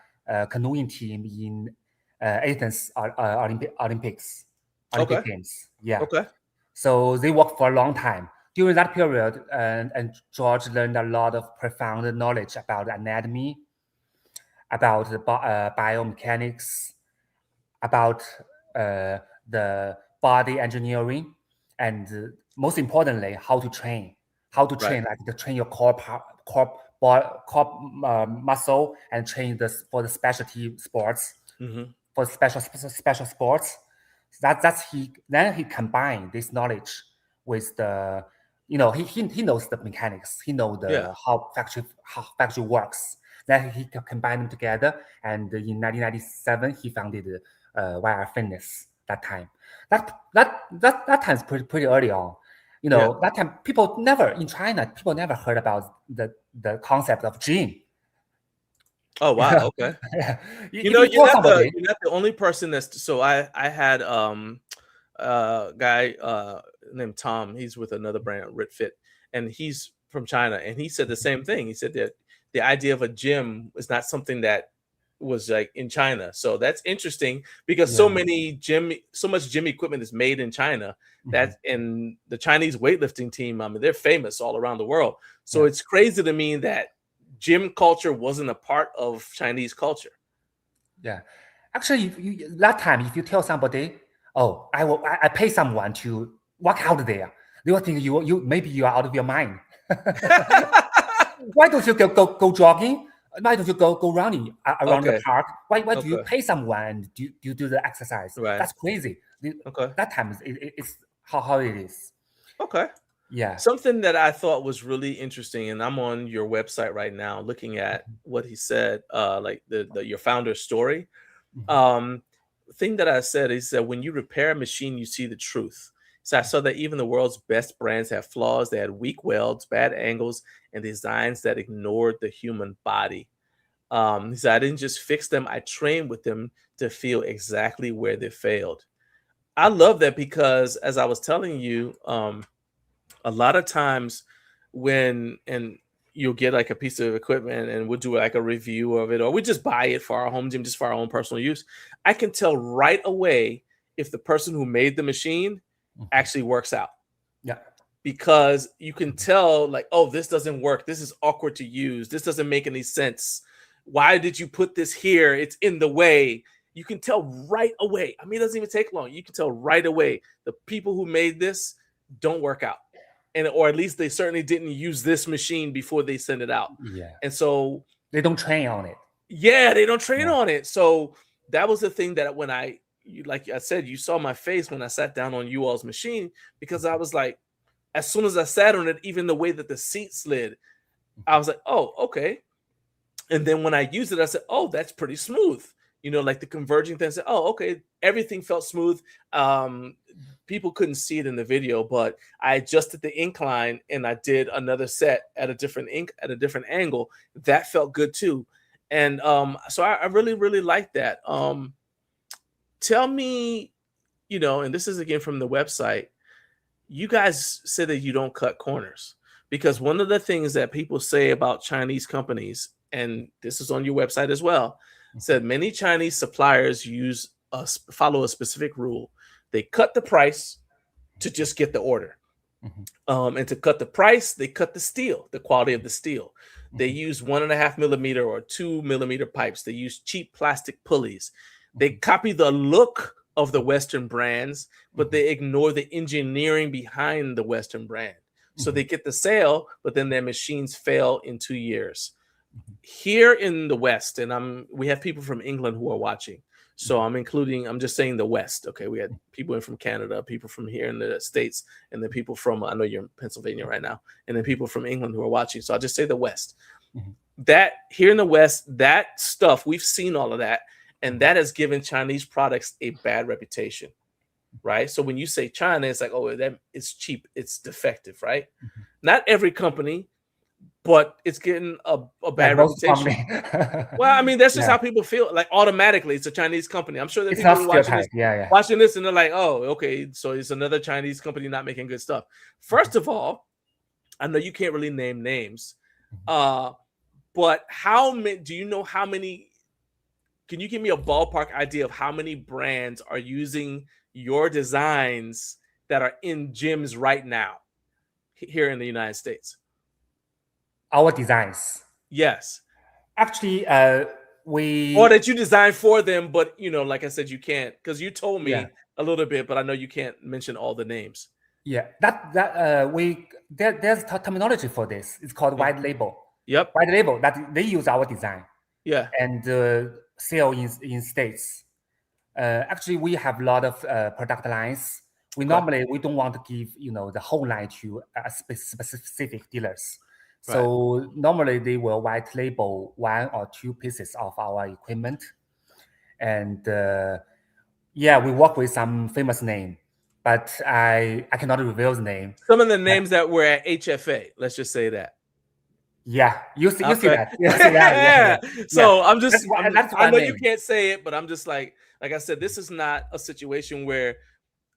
canoeing team in Athens Olympic Games. Yeah. Okay. So they worked for a long time. During that period, and George learned a lot of profound knowledge about anatomy, about the biomechanics, about the body engineering, and most importantly, how to train, like to train your core muscle and train for the specialty sports, for special sports. Then he combined this knowledge with the, he knows the mechanics, he knows how factory works. Then he combined them together, and in 1997 he founded YR Fitness. That time, that time is pretty early on. That time people never heard about the concept of gym. Oh wow! Okay. You're not the only person that's. So I had a guy named Tom. He's with another brand, RitFit, and he's from China, and he said the same thing. He said that the idea of a gym is not something that was like in China. So that's interesting because so much gym equipment is made in China. That in the Chinese weightlifting team, I mean, they're famous all around the world. So it's crazy to me that gym culture wasn't a part of Chinese culture. Yeah, actually, that time, if you tell somebody, "Oh, I pay someone to work out there," they will think maybe you are out of your mind. Why don't you go jogging? Why don't you go running around the park? Why do you pay someone and do the exercise? Right. That's crazy. That time it's how it is. Okay. Yeah. Something that I thought was really interesting, and I'm on your website right now looking at what he said, like your founder's story. Thing that I said is that when you repair a machine, you see the truth. So I saw that even the world's best brands have flaws. They had weak welds, bad angles, and designs that ignored the human body. He said, I didn't just fix them. I trained with them to feel exactly where they failed. I love that because, as I was telling you, a lot of times and you'll get like a piece of equipment and we'll do like a review of it, or we just buy it for our home gym, just for our own personal use. I can tell right away if the person who made the machine actually works out. Yeah. Because you can tell like, oh, this doesn't work. This is awkward to use. This doesn't make any sense. Why did you put this here? It's in the way. You can tell right away. I mean, it doesn't even take long. You can tell right away the people who made this don't work out. Or at least they certainly didn't use this machine before they send it out. Yeah. And so they don't train on it. Yeah, they don't train on it. So that was the thing that when like I said, you saw my face when I sat down on you all's machine, because I was like, as soon as I sat on it, even the way that the seat slid, I was like, oh, okay. And then when I used it, I said, oh, that's pretty smooth. You know, like the converging thing. I said, oh, okay. Everything felt smooth. People couldn't see it in the video, but I adjusted the incline and I did another set at a different angle. That felt good too. And so I really, really like that. Tell me, you know, and this is again from the website, you guys said that you don't cut corners, because one of the things that people say about Chinese companies, and this is on your website as well, said many Chinese suppliers follow a specific rule. They cut the price to just get the order. And to cut the price, they cut the steel, the quality of the steel. They use 1.5 millimeter or 2 millimeter pipes. They use cheap plastic pulleys. They copy the look of the Western brands, but they ignore the engineering behind the Western brand. So they get the sale, but then their machines fail in 2 years. Here in the West, and we have people from England who are watching. So I'm just saying the West. Okay, we had people in from Canada, people from here in the States, and then people from, I know you're in Pennsylvania right now, and then people from England who are watching. So I'll just say the West. That here in the West, that stuff, we've seen all of that, and that has given Chinese products a bad reputation, right? So when you say China, it's like, oh, that it's cheap, it's defective, right? Not every company, but it's getting a bad reputation. Well, I mean, that's just how people feel. Like automatically, it's a Chinese company. I'm sure that people are watching this and they're like, oh, okay, so it's another Chinese company not making good stuff. First of all, I know you can't really name names, but how many? Do you know how many? Can you give me a ballpark idea of how many brands are using your designs that are in gyms right now here in the United States? Our designs. Yes. Actually, or that you design for them, but you know, like I said, you can't, because you told me a little bit, but I know you can't mention all the names. Yeah, there's terminology for this. It's called white label. Yep. White label, that they use our design. Yeah. And sell in States. Actually, we have a lot of product lines. We normally don't want to give the whole line to specific dealers. So normally they will white label 1 or 2 pieces of our equipment. And we work with some famous name, but I cannot reveal the name. Some of the names that were at HFA, let's just say that. Yeah, you see that. You see that. So I'm just, I know you can't say it, but I'm just like I said, this is not a situation where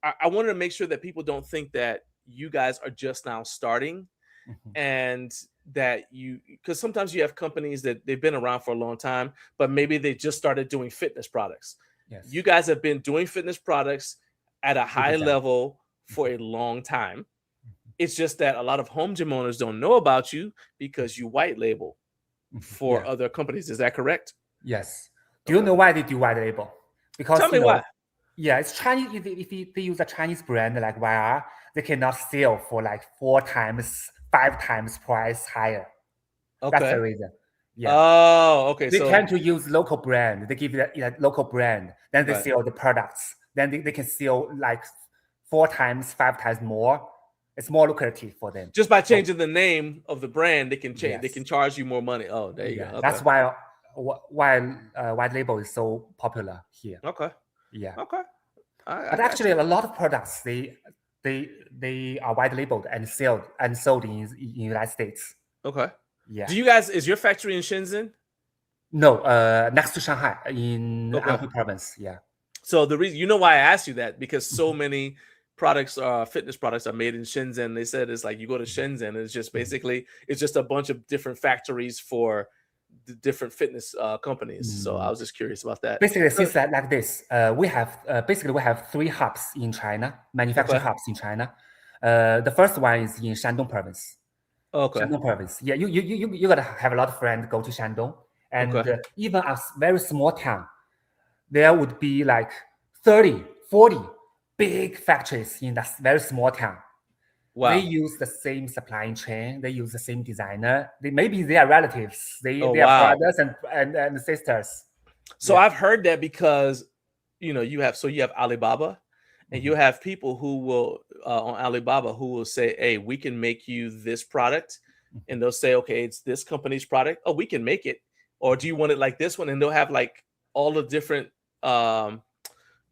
I wanted to make sure that people don't think that you guys are just now starting. And that because sometimes you have companies that they've been around for a long time, but maybe they just started doing fitness products. You guys have been doing fitness products at a high level for a long time. It's just that a lot of home gym owners don't know about you because you white label for other companies. Is that correct? Yes. Do you know why they do white label? Because tell me why. Yeah, it's Chinese. If they use a Chinese brand like YR, they cannot sell for like 4 times, 5 times price higher. Okay. That's the reason. Yeah. Oh, okay. They tend to use local brand. They give it a local brand. Then they sell the products. Then they can sell like 4 times, 5 times more. It's more lucrative for them. Just by changing the name of the brand, they can change. Yes. They can charge you more money. Oh, there you go. Okay. That's why white label is so popular here. Okay. Yeah. Okay. But actually, a lot of products they are white labeled and sold in the United States. Okay. Yeah. Is your factory in Shenzhen? No, next to Shanghai in Anhui province. Yeah. So the reason, why I asked you that, because so many products, fitness products, are made in Shenzhen. They said it's like you go to Shenzhen, and it's just basically a bunch of different factories for the different fitness companies. So I was just curious about that. Basically, since like this, we have 3 hubs in China, manufacturing hubs in China. The first one is in Shandong province. Okay. Shandong province. Yeah, you gotta have a lot of friends go to Shandong, and even a very small town, there would be like 30, 40 big factories in that very small town. Wow. They use the same supply chain. They use the same designer. Maybe they are relatives. They are brothers and sisters. So I've heard that because, you have Alibaba, and you have people who will on Alibaba who will say, "Hey, we can make you this product and they'll say, okay, it's this company's product. Oh, we can make it. Or do you want it like this one? And they'll have like all the different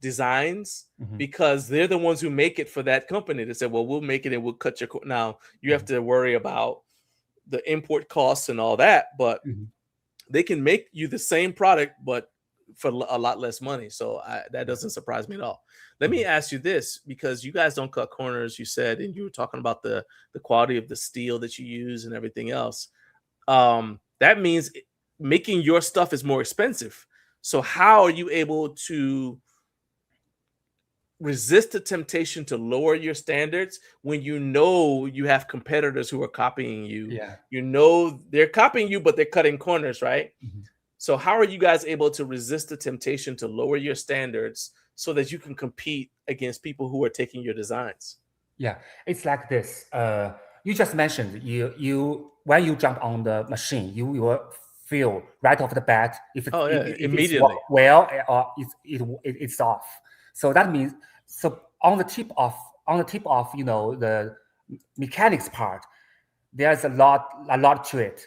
designs because they're the ones who make it for that company. They said, well, we'll make it and we'll cut your now you have to worry about the import costs and all that, but they can make you the same product but for a lot less money. So that doesn't surprise me at all. Let me ask you this, because you guys don't cut corners, you said, and you were talking about the quality of the steel that you use and everything else. That means making your stuff is more expensive. So how are you able to resist the temptation to lower your standards when you know you have competitors who are copying you? Yeah. You know they're copying you, but they're cutting corners, right? So how are you guys able to resist the temptation to lower your standards so that you can compete against people who are taking your designs? Yeah, it's like this. You just mentioned you when you jump on the machine, you will feel right off the bat if immediately it's work well or it's off. So that means on the tip of the mechanics part, there's a lot to it.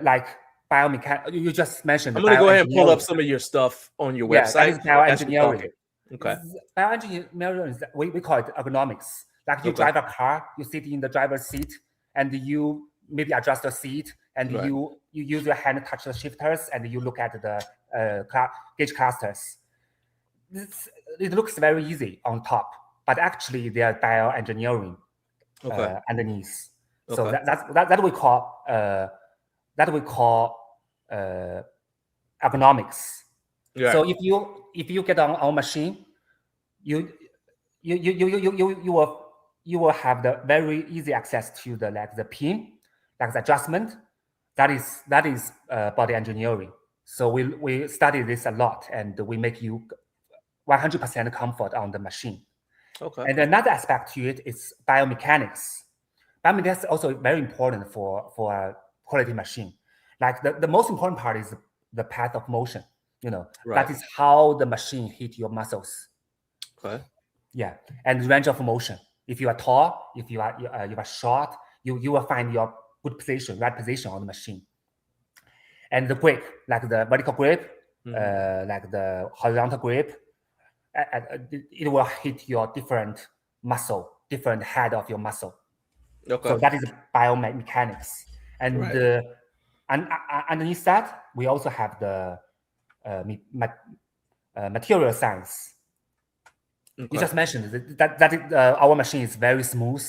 Like biomechanics, you just mentioned. I'm going to go ahead and pull up some of your stuff on your website. That is bioengineering. Okay. Bioengineering is we call it ergonomics. Like you drive a car, you sit in the driver's seat, and you maybe adjust the seat, and you use your hand to touch the shifters, and you look at the gauge clusters. It looks very easy on top, but actually they are bioengineering underneath. So that we call ergonomics. Yeah. So if you get on our machine, you will have the very easy access to the pin, like the adjustment. That is body engineering. So we study this a lot, and we make you 100% comfort on the machine. Okay. And another aspect to it is biomechanics. Biomechanics is also very important for a quality machine. Like the most important part is the path of motion. That is how the machine hit your muscles. Okay. Yeah, and range of motion. If you are tall, if you are short, you will find your good position, right position on the machine. And the grip, like the vertical grip, like the horizontal grip, it will hit your different muscle, different head of your muscle. Okay. So that is biomechanics. And underneath that, we also have the material science. Okay. You just mentioned that our machine is very smooth.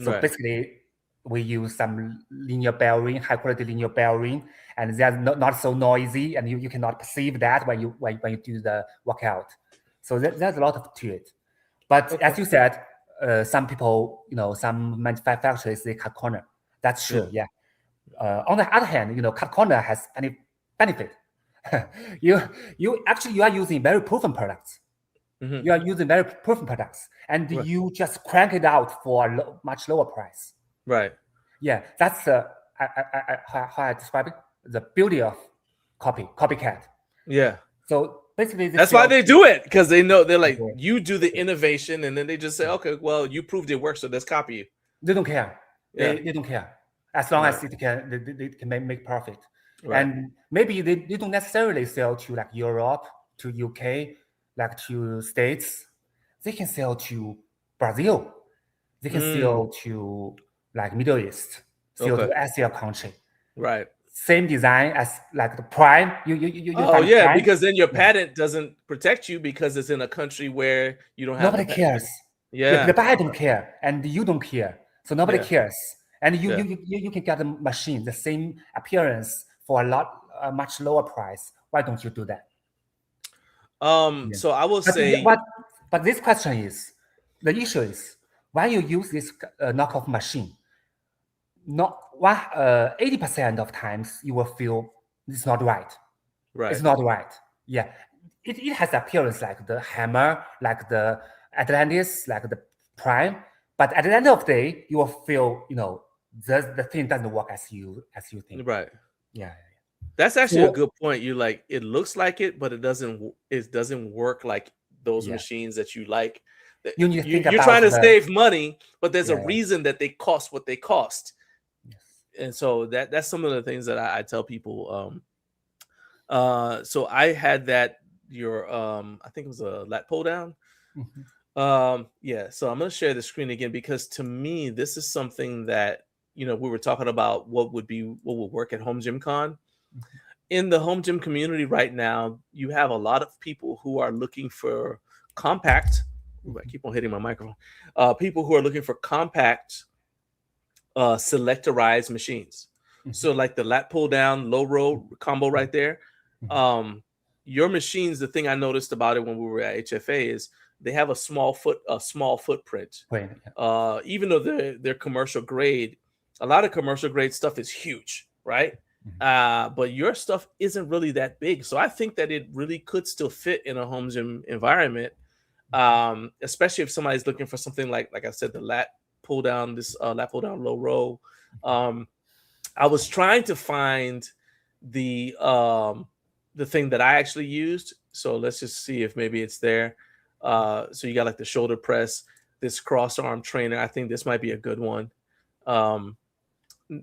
So basically, we use some linear bearing, high quality linear bearing, and they're not so noisy, and you cannot perceive that when you do the workout. So there's a lot to it. But as you said, some people, some manufacturers, they cut corner. That's true. Yeah. On the other hand, cut corner has any benefit. you are using very proven products. You are using very proven products, and you just crank it out for a much lower price. Right. Yeah, that's how I describe it. The beauty of copycat. Yeah. So basically, that's why they do it, because they know they're like, you do the innovation, and then they just say, okay, well, you proved it works, so let's copy you. They don't care. They don't care as long as they can make profit. Right. And maybe they don't necessarily sell to like Europe, to UK, like to States. They can sell to Brazil. They can sell to like Middle East, sell to Asia country. Right. Same design as like the Prime. You Prime. Because then your patent doesn't protect you because it's in a country where you don't have. Nobody cares. Yeah. The buyer don't care, and you don't care, so nobody cares. And you can get the machine, the same appearance for a much lower price. Why don't you do that? So I will say, but this question is, the issue is when you use this knockoff machine, 80% of times you will feel it's not right. Right. It's not right. Yeah. It has appearance like the Hammer, like the Atlantis, like the Prime. But at the end of the day, you will feel, the thing doesn't work as you think. Right. Yeah. That's actually a good point. You like, it looks like it, but it doesn't work like those machines that you like. You're trying to save money, but there's a reason that they cost what they cost. and so that's some of the things that I tell people. So I had that I think it was a lat pull down. Yeah, so I'm gonna share the screen again because to me this is something that we were talking about what would work at Home Gym Con. In the home gym community right now, you have a lot of people who are looking for compact. Ooh, I keep on hitting my microphone. People who are looking for compact, selectorized machines. So like the lat pull down, low row combo right there. Your machines, the thing I noticed about it when we were at HFA is they have a small footprint. Right, yeah. Even though they're commercial grade, a lot of commercial grade stuff is huge, right? But your stuff isn't really that big. So I think that it really could still fit in a home gym environment, especially if somebody's looking for something like I said, the lat pull down low row. I was trying to find the thing that I actually used. So let's just see if maybe it's there. So you got like the shoulder press, this cross arm trainer. I think this might be a good one.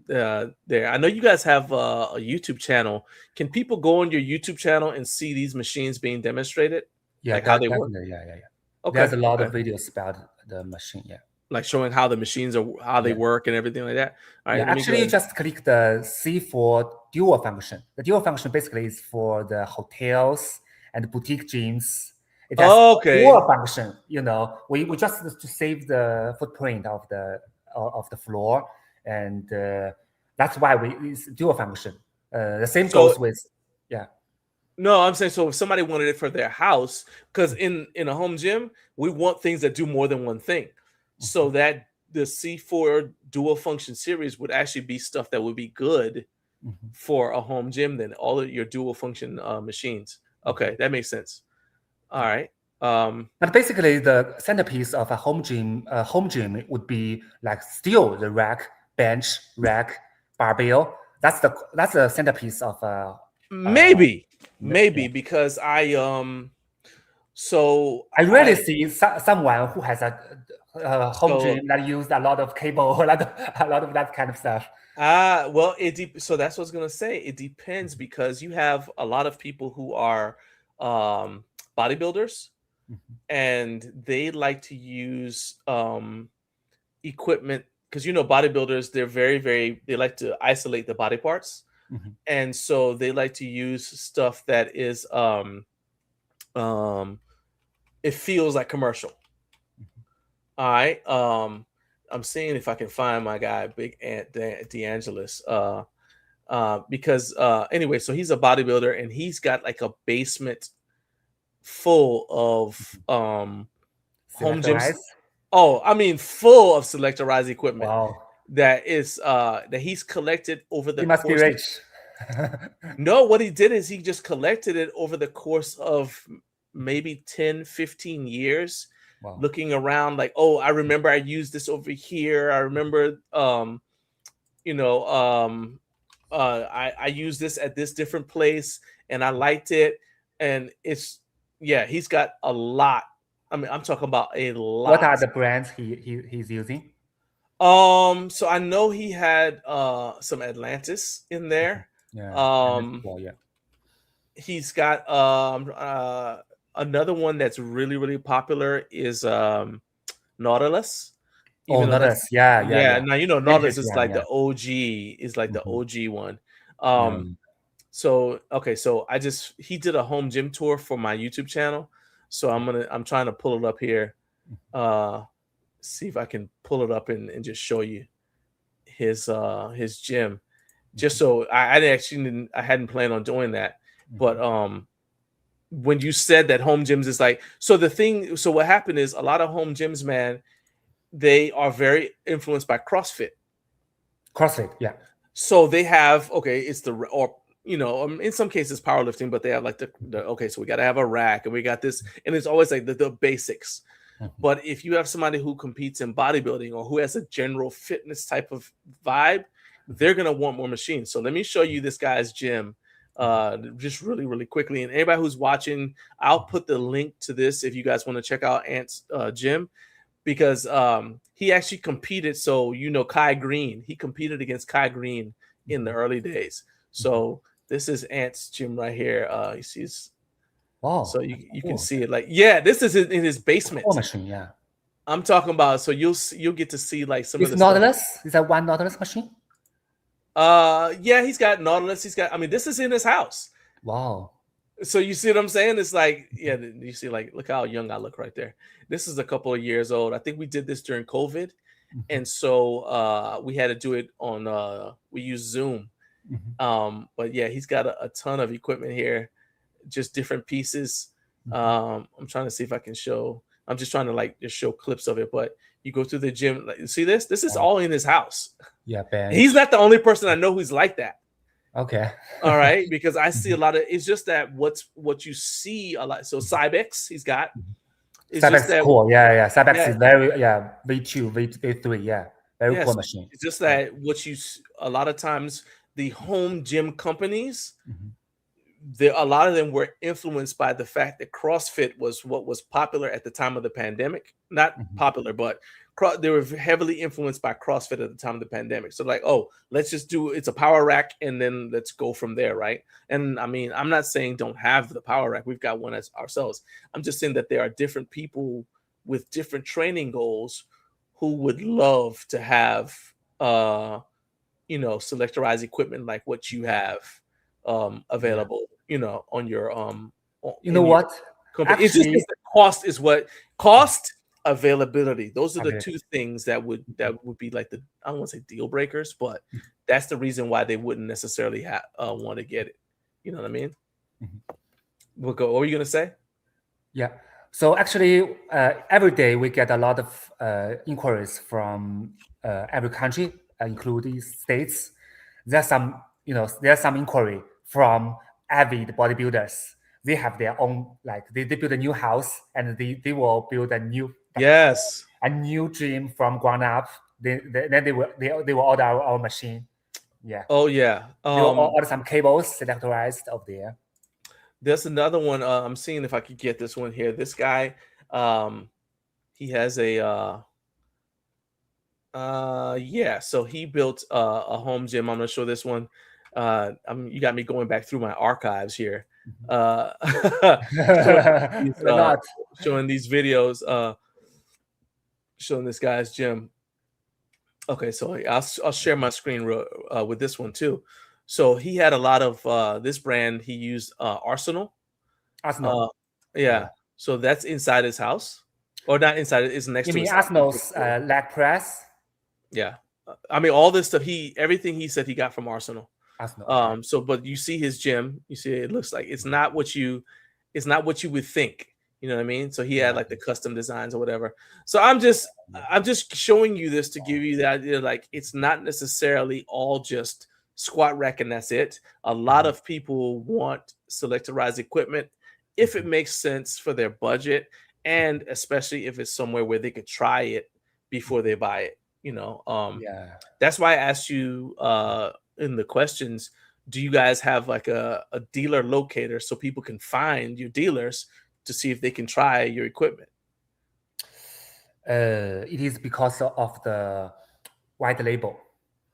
There. I know you guys have a YouTube channel. Can people go on your YouTube channel and see these machines being demonstrated? Yeah, like how they work? Yeah. Okay. There's a lot of videos about the machine. Yeah. Like showing how the machines are, how they work and everything like that. All right. Yeah, actually, you just click the C4 dual function. The dual function basically is for the hotels and boutique gyms. It has dual function. We just to save the footprint of the floor. And that's why it's dual function. The same goes with, No, I'm saying so if somebody wanted it for their house, because in a home gym, we want things that do more than one thing. So that the C4 dual function series would actually be stuff that would be good for a home gym than all of your dual function machines. Okay, that makes sense. All right. But basically, the centerpiece of a home gym would be like still the rack, bench, rack, barbell. That's the centerpiece of maybe because I rarely see someone who has a home gym that use a lot of cable, a lot of that kind of stuff. Well, so that's what I was gonna say. It depends because you have a lot of people who are bodybuilders, and they like to use equipment because bodybuilders, they're they like to isolate the body parts, and so they like to use stuff that is it feels like commercial. All right. I'm seeing if I can find my guy, Big Ant DeAngelis. Because anyway, so he's a bodybuilder and he's got like a basement full of home gyms. Oh, I mean, full of selectorized equipment. Wow. That is that he's collected over the He must be rich. No, what he did is he just collected it over the course of maybe 10, 15 years. Wow. Looking around like, oh, I remember I used this over here. I remember, I used this at this different place and I liked it. And he's got a lot. I mean, I'm talking about a lot. What are the brands he's using? So I know he had some Atlantis in there. Yeah. He's got another one that's really, really popular is Nautilus. Nautilus. Yeah. Now Nautilus is like the OG, is like the OG one. So he did a home gym tour for my YouTube channel. So I'm trying to pull it up here. See if I can pull it up and just show you his gym. Just so I hadn't planned on doing that. But when you said that home gyms is like, so what happened is a lot of home gyms, man, they are very influenced by CrossFit. Yeah. So they have, in some cases powerlifting, but they have like so we got to have a rack and we got this, and it's always like the basics. But if you have somebody who competes in bodybuilding or who has a general fitness type of vibe, they're going to want more machines. So let me show you this guy's gym just really, really quickly. And anybody who's watching, I'll put the link to this if you guys want to check out Ant's gym. because he actually competed. So Kai Green, he competed against Kai Green in the early days. So this is Ant's gym right here. You see, wow. So you can see it. Like, yeah, this is in his basement. Machine, yeah. I'm talking about. So you'll get to see like some of the Nautilus. Stuff. Is that one Nautilus machine? Yeah, he's got Nautilus. I mean, this is in his house. Wow. So you see what I'm saying? It's like, yeah, you see, like, look how young I look right there. This is a couple of years old. I think we did this during COVID. And so we had to do it on we use Zoom. But yeah, he's got a ton of equipment here, just different pieces. I'm trying to see if I can show. I'm just trying to like just show clips of it. But you go through the gym, like, you see this? This is all in his house. Yeah, bench. He's not the only person I know who's like that. Okay. All right, because I see a lot of. It's just that what you see a lot. So Cybex, he's got. It's Cybex is cool. Yeah. Cybex is very V2, V3. Yeah, very cool machine. It's just that what you a lot of times the home gym companies, a lot of them were influenced by the fact that CrossFit was what was popular at the time of the pandemic. Not popular, but they were heavily influenced by CrossFit at the time of the pandemic. So like, oh, let's just it's a power rack and then let's go from there, right? And I mean, I'm not saying don't have the power rack. We've got one as ourselves. I'm just saying that there are different people with different training goals who would love to have, selectorized equipment like what you have available, on your what? Actually, it's just the cost is what cost. Availability. Those are the two things that would be like the, I don't want to say deal breakers, but that's the reason why they wouldn't necessarily want to get it. You know what I mean? What were you gonna say? Yeah. So actually, every day we get a lot of inquiries from every country, including states. There's some inquiry from avid bodybuilders. They have their own, like they build a new house and they will build a new gym from ground up. Then they will order our machine. Yeah. Oh yeah. They will order some cables selectorized up there. There's another one. I'm seeing if I could get this one here. This guy, he has a so he built a home gym. I'm gonna show this one. You got me going back through my archives here. Showing these videos, showing this guy's gym. Okay, so I'll share my screen with this one too. So he had a lot of this brand. He used Arsenal. Yeah. So that's inside his house, or not inside? It's next to. You mean Arsenal's leg press? Yeah, I mean all this stuff. Everything he said he got from Arsenal. Arsenal. So but you see his gym. You see it looks like it's not what you would think. You know what I mean? So he had like the custom designs or whatever. So I'm just showing you this to give you the idea, like it's not necessarily all just squat rack and that's it. A lot of people want selectorized equipment if it makes sense for their budget, and especially if it's somewhere where they could try it before they buy it. That's why I asked you in the questions, do you guys have like a dealer locator so people can find your dealers to see if they can try your equipment? It is because of the white label.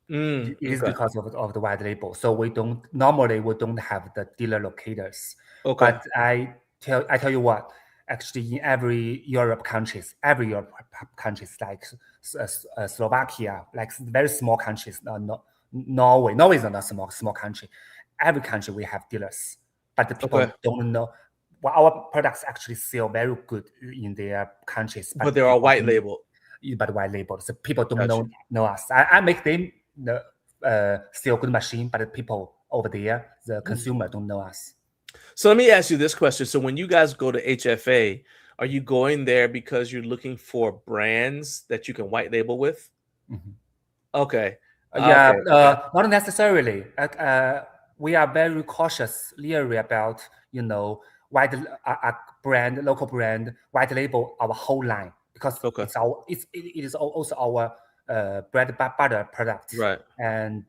It is because of the white label. So we don't have the dealer locators. Okay. But I tell you what, actually in every Europe countries like Slovakia, like very small countries, Norway is not a small country. Every country we have dealers, but the people don't know. Well, our products actually sell very good in their countries, but they are white label. But white label, so people don't know us. I make them sell good machine, but the people over there, the consumer, don't know us. So let me ask you this question: so when you guys go to HFA, are you going there because you're looking for brands that you can white label with? Okay. Not necessarily. We are very cautious, leery about local brand, white label our whole line, because it is also our bread and butter product. Right. And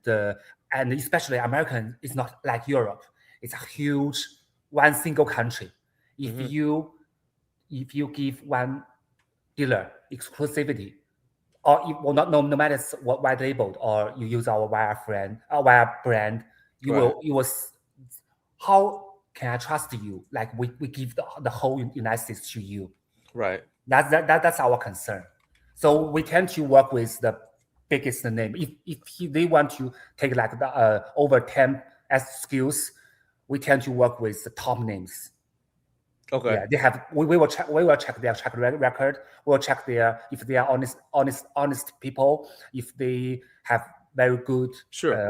especially American is not like Europe. It's a huge one single country. If you give one dealer exclusivity, or well, no matter what white labeled or you use our wire brand, you will. How can I trust you? Like we give the whole United States to you. Right. That's our concern. So we tend to work with the biggest name. If they want to take like the over 10 SKUs, we tend to work with the top names. Okay. Yeah, they have. We will check their track record. We'll check if they are honest people. If they have very good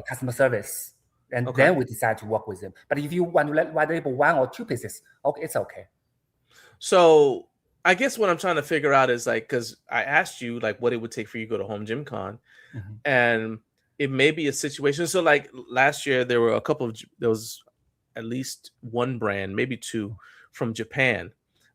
customer service, and then we decide to work with them. But if you want to white label 1 or 2 pieces, okay, it's okay. So I guess what I'm trying to figure out is like, because I asked you like what it would take for you to go to Home Gym Con, and it may be a situation. So like last year there were there was at least one brand, maybe 2 from Japan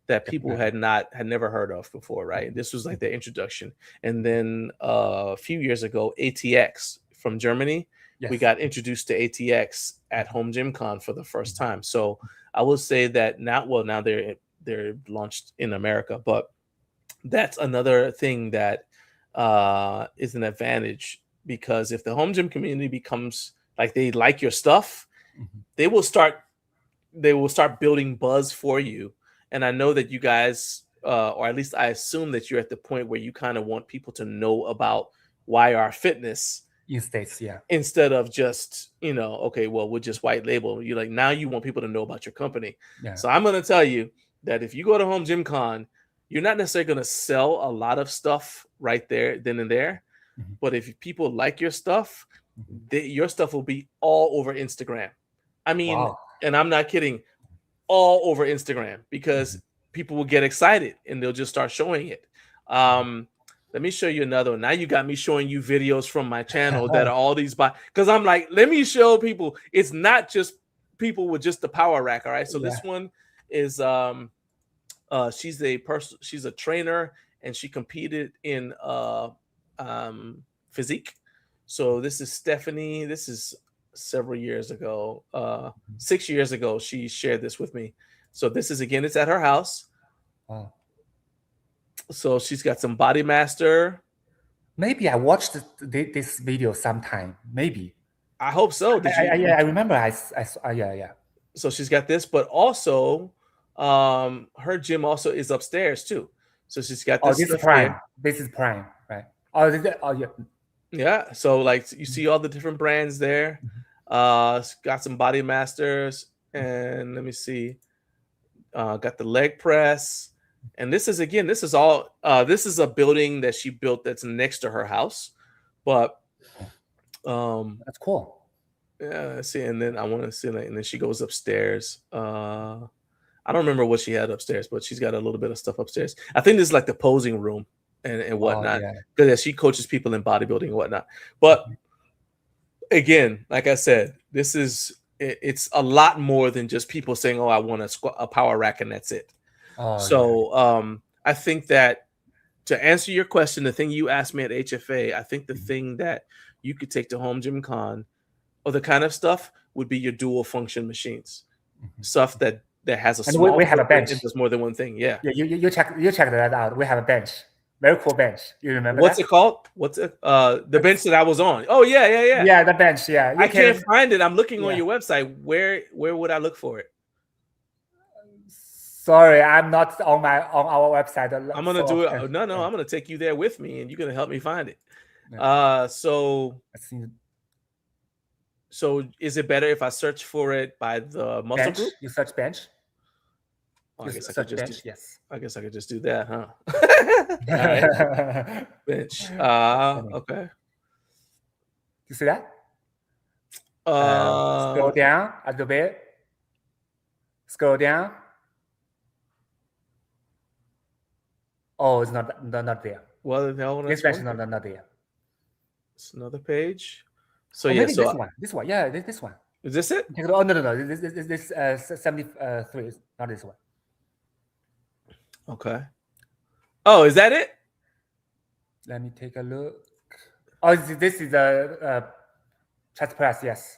that people had never heard of before, right? This was like the introduction. And then a few years ago, ATX from Germany, we got introduced to ATX at Home Gym Con for the first time. So I will say that now they're launched in America, but that's another thing that is an advantage, because if the home gym community becomes like they like your stuff, they will start building buzz for you. And I know that you guys, or at least I assume that you're at the point where you kind of want people to know about YR Fitness in States, instead of just, okay, well, we'll just white label. You're like, now you want people to know about your company. So I'm going to tell you that if you go to Home Gym Con, you're not necessarily going to sell a lot of stuff right there, then and there. But if people like your stuff, your stuff will be all over Instagram. I mean, and I'm not kidding, all over Instagram, because people will get excited and they'll just start showing it. Let me show you another one. Now you got me showing you videos from my channel that are all these because I'm like, let me show people. It's not just people with just the power rack. All right. So this one is she's a trainer, and she competed in physique. So this is Stephanie. This is several years ago, 6 years ago, she shared this with me. So this is, again, it's at her house. So she's got some Body Master. Maybe I watched this video sometime. Maybe. I hope so. I remember. Yeah. So she's got this, but also her gym also is upstairs too. So she's got this. This is Prime. Here. This is Prime, right? Yeah. Yeah. So like you see all the different brands there. Got some Body Masters, and let me see. Got the leg press. And this is all this is a building that she built that's next to her house. But that's cool. Yeah, see, and then I want to see, and then she goes upstairs. I don't remember what she had upstairs, but she's got a little bit of stuff upstairs. I think this is like the posing room and whatnot, because she coaches people in bodybuilding and whatnot. But again, like I said, it's a lot more than just people saying, "Oh, I want a power rack," and that's it. I think that to answer your question, the thing you asked me at HFA, I think the thing that you could take to Home Gym Con, or the kind of stuff, would be your dual function machines, stuff that has a small. We have a bench. There's more than one thing. Yeah. You check that out. We have a bench. Very cool bench. You remember? What's it called? What's it? The bench that I was on. Oh yeah. Yeah, the bench. Yeah. I can't find it. I'm looking on your website. Where would I look for it? Sorry, I'm not on our website. I'm gonna do it. No, I'm gonna take you there with me, and you're gonna help me find it. So is it better if I search for it by the muscle bench? group? You search bench. I guess I could just do that, huh? Right. Bench. Okay. You see that? Scroll down a little bit. Scroll down. Oh, it's not there. Well, this bench is not there. It's another page. So maybe this one. Yeah, this one. Is this it? Oh no. This 73 is not this one. Okay. Oh, is that it? Let me take a look. Oh, this is a chest press. Yes.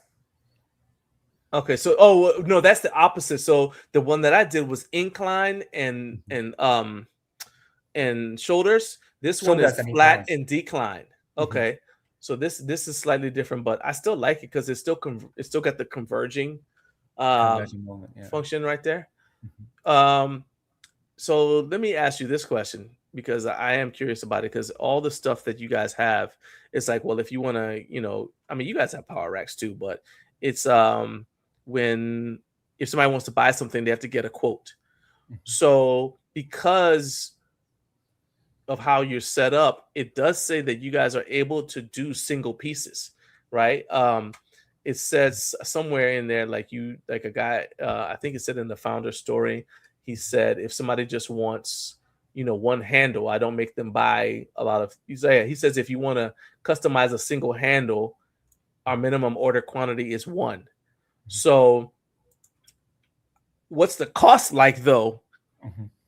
Okay, so no, that's the opposite. So the one that I did was incline and and shoulders. This one is flat and decline. Okay, so this is slightly different, but I still like it because it's still got the converging moment, function right there. So let me ask you this question, because I am curious about it, because all the stuff that you guys have, it's like, well, if you want to, I mean, you guys have power racks too, but it's if somebody wants to buy something, they have to get a quote. So because of how you're set up, it does say that you guys are able to do single pieces, right? It says somewhere in there, like a guy, I think it said in the founder story, he said, if somebody just wants, one handle, I don't make them buy a lot of. He says if you want to customize a single handle, our minimum order quantity is 1. So what's the cost like though?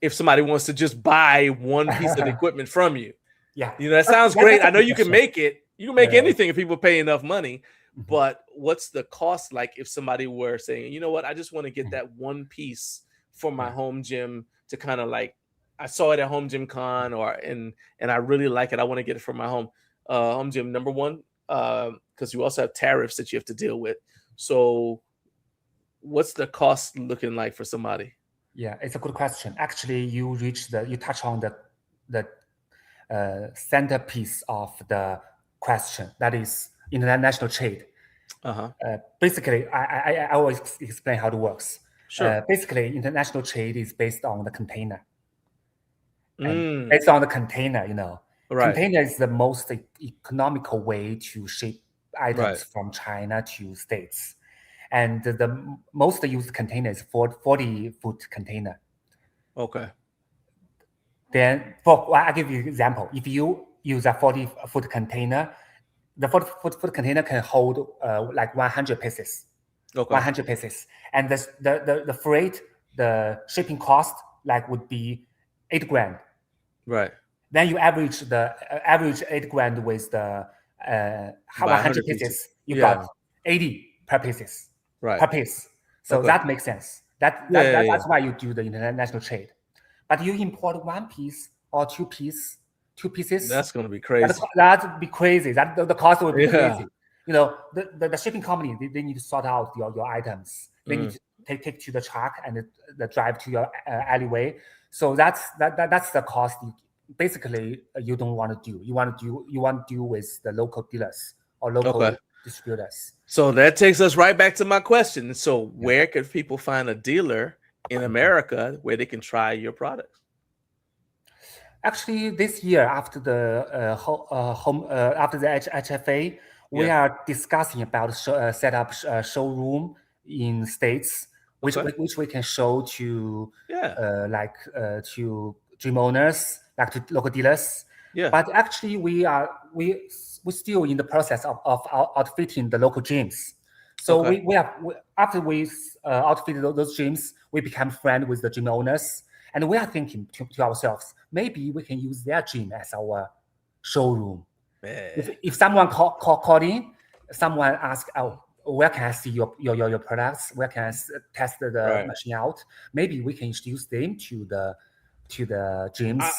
If somebody wants to just buy one piece of equipment from you? Yeah. That sounds great. I know you can make it. You can make anything if people pay enough money. But what's the cost like if somebody were saying, you know what, I just want to get that one piece for my home gym to kind of like, I saw it at Home Gym Con and I really like it. I want to get it for my home gym. Number one, because you also have tariffs that you have to deal with. So what's the cost looking like for somebody? Yeah, it's a good question. Actually, you touch on the centerpiece of the question, that is international trade. Basically, I always explain how it works. Sure. Basically, international trade is based on the container. Based on the container, Right. Container is the most economical way to ship items from China to States. And the most used container is 40-foot container. Okay. Then, I'll give you an example. If you use a 40-foot container, the 40-foot container can hold like 100 pieces. Okay. 100 pieces. And the freight, the shipping cost would be $8,000. Right. Then you average average $8,000 with the 100 pieces. You got 80 per pieces. Right. Per piece. So that makes sense. That's why you do the international trade. But you import one piece or two pieces. That's going to be crazy. That'd be crazy. The cost would be crazy. The shipping company, they need to sort out your items. They need to take to the truck and the drive to your alleyway. So that's the cost. Basically, you don't want to do. You want to do with the local dealers or local distributors. So that takes us right back to my question. So where could people find a dealer in America where they can try your products? Actually, this year after the HFA, we are discussing about set up a showroom in States, which we can show to to gym owners, like to local dealers. Yeah. But actually, we're still in the process of outfitting the local gyms. So after we outfitted those gyms, we become friends with the gym owners, and we are thinking to ourselves, maybe we can use their gym as our showroom. If someone called in, someone asked, "Oh, where can I see your products? Where can I test the machine out?" Maybe we can introduce them to the gyms.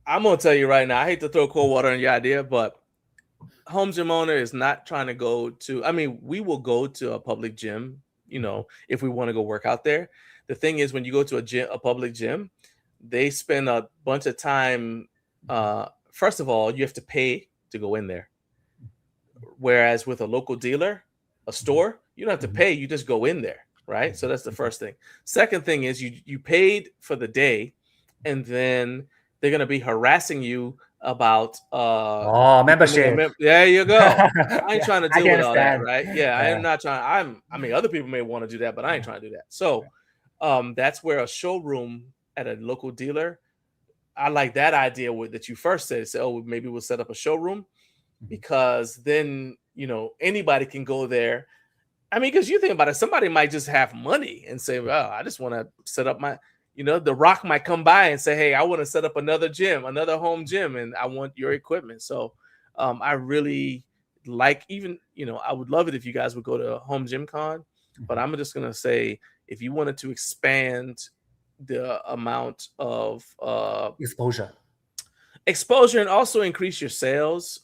I'm gonna tell you right now, I hate to throw cold water on your idea, but home gym owner is not trying to go to. I mean, we will go to a public gym, if we want to go work out there. The thing is, when you go to a public gym, they spend a bunch of time. First of all, you have to pay to go in there. Whereas with a local dealer, a store, you don't have to pay. You just go in there, right? So that's the first thing. Second thing is you paid for the day, and then they're going to be harassing you about membership. There you go. I ain't trying to deal with all that, right? I am not trying. I mean, other people may want to do that, but I ain't trying to do that. So that's where a showroom at a local dealer, I like that idea that you first said. Say, oh, maybe we'll set up a showroom, because then anybody can go there. I mean, because you think about it, somebody might just have money and say, well, I just want to set up my. The Rock might come by and say, hey, I want to set up another gym, another home gym, and I want your equipment. So I really like, even, I would love it if you guys would go to Home Gym Con, but I'm just going to say, if you wanted to expand the amount of exposure, exposure and also increase your sales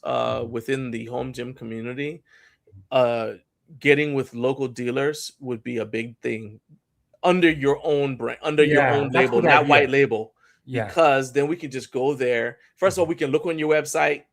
within the home gym community. Getting with local dealers would be a big thing under your own brand, under your own label, not white label, because then we can just go there. First of all, we can look on your website,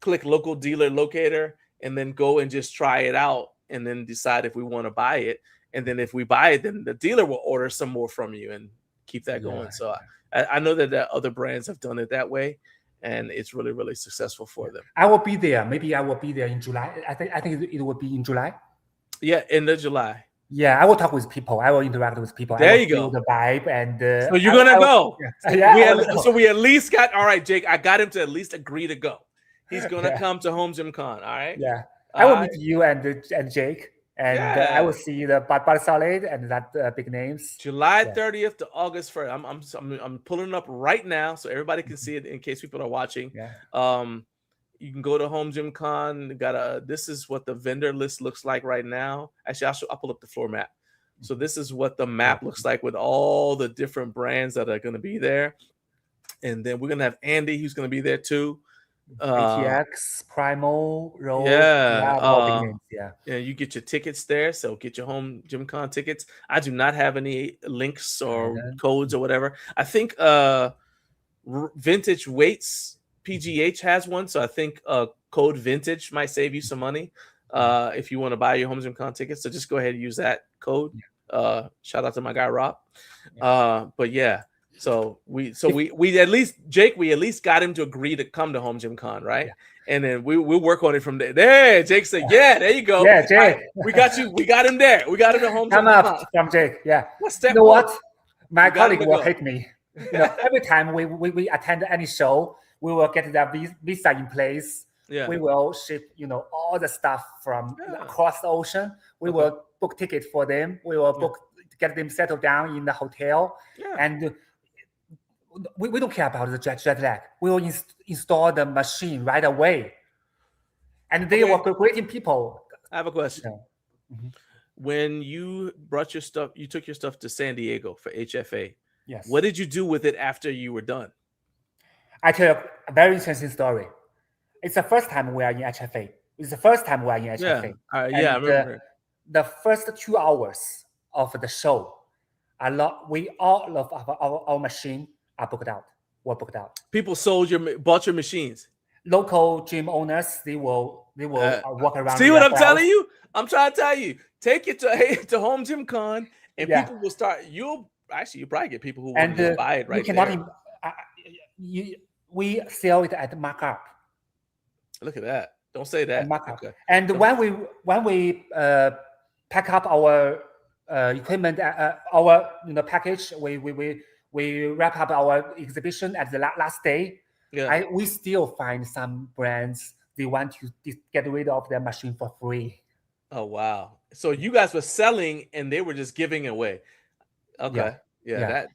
click local dealer locator, and then go and just try it out and then decide if we want to buy it. And then if we buy it, then the dealer will order some more from you and keep that going. So I know that other brands have done it that way, and it's really, really successful for them. I will be there. Maybe I will be there in July. I think it will be in July. Yeah, end of July. Yeah, I will talk with people. I will interact with people. There you go. The vibe and so you're gonna go. So we at least got all right, Jake. I got him to at least agree to go. He's gonna come to Home Gym Con. All right. Yeah, I will meet you and Jake, and I will see the Body Solid and that big names. July 30th to August 1st. I'm pulling it up right now so everybody can see it in case people are watching. Yeah. You can go to Home Gym Con. This is what the vendor list looks like right now. Actually, I'll pull up the floor map. So this is what the map looks like with all the different brands that are going to be there. And then we're going to have Andy, who's going to be there too. ATX, Primal, Road. Yeah, you get your tickets there. So get your Home Gym Con tickets. I do not have any links or codes or whatever. I think Vintage Weights PGH has one, so I think code Vintage might save you some money if you want to buy your Home Gym Con tickets. So just go ahead and use that code. Shout out to my guy Rob. But yeah, so we at least got him to agree to come to Home Gym Con, right? Yeah. And then we'll work on it from there. There, Jake said, "Yeah, there you go. Yeah, Jake, right, we got you. We got him there. We got him at Home Gym Con." From Jake. Yeah. What's that? You know what? My colleague will hate me. Every time we attend any show, we will get the visa in place. Yeah. We will ship, all the stuff from across the ocean. We will book tickets for them. We will get them settled down in the hotel. Yeah. And we don't care about the jet lag. We will install the machine right away. And they were great people. I have a question. Mm-hmm. When you brought your stuff, you took your stuff to San Diego for HFA. Yes. What did you do with it after you were done? I tell you a very interesting story. It's the first time we are in HFA. It's the first time we are in HFA. I remember. The first 2 hours of the show, all of our machine are booked out. Were booked out. People bought your machines. Local gym owners, they will walk around. See what I'm telling you? I'm trying to tell you. Take it to Home Gym Con, and people will start. You'll probably get people who will buy it right there. We sell it at markup. Look at that! Don't say that. Markup. Okay. And when we pack up our equipment, our package, we wrap up our exhibition at the last day. Yeah. We still find some brands they want to get rid of their machine for free. Oh wow! So you guys were selling and they were just giving away. Okay. Yeah.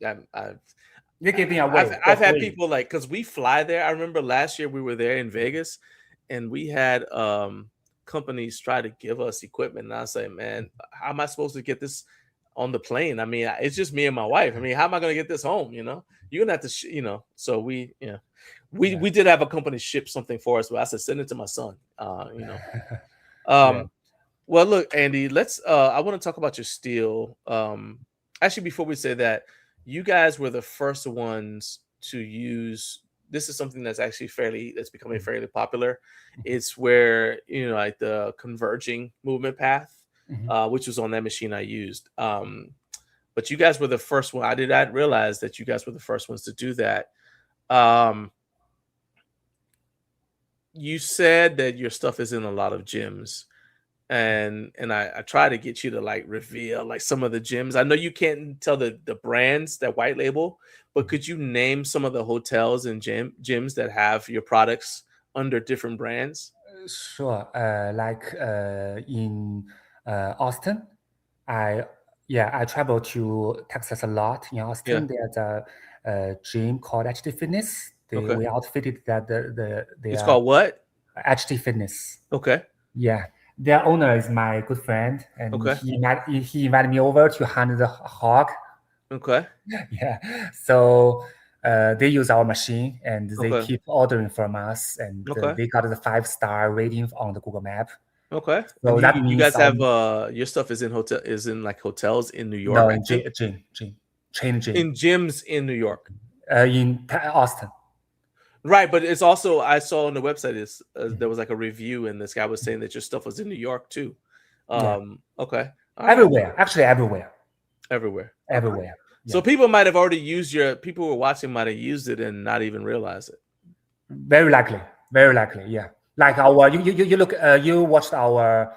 You're giving away. I've had people because we fly there. I remember last year we were there in Vegas, and we had companies try to give us equipment, and I say, man, how am I supposed to get this on the plane? I mean, it's just me and my wife. I mean, how am I going to get this home? You're gonna have to, So we did have a company ship something for us, but I said send it to my son. Well, look, Andy, I want to talk about your steel. Actually, before we say that, you guys were the first ones to use. This is something that's actually that's becoming fairly popular. It's where like the converging movement path, which was on that machine I used. But you guys were the first one. I did not realize that you guys were the first ones to do that. You said that your stuff is in a lot of gyms. And I try to get you to reveal some of the gyms. I know you can't tell the brands that white label, but could you name some of the hotels and gyms that have your products under different brands? Sure. In Austin, I travel to Texas a lot. In Austin, there's a gym called HD Fitness. We outfitted it's called what? HD Fitness. Okay. Yeah. Their owner is my good friend, and he invited me over to hunt the hog. Okay. Yeah. So They use our machine and they Okay. keep ordering from us, and they got the 5-star rating on the Google Map. Okay. So and that you means guys have your stuff is in like hotels in New York? No, in chain gym. In gyms in New York. In Austin. Right, but it's also, I saw on the website is there was like a review, and this guy was saying that your stuff was in New York too. Okay. Everywhere, actually everywhere. Everywhere. Yeah. So people might have already used people who were watching might have used it and not even realize it. Very likely, yeah. Like our you look you watched our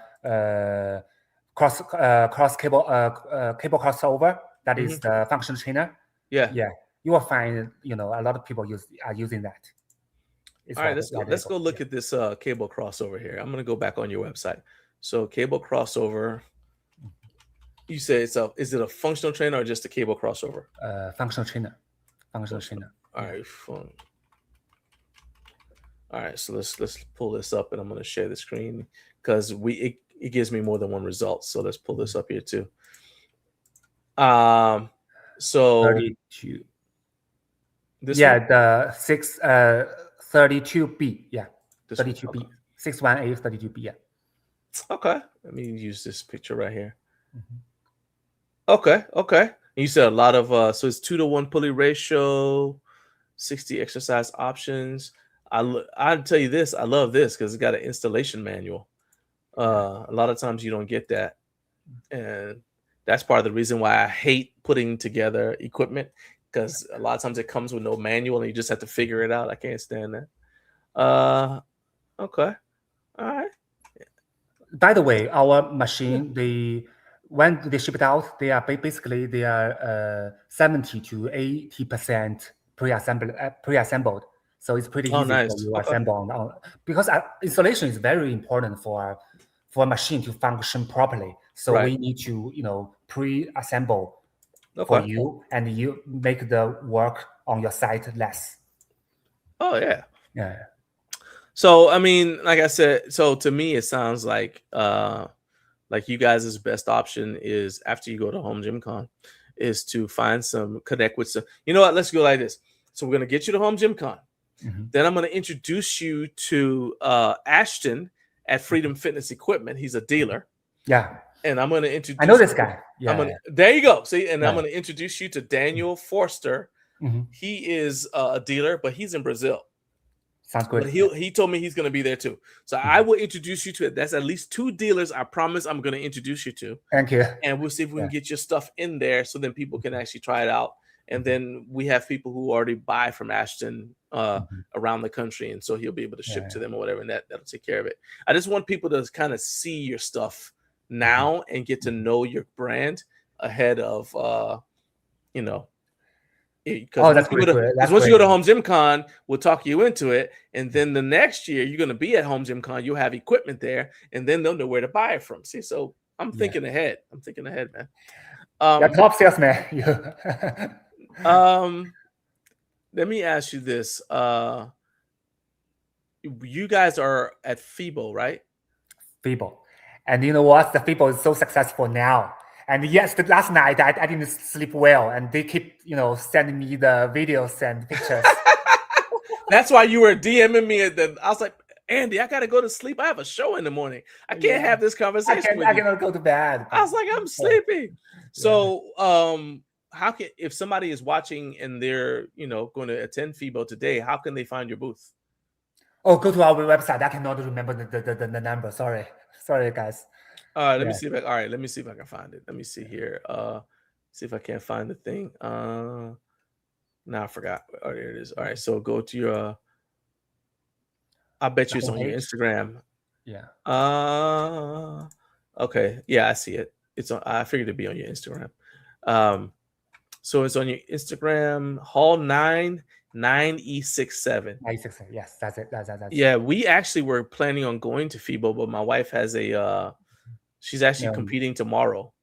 cross cable crossover. That is the functional trainer. Yeah. You will find a lot of people are using that. All right, let's go look at this cable crossover here. I'm gonna go back on your website. So cable crossover. You say is it a functional trainer or just a cable crossover? Functional trainer. All right, fun. All right, so let's pull this up, and I'm going to share the screen because it gives me more than one result. So let's pull this up here too. So 32. This the 32B. Yeah, 32B. Okay. 618 32B. Yeah. Okay, let me use this picture right here. Okay. You said a lot of so it's 2-to-1 pulley ratio, 60 exercise options. I'll tell you this, I love this because it's got an installation manual. A lot of times you don't get that, and that's part of the reason why I hate putting together equipment, because a lot of times it comes with no manual and you just have to figure it out. I can't stand that. Okay, all right. By the way, our machine, when they ship it out, they are 70 to 80% pre-assembled. So it's pretty easy to assemble because installation is very important for a machine to function properly. So we need to pre-assemble for you, and you make the work on your site less. Oh yeah. Yeah. So I mean, like I said, so to me it sounds like you guys' best option is, after you go to Home Gym Con, is to connect with some. You know what? Let's go like this. So we're gonna get you to Home Gym Con. Then I'm going to introduce you to Ashton at Freedom Fitness Equipment. He's a dealer. Yeah. And I'm going to introduce. I know this guy. There you go. See, and I'm going to introduce you to Daniel Forster. He is a dealer, but he's in Brazil. Sounds good. But he told me he's going to be there too. So I will introduce you to it. That's at least 2 dealers I promise I'm going to introduce you to. Thank you. And we'll see if we can get your stuff in there so then people can actually try it out. And then we have people who already buy from Ashton around the country, and so he'll be able to ship to them or whatever, and that'll take care of it. I just want people to kind of see your stuff now and get to know your brand ahead of that's great. Because once you go to Home Gym Con, we'll talk you into it, and then the next year you're going to be at Home Gym Con, you'll have equipment there, and then they'll know where to buy it from. See, so I'm thinking ahead. I'm thinking ahead, man. Top salesman. Let me ask you this. You guys are at FIBO, right? FIBO. And you know what? The FIBO is so successful now. And yes, last night I didn't sleep well, and they keep sending me the videos and pictures. That's why you were DMing me. I was like, Andy, I gotta go to sleep. I have a show in the morning. I can't have this conversation with you. I cannot go to bed. I was like, I'm sleepy. So how can, if somebody is watching and they're going to attend FIBO today, how can they find your booth? Oh, go to our website. I cannot remember the number. Sorry guys. Let me see if let me see if I can find it. Let me see here. See if I can't find the thing. Now I forgot. Oh, there it is. All right, so go to your I bet you it's on your Instagram. Yeah. Okay. Yeah, I see it. It's on. I figured it'd be on your Instagram. So it's on your Instagram, Hall 9 9E67. 9E67. Yes, that's it. That's yeah, we actually were planning on going to FIBO, but my wife has she's actually competing tomorrow.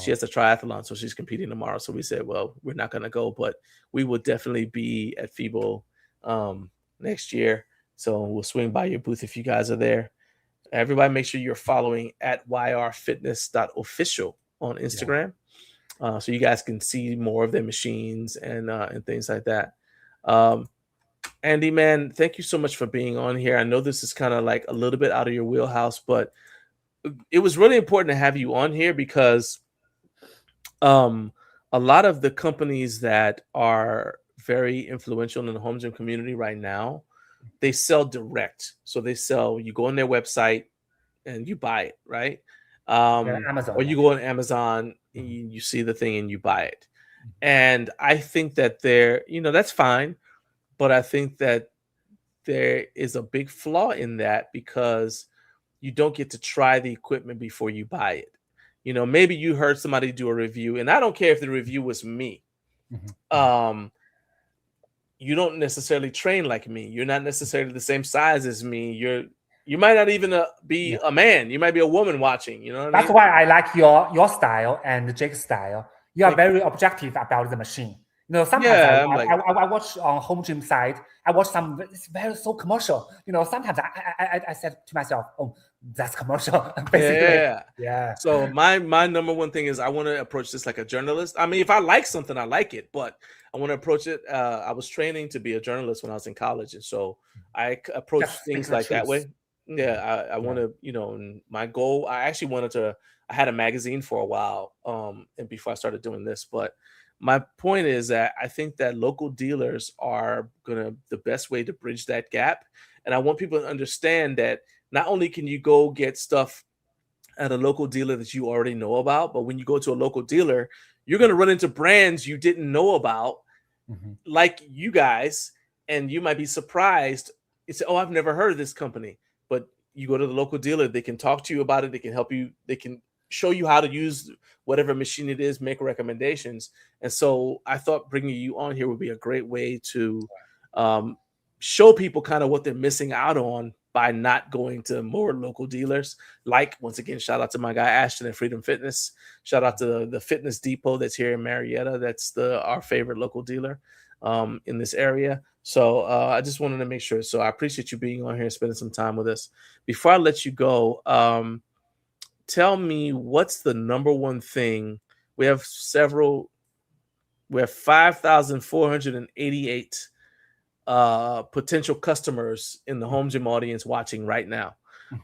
She has a triathlon, so she's competing tomorrow. So we said, well, we're not going to go, but we will definitely be at FIBO next year. So we'll swing by your booth if you guys are there. Everybody make sure you're following at yrfitness.official on Instagram. So you guys can see more of their machines and things like that. Andy, man, thank you so much for being on here. I know this is kind of like a little bit out of your wheelhouse, but it was really important to have you on here because a lot of the companies that are very influential in the home gym community right now, they sell direct. So they sell, you go on their website and you buy it, right? Amazon, or you go on Amazon, you see the thing and you buy it. And I think that that's fine. But I think that there is a big flaw in that because you don't get to try the equipment before you buy it. Maybe you heard somebody do a review, and I don't care if the review was me. You don't necessarily train like me. You're not necessarily the same size as me. You might not even be a man. You might be a woman watching. You know what That's I mean? why I like your style and Jake's style. You are very objective about the machine. Sometimes I watch on home gym side. I watch some. It's so commercial. Sometimes I said to myself, "Oh, that's commercial." Basically, yeah. So my number one thing is I want to approach this like a journalist. I mean, if I like something, I like it, but I want to approach it. I was training to be a journalist when I was in college, and so I approach things like that way. Yeah, I want to. My goal. I actually wanted to. I had a magazine for a while, and before I started doing this, but. My point is that I think that local dealers are the best way to bridge that gap. And I want people to understand that not only can you go get stuff at a local dealer that you already know about, but when you go to a local dealer, you're going to run into brands you didn't know about, like you guys, and you might be surprised. You say, "Oh, I've never heard of this company," but you go to the local dealer, they can talk to you about it. They can help you. They can show you how to use whatever machine it is, make recommendations. And so I thought bringing you on here would be a great way to show people kind of what they're missing out on by not going to more local dealers. Like, once again, shout out to my guy Ashton at Freedom Fitness. Shout out to the Fitness Depot that's here in Marietta. That's our favorite local dealer in this area. So I just wanted to make sure. So I appreciate you being on here and spending some time with us. Before I let you go, tell me what's the number one thing. We have 5,488 potential customers in the home gym audience watching right now.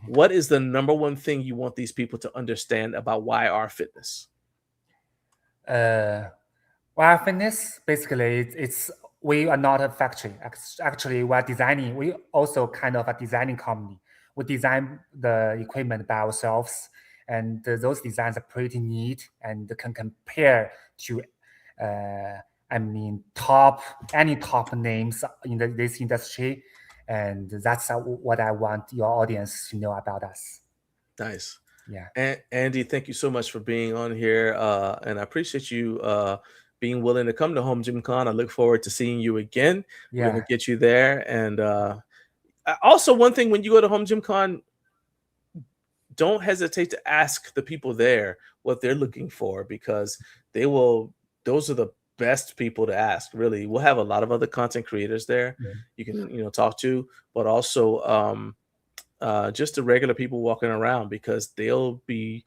What is the number one thing you want these people to understand about YR Fitness? YR Fitness, basically, it's we are not a factory. Actually, we are designing. We also kind of a designing company. We design the equipment by ourselves. And those designs are pretty neat and can compare to, any top names in this industry. And that's what I want your audience to know about us. Nice. Yeah. Andy, thank you so much for being on here. And I appreciate you being willing to come to Home Gym Con. I look forward to seeing you again. Yeah. We're going to get you there. And also, one thing, when you go to Home Gym Con, don't hesitate to ask the people there what they're looking for, because those are the best people to ask, really. We'll have a lot of other content creators there you can talk to, but also just the regular people walking around, because they'll be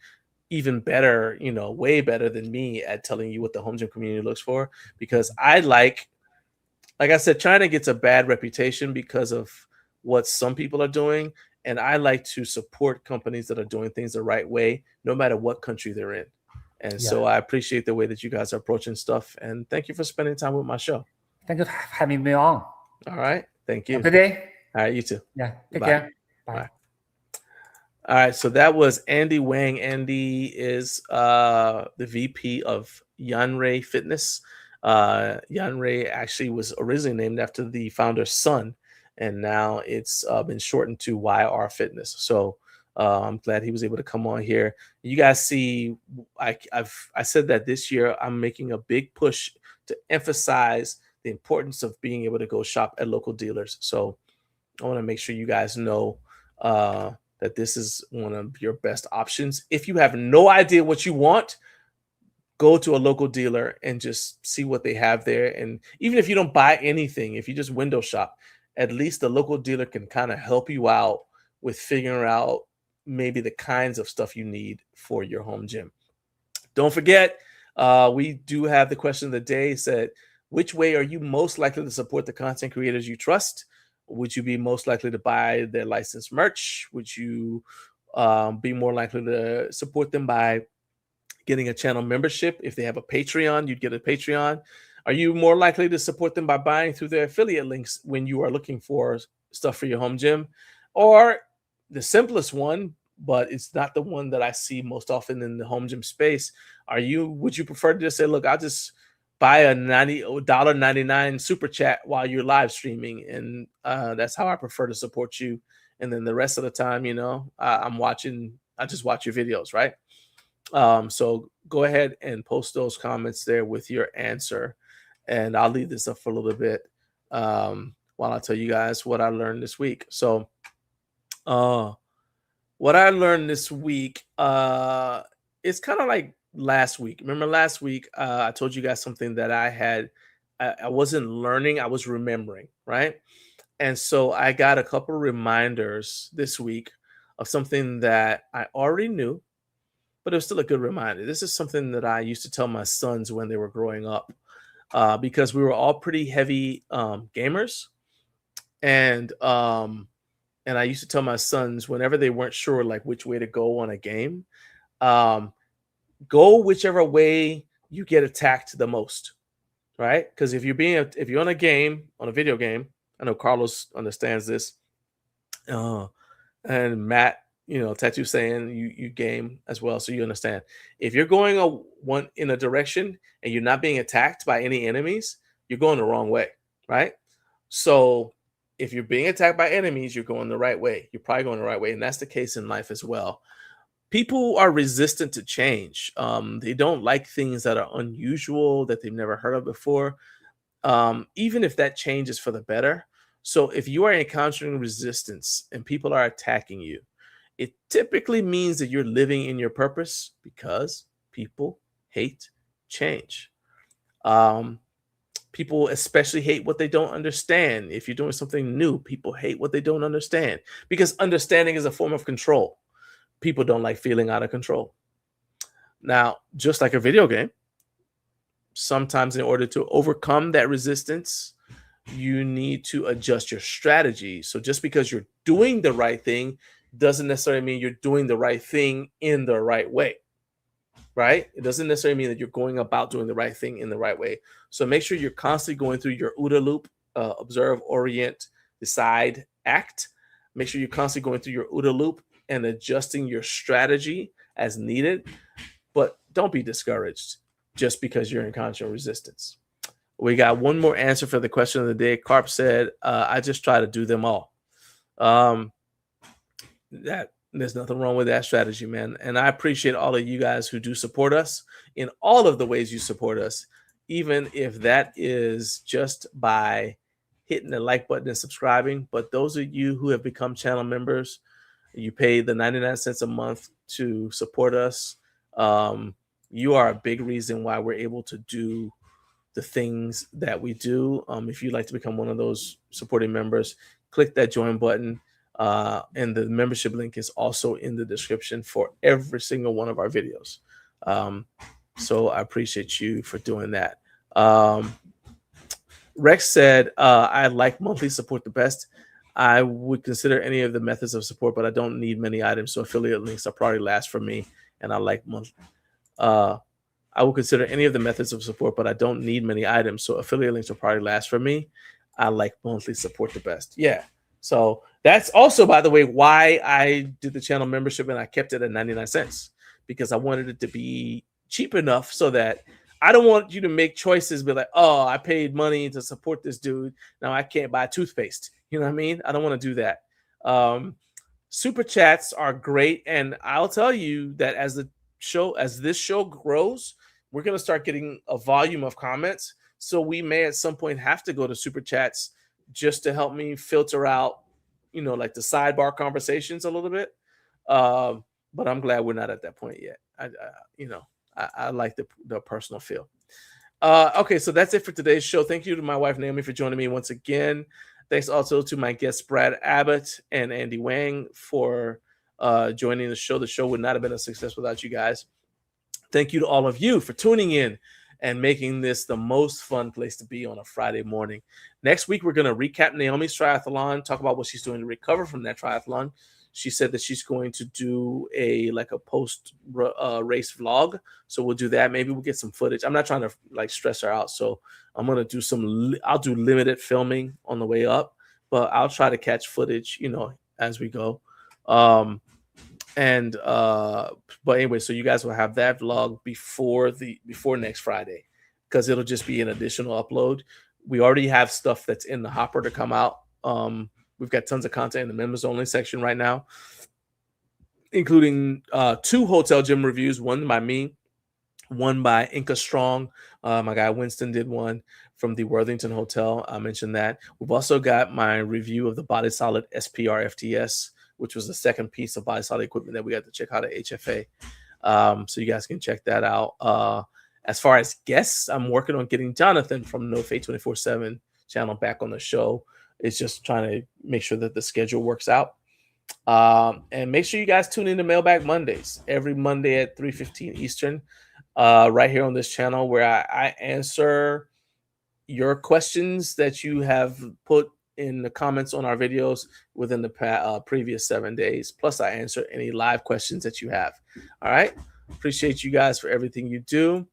even better, way better than me at telling you what the home gym community looks for. Because I like I said, China gets a bad reputation because of what some people are doing. And I like to support companies that are doing things the right way, no matter what country they're in. And so I appreciate the way that you guys are approaching stuff. And thank you for spending time with my show. Thank you for having me on. All right. Thank you. Have a good day. All right. You too. Yeah. Take care. Bye. Bye. All right. So that was Andy Wang. Andy is the VP of Yanre Fitness. Yanre actually was originally named after the founder's son, and now it's been shortened to YR Fitness. So I'm glad he was able to come on here. You guys see, I said that this year I'm making a big push to emphasize the importance of being able to go shop at local dealers. So I want to make sure you guys know that this is one of your best options. If you have no idea what you want, go to a local dealer and just see what they have there. And even if you don't buy anything, if you just window shop, at least the local dealer can kind of help you out with figuring out maybe the kinds of stuff you need for your home gym. Don't forget, we do have the question of the day. Said, Which way are you most likely to support the content creators you trust? Would you be most likely to buy their licensed merch? Would you be more likely to support them by getting a channel membership? If they have a Patreon, you'd get a Patreon. Are you more likely to support them by buying through their affiliate links when you are looking for stuff for your home gym? Or the simplest one, but it's not the one that I see most often in the home gym space. Would you prefer to just say, look, I'll just buy a $99 super chat while you're live streaming, and that's how I prefer to support you. And then the rest of the time, I just watch your videos, right? So go ahead and post those comments there with your answer, and I'll leave this up for a little bit while I tell you guys what I learned this week. So what I learned this week, it's kind of like last week. Remember last week, I told you guys something that I wasn't learning, I was remembering, right? And so I got a couple reminders this week of something that I already knew, but it was still a good reminder. This is something that I used to tell my sons when they were growing up, because we were all pretty heavy gamers. And I used to tell my sons whenever they weren't sure like which way to go on a game, go whichever way you get attacked the most, right? Because if you're on a game, on a video game, I know Carlos understands this, and Matt, Tattoo saying you game as well, so you understand. If you're going in a direction and you're not being attacked by any enemies, you're going the wrong way, right? So if you're being attacked by enemies, you're going the right way. You're probably going the right way, and that's the case in life as well. People are resistant to change. They don't like things that are unusual, that they've never heard of before, even if that change is for the better. So if you are encountering resistance and people are attacking you, it typically means that you're living in your purpose, because people hate change. People especially hate what they don't understand. If you're doing something new, people hate what they don't understand, because understanding is a form of control. People don't like feeling out of control. Now, just like a video game, sometimes in order to overcome that resistance, you need to adjust your strategy. So just because you're doing the right thing doesn't necessarily mean you're doing the right thing in the right way, right? It doesn't necessarily mean that you're going about doing the right thing in the right way. So make sure you're constantly going through your OODA loop, observe, orient, decide, act. Make sure you're constantly going through your OODA loop and adjusting your strategy as needed. But don't be discouraged just because you're encountering resistance. We got one more answer for the question of the day. Carp said, I just try to do them all. There's nothing wrong with that strategy, man. And I appreciate all of you guys who do support us in all of the ways you support us, even if that is just by hitting the like button and subscribing. But those of you who have become channel members, you pay the 99 cents a month to support us. You are a big reason why we're able to do the things that we do. If you'd like to become one of those supporting members, click that join button. And the membership link is also in the description for every single one of our videos. So I appreciate you for doing that. Rex said, I like monthly support the best. I would consider any of the methods of support, but I don't need many items, so affiliate links are probably last for me, and I like monthly. I will consider any of the methods of support, but I don't need many items, so affiliate links will probably last for me. I like monthly support the best. Yeah. So that's also, by the way, why I did the channel membership and I kept it at 99 cents, because I wanted it to be cheap enough so that I don't want you to make choices, be like, oh, I paid money to support this dude, now I can't buy toothpaste. You know what I mean? I don't want to do that. Super chats are great. And I'll tell you that as this show grows, we're going to start getting a volume of comments. So we may at some point have to go to super chats just to help me filter out, like the sidebar conversations a little bit. But I'm glad we're not at that point yet. I like the personal feel. Okay, so that's it for today's show. Thank you to my wife, Naomi, for joining me once again. Thanks also to my guests, Brad Abbott and Andy Wang, for joining the show. The show would not have been a success without you guys. Thank you to all of you for tuning in and making this the most fun place to be on a Friday morning. Next week, we're going to recap Naomi's triathlon, talk about what she's doing to recover from that triathlon. She said that she's going to do a post race vlog. So we'll do that. Maybe we'll get some footage. I'm not trying to like stress her out. So I'm going to do I'll do limited filming on the way up, but I'll try to catch footage, you know, as we go. But anyway, so you guys will have that vlog before next Friday, because it'll just be an additional upload. We already have stuff that's in the hopper to come out. We've got tons of content in the members only section right now, including 2 hotel gym reviews, one by me, one by Inca Strong. My guy Winston did one from the Worthington Hotel. I mentioned that. We've also got my review of the Body Solid SPR FTS, which was the second piece of Body Solid equipment that we got to check out at HFA. So you guys can check that out. As far as guests, I'm working on getting Jonathan from No Fate 24/7 channel back on the show. It's just trying to make sure that the schedule works out. And make sure you guys tune in to Mailbag Mondays every Monday at 3:15 Eastern, right here on this channel, where I answer your questions that you have put in the comments on our videos within the previous 7 days. Plus, I answer any live questions that you have. All right. Appreciate you guys for everything you do.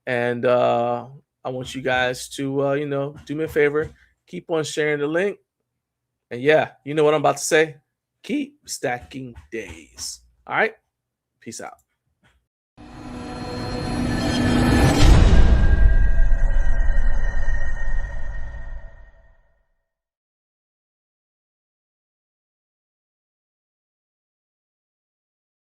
And I want you guys to, you know, do me a favor. Keep on sharing the link. And yeah, you know what I'm about to say? Keep stacking days. All right. Peace out.